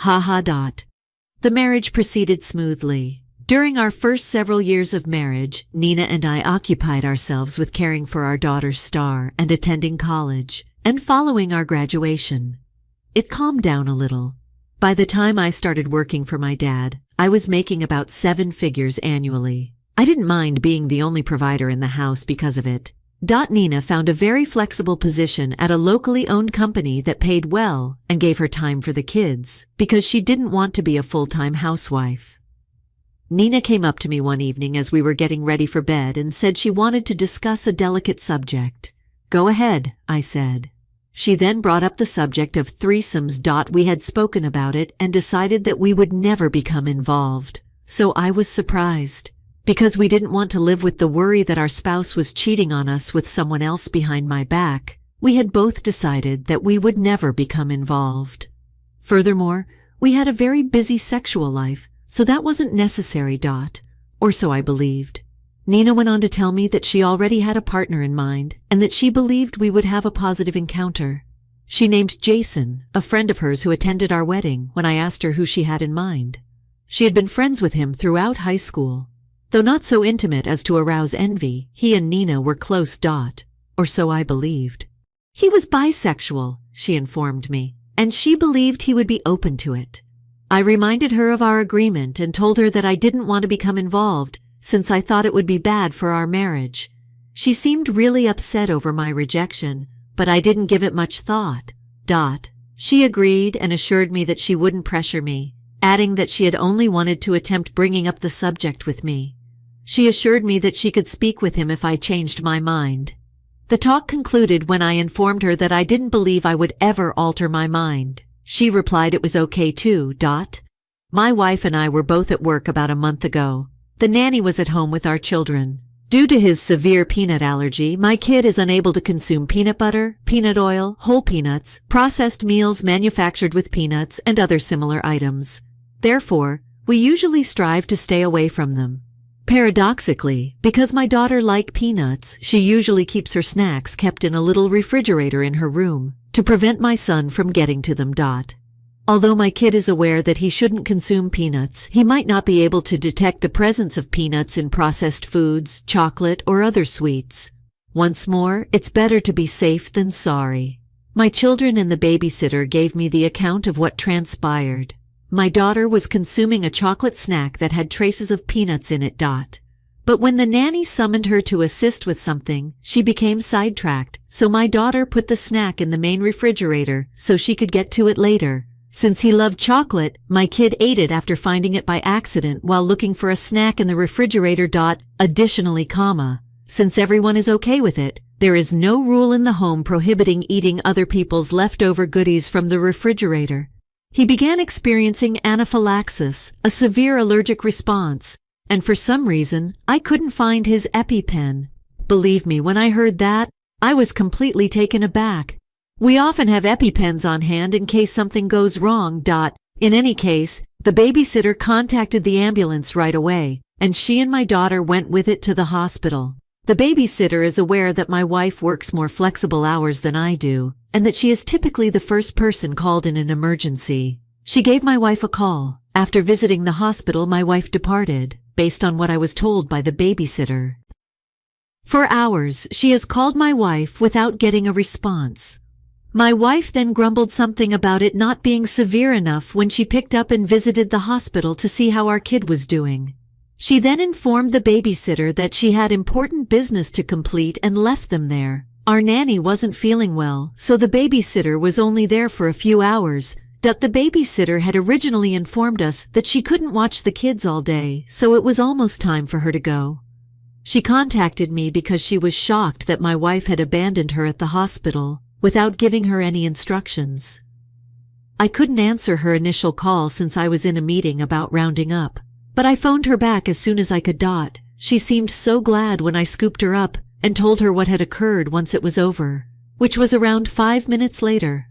The marriage proceeded smoothly. During our first several years of marriage, Nina and I occupied ourselves with caring for our daughter's star and attending college, and following our graduation. It calmed down a little. By the time I started working for my dad, I was making about 7 figures annually. I didn't mind being the only provider in the house because of it. Nina found a very flexible position at a locally owned company that paid well and gave her time for the kids because she didn't want to be a full-time housewife. Nina came up to me one evening as we were getting ready for bed and said she wanted to discuss a delicate subject. Go ahead, I said. She then brought up the subject of threesomes. We had spoken about it and decided that we would never become involved. So I was surprised. Because we didn't want to live with the worry that our spouse was cheating on us with someone else behind my back, we had both decided that we would never become involved. Furthermore, we had a very busy sexual life, so that wasn't necessary. Or so I believed. Nina went on to tell me that she already had a partner in mind and that she believed we would have a positive encounter. She named Jason, a friend of hers who attended our wedding, when I asked her who she had in mind. She had been friends with him throughout high school. Though not so intimate as to arouse envy, he and Nina were close. Or so I believed. He was bisexual, she informed me, and she believed he would be open to it. I reminded her of our agreement and told her that I didn't want to become involved since I thought it would be bad for our marriage. She seemed really upset over my rejection, but I didn't give it much thought. She agreed and assured me that she wouldn't pressure me, adding that she had only wanted to attempt bringing up the subject with me. She assured me that she could speak with him if I changed my mind. The talk concluded when I informed her that I didn't believe I would ever alter my mind. She replied it was okay too. My wife and I were both at work about a month ago. The nanny was at home with our children. Due to his severe peanut allergy, my kid is unable to consume peanut butter, peanut oil, whole peanuts, processed meals manufactured with peanuts, and other similar items. Therefore, we usually strive to stay away from them. Paradoxically, because my daughter likes peanuts, she usually keeps her snacks kept in a little refrigerator in her room to prevent my son from getting to them. Although my kid is aware that he shouldn't consume peanuts, he might not be able to detect the presence of peanuts in processed foods, chocolate, or other sweets. Once more, it's better to be safe than sorry. My children and the babysitter gave me the account of what transpired. My daughter was consuming a chocolate snack that had traces of peanuts in it. But when the nanny summoned her to assist with something, she became sidetracked, so my daughter put the snack in the main refrigerator so she could get to it later. Since he loved chocolate, my kid ate it after finding it by accident while looking for a snack in the refrigerator. Additionally, since everyone is okay with it, there is no rule in the home prohibiting eating other people's leftover goodies from the refrigerator. He began experiencing anaphylaxis, a severe allergic response, and for some reason, I couldn't find his EpiPen. Believe me, when I heard that, I was completely taken aback. We often have EpiPens on hand in case something goes wrong. In any case, the babysitter contacted the ambulance right away, and she and my daughter went with it to the hospital. The babysitter is aware that my wife works more flexible hours than I do, and that she is typically the first person called in an emergency. She gave my wife a call. After visiting the hospital, my wife departed, based on what I was told by the babysitter. For hours, she has called my wife without getting a response. My wife then grumbled something about it not being severe enough when she picked up and visited the hospital to see how our kid was doing. She then informed the babysitter that she had important business to complete and left them there. Our nanny wasn't feeling well, so the babysitter was only there for a few hours. The babysitter had originally informed us that she couldn't watch the kids all day, so it was almost time for her to go. She contacted me because she was shocked that my wife had abandoned her at the hospital without giving her any instructions. I couldn't answer her initial call since I was in a meeting about rounding up, but I phoned her back as soon as I could. She seemed so glad when I scooped her up and told her what had occurred once it was over, which was around 5 minutes later.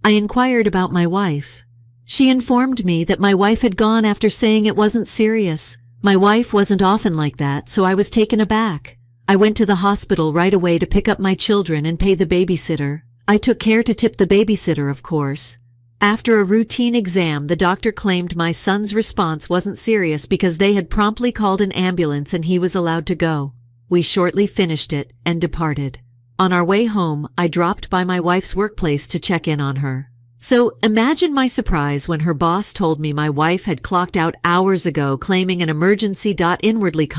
I inquired about my wife. She informed me that my wife had gone after saying it wasn't serious. My wife wasn't often like that, so I was taken aback. I went to the hospital right away to pick up my children and pay the babysitter. I took care to tip the babysitter, of course. After a routine exam, the doctor claimed my son's response wasn't serious because they had promptly called an ambulance and he was allowed to go. We shortly finished it and departed. On our way home, I dropped by my wife's workplace to check in on her. So imagine my surprise when her boss told me my wife had clocked out hours ago claiming an emergency. Inwardly,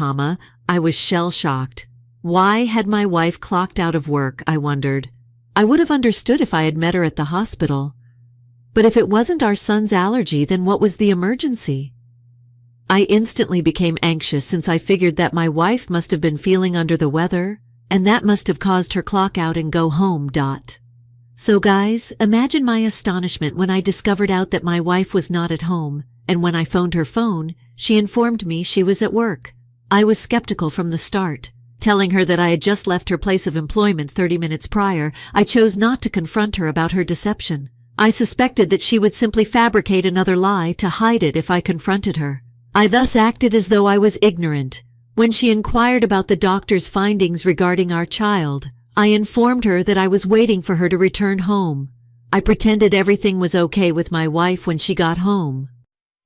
I was shell-shocked. Why had my wife clocked out of work, I wondered. I would have understood if I had met her at the hospital. But if it wasn't our son's allergy, then what was the emergency? I instantly became anxious since I figured that my wife must have been feeling under the weather, and that must have caused her clock out and go home. So guys, imagine my astonishment when I discovered out that my wife was not at home, and when I phoned her phone, she informed me she was at work. I was skeptical from the start. Telling her that I had just left her place of employment 30 minutes prior, I chose not to confront her about her deception. I suspected that she would simply fabricate another lie to hide it if I confronted her. I thus acted as though I was ignorant. When she inquired about the doctor's findings regarding our child, I informed her that I was waiting for her to return home. I pretended everything was okay with my wife when she got home.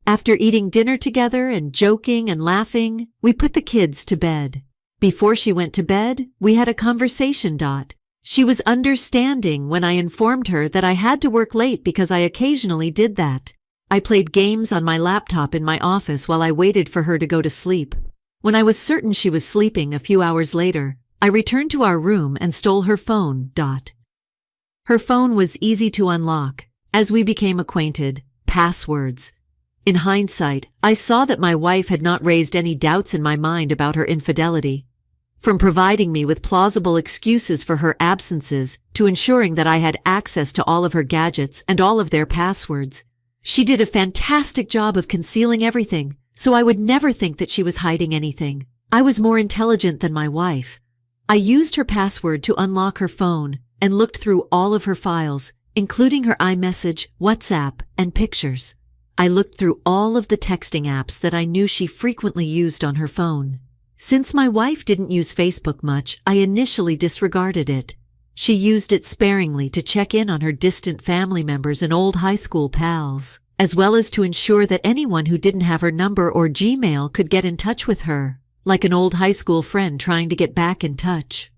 After eating dinner together and joking and laughing, we put the kids to bed. Before she went to bed, we had a conversation. She was understanding when I informed her that I had to work late because I occasionally did that. I played games on my laptop in my office while I waited for her to go to sleep. When I was certain she was sleeping a few hours later, I returned to our room and stole her phone. Her phone was easy to unlock. As we became acquainted, passwords. In hindsight, I saw that my wife had not raised any doubts in my mind about her infidelity. From providing me with plausible excuses for her absences to ensuring that I had access to all of her gadgets and all of their passwords, she did a fantastic job of concealing everything, so I would never think that she was hiding anything. I was more intelligent than my wife. I used her password to unlock her phone and looked through all of her files, including her iMessage, WhatsApp, and pictures. I looked through all of the texting apps that I knew she frequently used on her phone. Since my wife didn't use Facebook much, I initially disregarded it. She used it sparingly to check in on her distant family members and old high school pals, as well as to ensure that anyone who didn't have her number or Gmail could get in touch with her, like an old high school friend trying to get back in touch.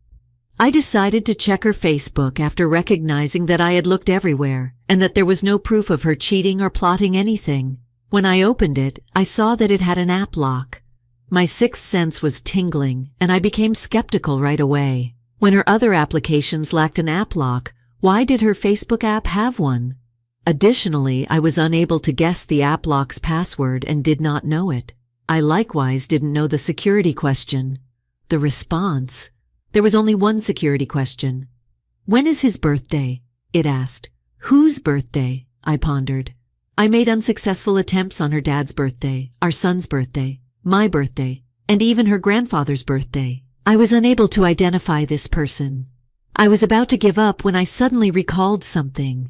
I decided to check her Facebook after recognizing that I had looked everywhere and that there was no proof of her cheating or plotting anything. When I opened it, I saw that it had an app lock. My sixth sense was tingling, and I became skeptical right away. When her other applications lacked an app lock, why did her Facebook app have one? Additionally, I was unable to guess the app lock's password and did not know it. I likewise didn't know the security question. The response. There was only one security question. When is his birthday? It asked. Whose birthday? I pondered. I made unsuccessful attempts on her dad's birthday, our son's birthday, my birthday, and even her grandfather's birthday. I was unable to identify this person. I was about to give up when I suddenly recalled something.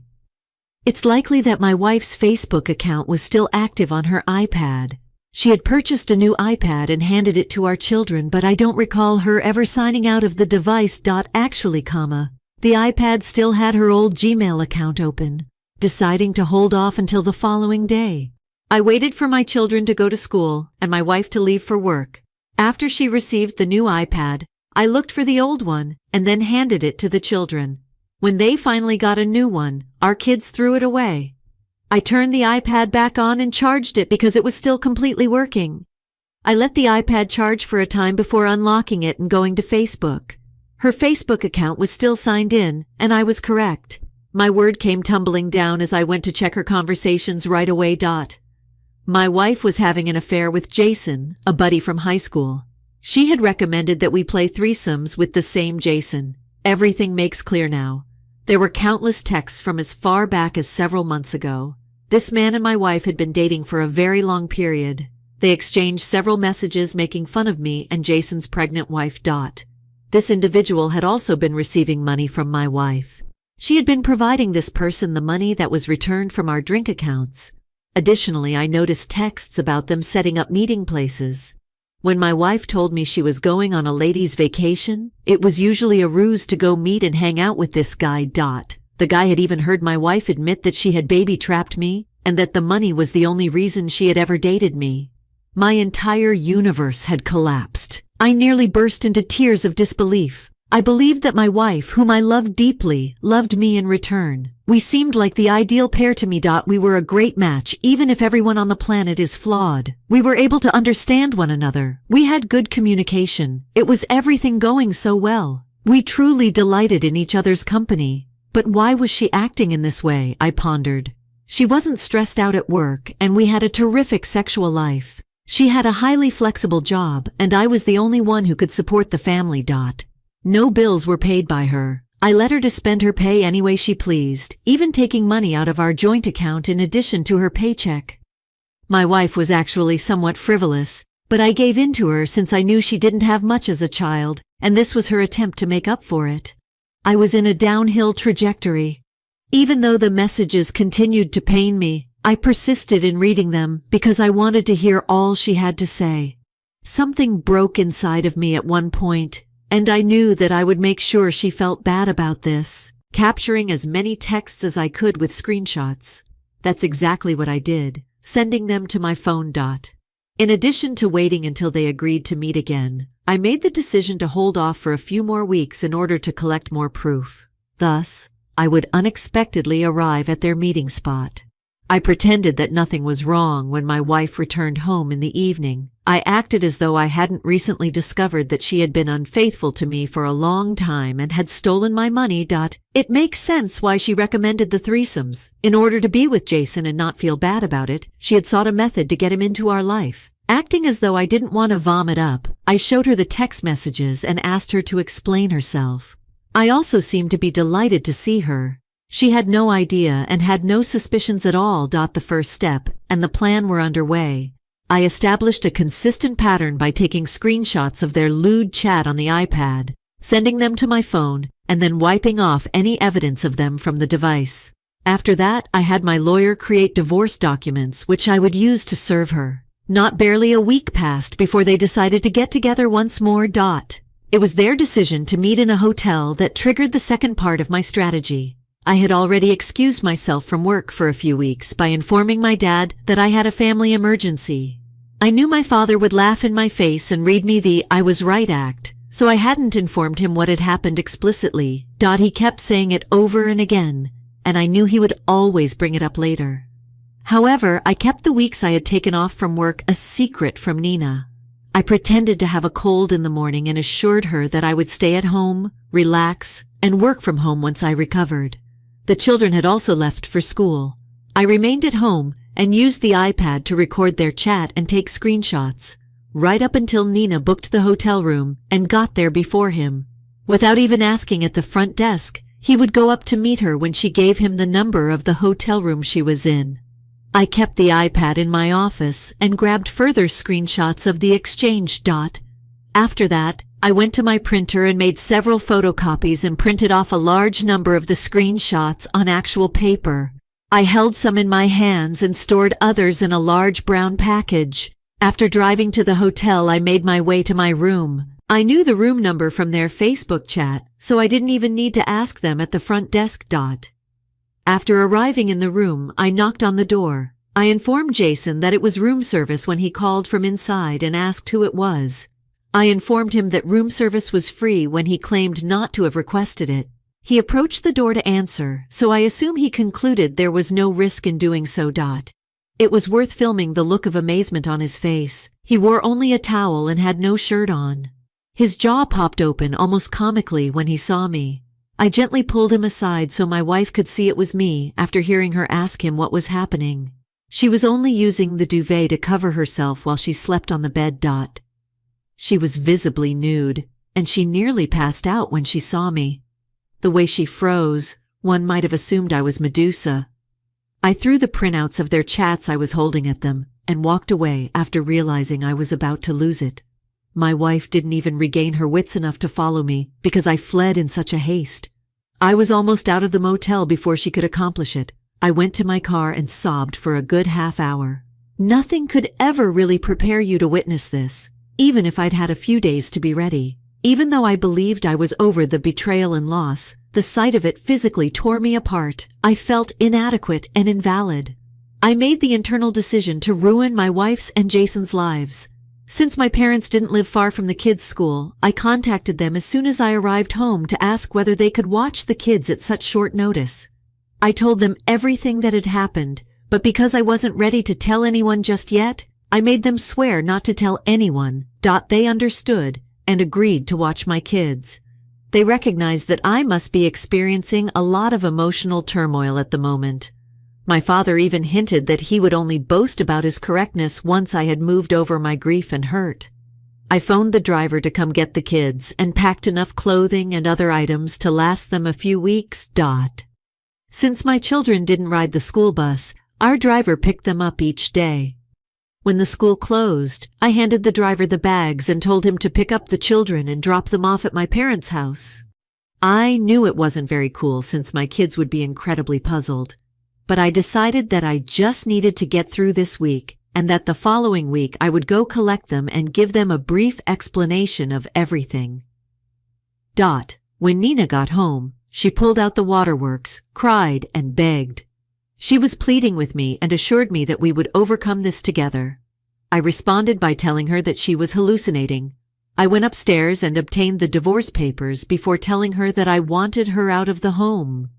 It's likely that my wife's Facebook account was still active on her iPad. She had purchased a new iPad and handed it to our children, but I don't recall her ever signing out of the device. Actually, the iPad still had her old Gmail account open, deciding to hold off until the following day. I waited for my children to go to school and my wife to leave for work. After she received the new iPad, I looked for the old one and then handed it to the children. When they finally got a new one, our kids threw it away. I turned the iPad back on and charged it because it was still completely working. I let the iPad charge for a time before unlocking it and going to Facebook. Her Facebook account was still signed in, and I was correct. My word came tumbling down as I went to check her conversations right away. My wife was having an affair with Jason, a buddy from high school. She had recommended that we play threesomes with the same Jason. Everything makes clear now. There were countless texts from as far back as several months ago. This man and my wife had been dating for a very long period. They exchanged several messages making fun of me and Jason's pregnant wife. This individual had also been receiving money from my wife. She had been providing this person the money that was returned from our drink accounts. Additionally, I noticed texts about them setting up meeting places. When my wife told me she was going on a ladies' vacation, it was usually a ruse to go meet and hang out with this guy. The guy had even heard my wife admit that she had baby-trapped me and that the money was the only reason she had ever dated me. My entire universe had collapsed. I nearly burst into tears of disbelief. I believed that my wife, whom I loved deeply, loved me in return. We seemed like the ideal pair to me. We were a great match, even if everyone on the planet is flawed. We were able to understand one another. We had good communication. It was everything going so well. We truly delighted in each other's company. But why was she acting in this way? I pondered. She wasn't stressed out at work, and we had a terrific sexual life. She had a highly flexible job, and I was the only one who could support the family. No bills were paid by her. I let her to spend her pay any way she pleased, even taking money out of our joint account in addition to her paycheck. My wife was actually somewhat frivolous, but I gave in to her since I knew she didn't have much as a child, and this was her attempt to make up for it. I was in a downhill trajectory. Even though the messages continued to pain me, I persisted in reading them because I wanted to hear all she had to say. Something broke inside of me at one point, and I knew that I would make sure she felt bad about this, capturing as many texts as I could with screenshots. That's exactly what I did, sending them to my phone. In addition to waiting until they agreed to meet again, I made the decision to hold off for a few more weeks in order to collect more proof. Thus, I would unexpectedly arrive at their meeting spot. I pretended that nothing was wrong when my wife returned home in the evening. I acted as though I hadn't recently discovered that she had been unfaithful to me for a long time and had stolen my money. It makes sense why she recommended the threesomes. In order to be with Jason and not feel bad about it, she had sought a method to get him into our life. Acting as though I didn't want to vomit up, I showed her the text messages and asked her to explain herself. I also seemed to be delighted to see her. She had no idea and had no suspicions at all. The first step and the plan were underway. I established a consistent pattern by taking screenshots of their lewd chat on the iPad, sending them to my phone, and then wiping off any evidence of them from the device. After that, I had my lawyer create divorce documents which I would use to serve her. Not barely a week passed before they decided to get together once more. It was their decision to meet in a hotel that triggered the second part of my strategy. I had already excused myself from work for a few weeks by informing my dad that I had a family emergency. I knew my father would laugh in my face and read me the "I was right" act, so I hadn't informed him what had happened explicitly. He kept saying it over and again, and I knew he would always bring it up later. However, I kept the weeks I had taken off from work a secret from Nina. I pretended to have a cold in the morning and assured her that I would stay at home, relax, and work from home once I recovered. The children had also left for school. I remained at home and used the iPad to record their chat and take screenshots, right up until Nina booked the hotel room and got there before him. Without even asking at the front desk, he would go up to meet her when she gave him the number of the hotel room she was in. I kept the iPad in my office and grabbed further screenshots of the exchange. After that, I went to my printer and made several photocopies and printed off a large number of the screenshots on actual paper. I held some in my hands and stored others in a large brown package. After driving to the hotel, I made my way to my room. I knew the room number from their Facebook chat, so I didn't even need to ask them at the front desk. After arriving in the room, I knocked on the door. I informed Jason that it was room service when he called from inside and asked who it was. I informed him that room service was free when he claimed not to have requested it. He approached the door to answer, so I assume he concluded there was no risk in doing so. It was worth filming the look of amazement on his face. He wore only a towel and had no shirt on. His jaw popped open almost comically when he saw me. I gently pulled him aside so my wife could see it was me after hearing her ask him what was happening. She was only using the duvet to cover herself while she slept on the bed. She was visibly nude, and she nearly passed out when she saw me. The way she froze, one might have assumed I was Medusa. I threw the printouts of their chats I was holding at them and walked away after realizing I was about to lose it. My wife didn't even regain her wits enough to follow me because I fled in such a haste. I was almost out of the motel before she could accomplish it. I went to my car and sobbed for a good half hour. Nothing could ever really prepare you to witness this, even if I'd had a few days to be ready. Even though I believed I was over the betrayal and loss, the sight of it physically tore me apart. I felt inadequate and invalid. I made the internal decision to ruin my wife's and Jason's lives. Since my parents didn't live far from the kids' school, I contacted them as soon as I arrived home to ask whether they could watch the kids at such short notice. I told them everything that had happened, but because I wasn't ready to tell anyone just yet, I made them swear not to tell anyone. They understood and agreed to watch my kids. They recognized that I must be experiencing a lot of emotional turmoil at the moment. My father even hinted that he would only boast about his correctness once I had moved over my grief and hurt. I phoned the driver to come get the kids and packed enough clothing and other items to last them a few weeks. Since my children didn't ride the school bus, our driver picked them up each day. When the school closed, I handed the driver the bags and told him to pick up the children and drop them off at my parents' house. I knew it wasn't very cool since my kids would be incredibly puzzled. But I decided that I just needed to get through this week and that the following week I would go collect them and give them a brief explanation of everything. When Nina got home, she pulled out the waterworks, cried, and begged. She was pleading with me and assured me that we would overcome this together. I responded by telling her that she was hallucinating. I went upstairs and obtained the divorce papers before telling her that I wanted her out of the home.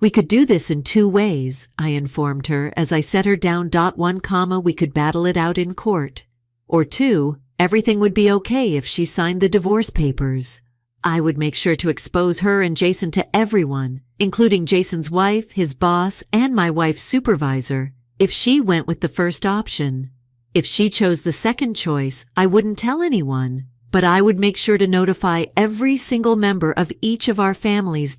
We could do this in 2 ways, I informed her as I set her down. 1, we could battle it out in court. Or 2, everything would be okay if she signed the divorce papers. I would make sure to expose her and Jason to everyone, including Jason's wife, his boss, and my wife's supervisor, if she went with the first option. If she chose the second choice, I wouldn't tell anyone, but I would make sure to notify every single member of each of our families.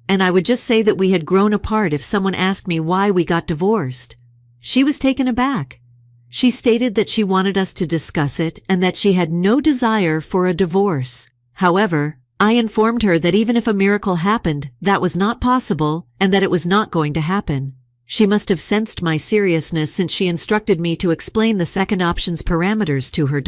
And I would just say that we had grown apart if someone asked me why we got divorced. She was taken aback. She stated that she wanted us to discuss it and that she had no desire for a divorce. However, I informed her that even if a miracle happened, that was not possible and that it was not going to happen. She must have sensed my seriousness since she instructed me to explain the second option's parameters to her.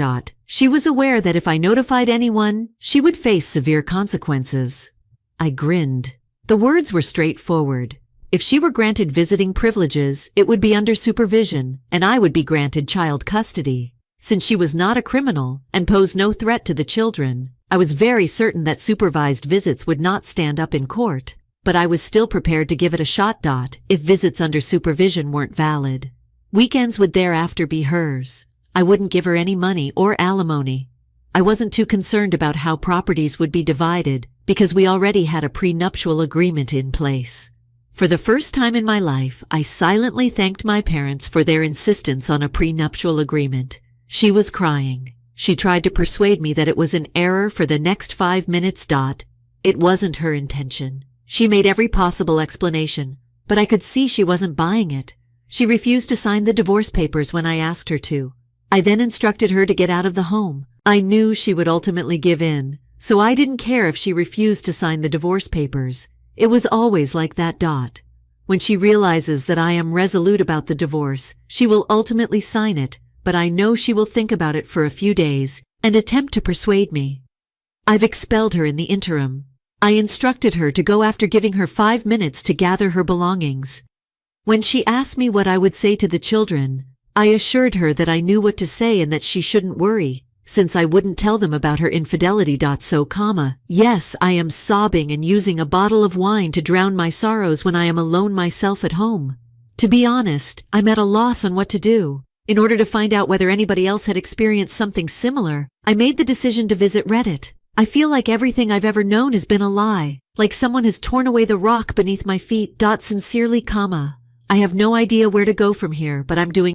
She was aware that if I notified anyone, she would face severe consequences. I grinned. The words were straightforward. If she were granted visiting privileges, it would be under supervision, and I would be granted child custody. Since she was not a criminal and posed no threat to the children, I was very certain that supervised visits would not stand up in court, but I was still prepared to give it a shot. If visits under supervision weren't valid. Weekends would thereafter be hers. I wouldn't give her any money or alimony. I wasn't too concerned about how properties would be divided because we already had a prenuptial agreement in place. For the first time in my life, I silently thanked my parents for their insistence on a prenuptial agreement. She was crying. She tried to persuade me that it was an error for the next 5 minutes. It wasn't her intention. She made every possible explanation, but I could see she wasn't buying it. She refused to sign the divorce papers when I asked her to. I then instructed her to get out of the home. I knew she would ultimately give in, so I didn't care if she refused to sign the divorce papers. It was always like that. When she realizes that I am resolute about the divorce, she will ultimately sign it, but I know she will think about it for a few days and attempt to persuade me. I've expelled her in the interim. I instructed her to go after giving her 5 minutes to gather her belongings. When she asked me what I would say to the children, I assured her that I knew what to say and that she shouldn't worry, since I wouldn't tell them about her infidelity. Yes, I am sobbing and using a bottle of wine to drown my sorrows when I am alone myself at home. To be honest, I'm at a loss on what to do. In order to find out whether anybody else had experienced something similar, I made the decision to visit Reddit. I feel like everything I've ever known has been a lie, like someone has torn away the rock beneath my feet. Sincerely, I have no idea where to go from here, but I'm doing